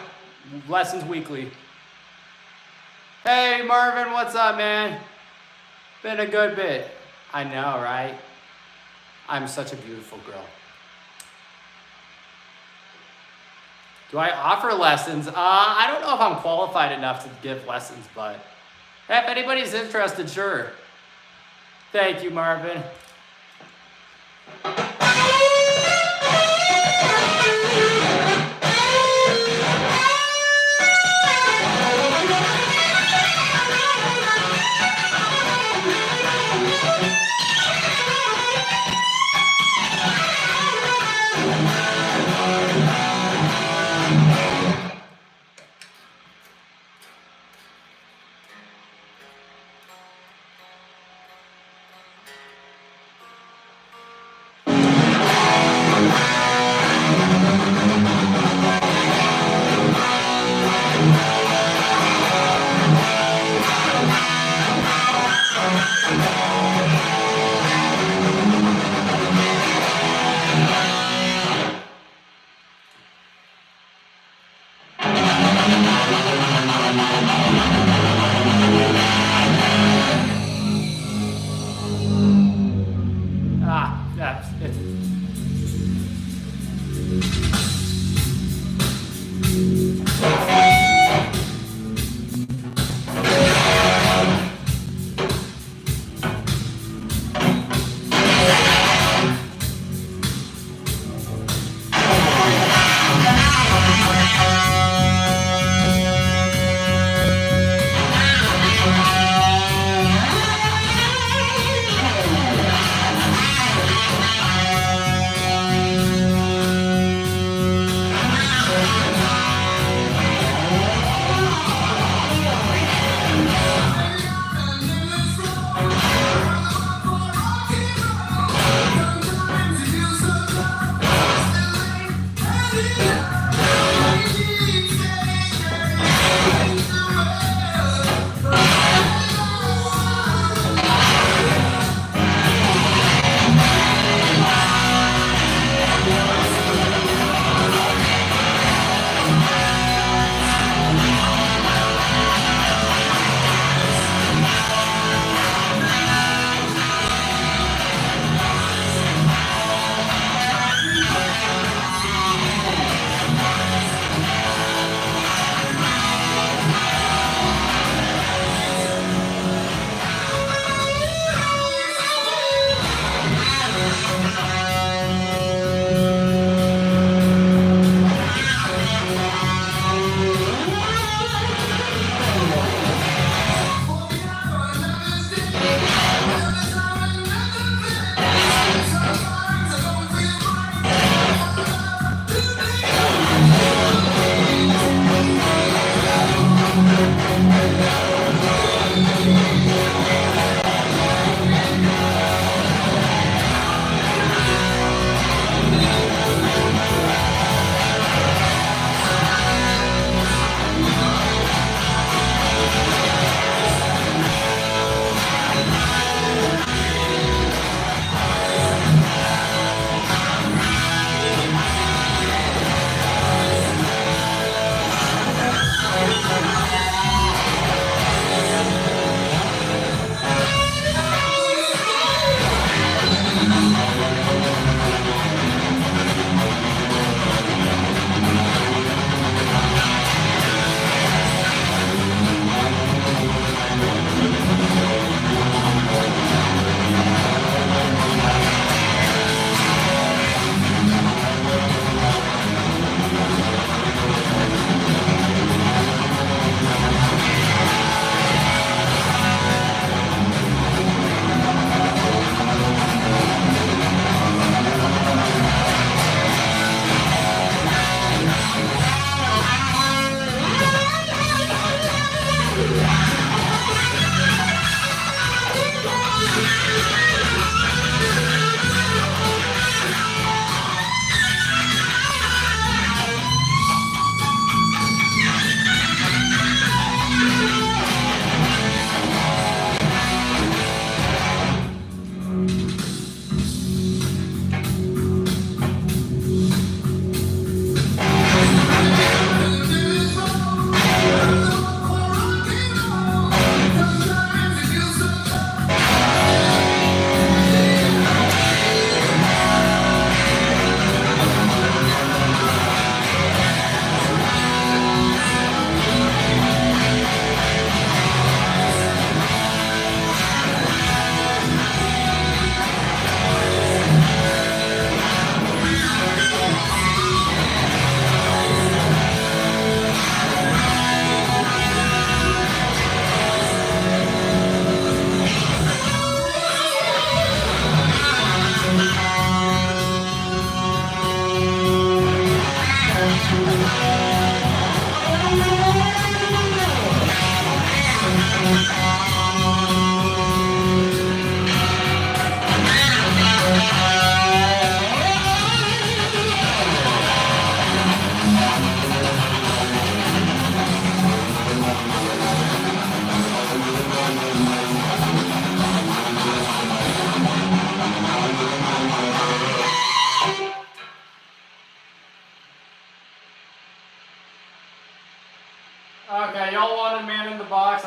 lessons weekly. Hey, Marvin, what's up, man? Been a good bit. I know, right? I'm such a beautiful girl. Do I offer lessons? I don't know if I'm qualified enough to give lessons, but if anybody's interested, sure. Thank you, Marvin.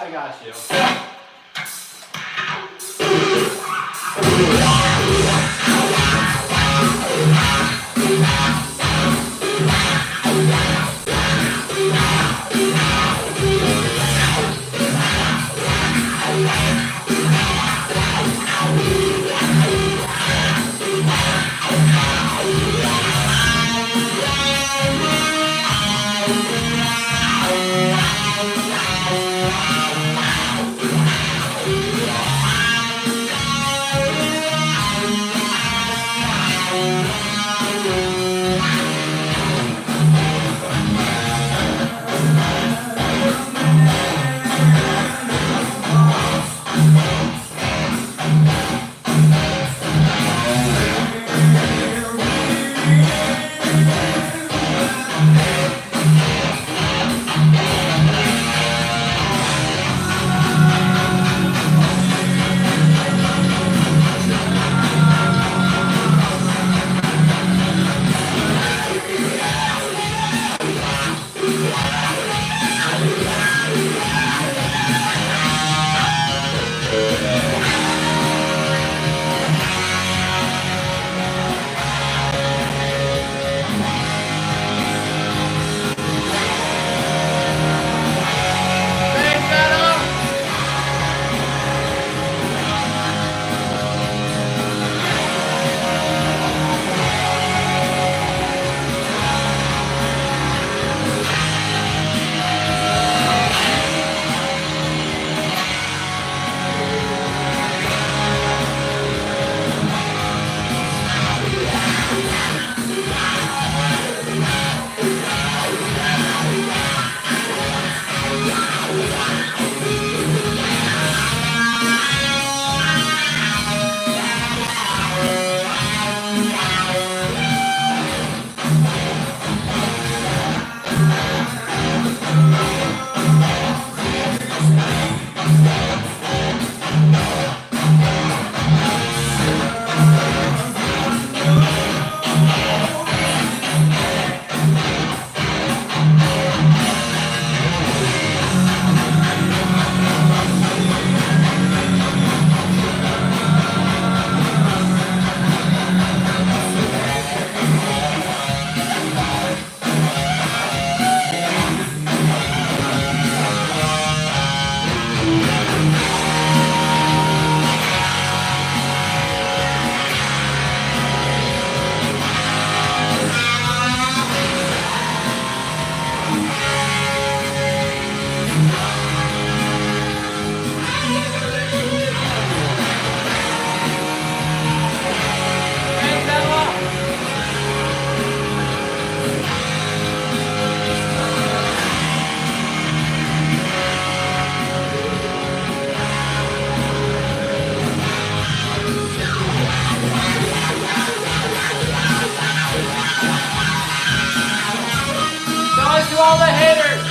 I got you. all the haters.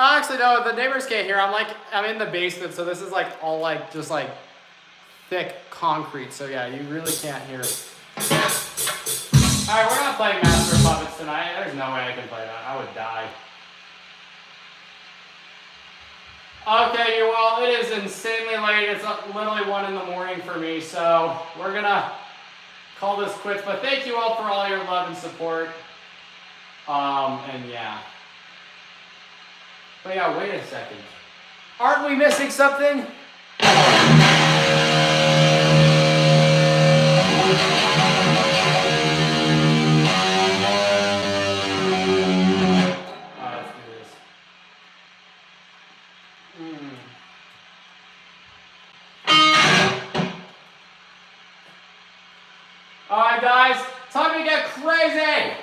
Actually, no, the neighbors can't hear. I'm in the basement, so this is like all like just like thick concrete. So yeah, you really can't hear Alright, we're not playing Master of Puppets tonight. There's no way I can play that. I would die. Okay, well, it is insanely late. It's literally 1 in the morning for me, so we're gonna call this quits. But thank you all for all your love and support. And yeah. But yeah, wait a second. Aren't we missing something? Let's do this. Alright guys, time to get crazy!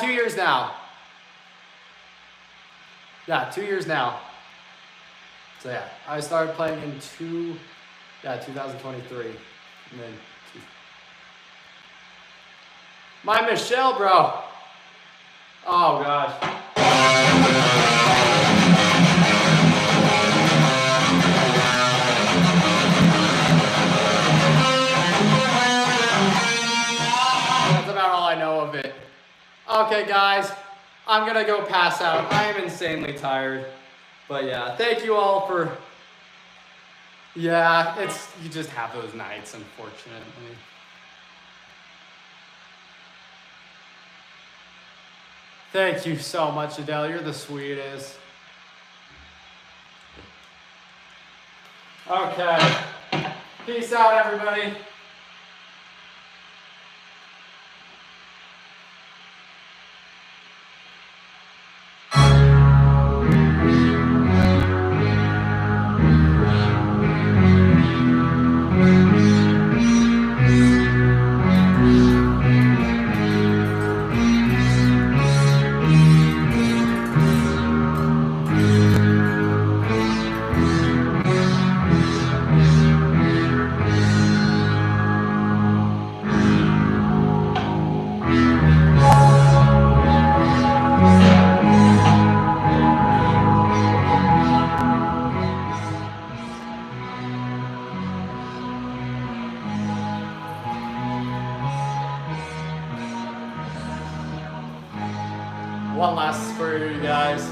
2 years now. Yeah, 2 years now. So yeah, I started playing in 2023. And then my Michelle, bro. Oh gosh. That's about all I know of it. Okay, guys, I'm gonna go pass out. I am insanely tired. But yeah, thank you all for. Yeah, you just have those nights, unfortunately. Thank you so much, Adele. You're the sweetest. Okay. Peace out, everybody. One last for you guys.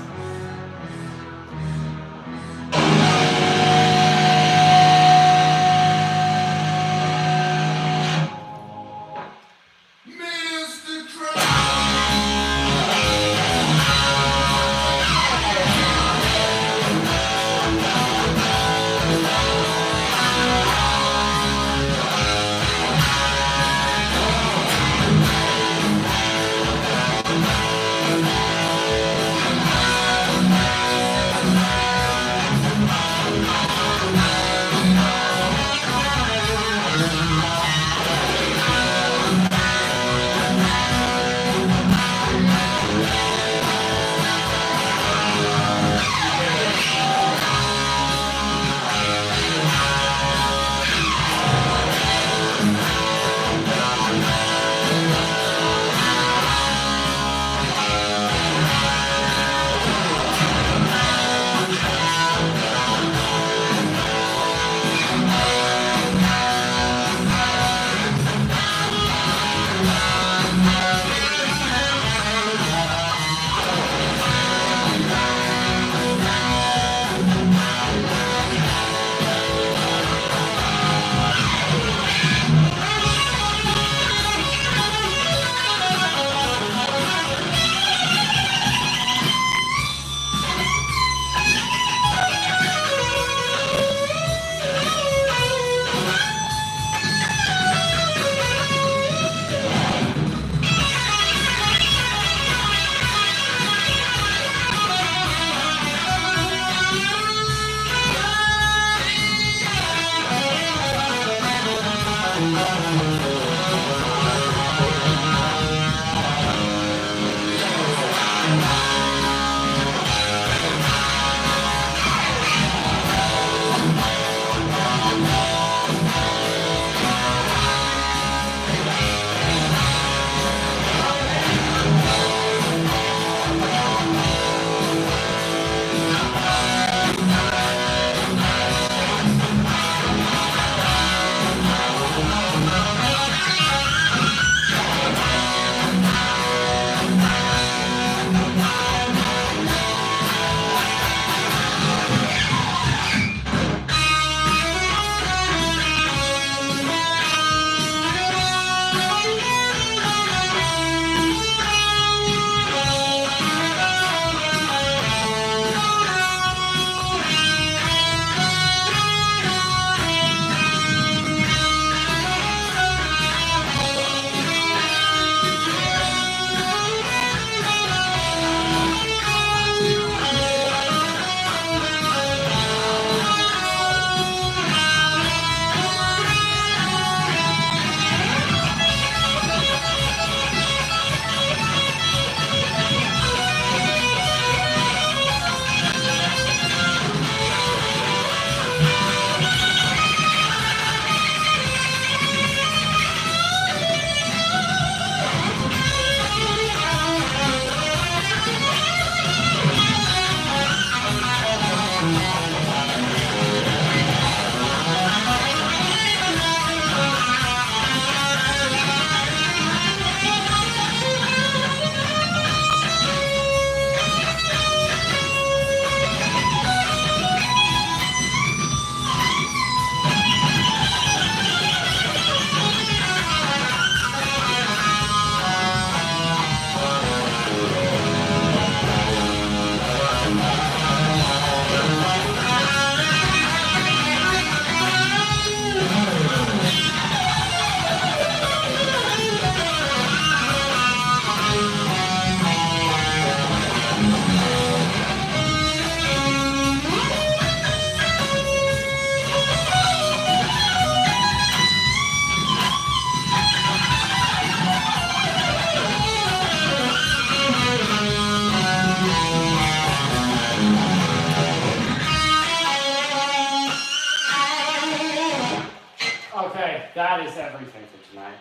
that is everything for tonight.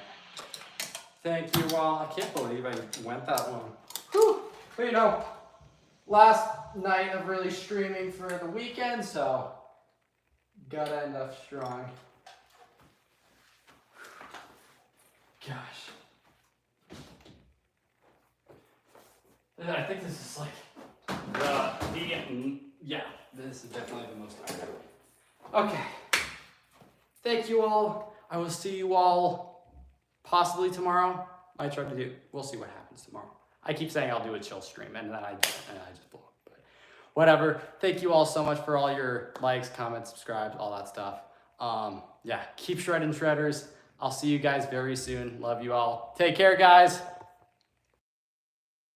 Thank you all. I can't believe I went that long. Whew. But you know, last night of really streaming for the weekend, so gotta end up strong. Gosh. I think this is like yeah, this is definitely the most tiring. Okay. Thank you all. I will see you all possibly tomorrow. I try to do, we'll see what happens tomorrow. I keep saying I'll do a chill stream and then I just blow up. But whatever. Thank you all so much for all your likes, comments, subscribes, all that stuff. Yeah, keep shredding shredders. I'll see you guys very soon. Love you all. Take care, guys.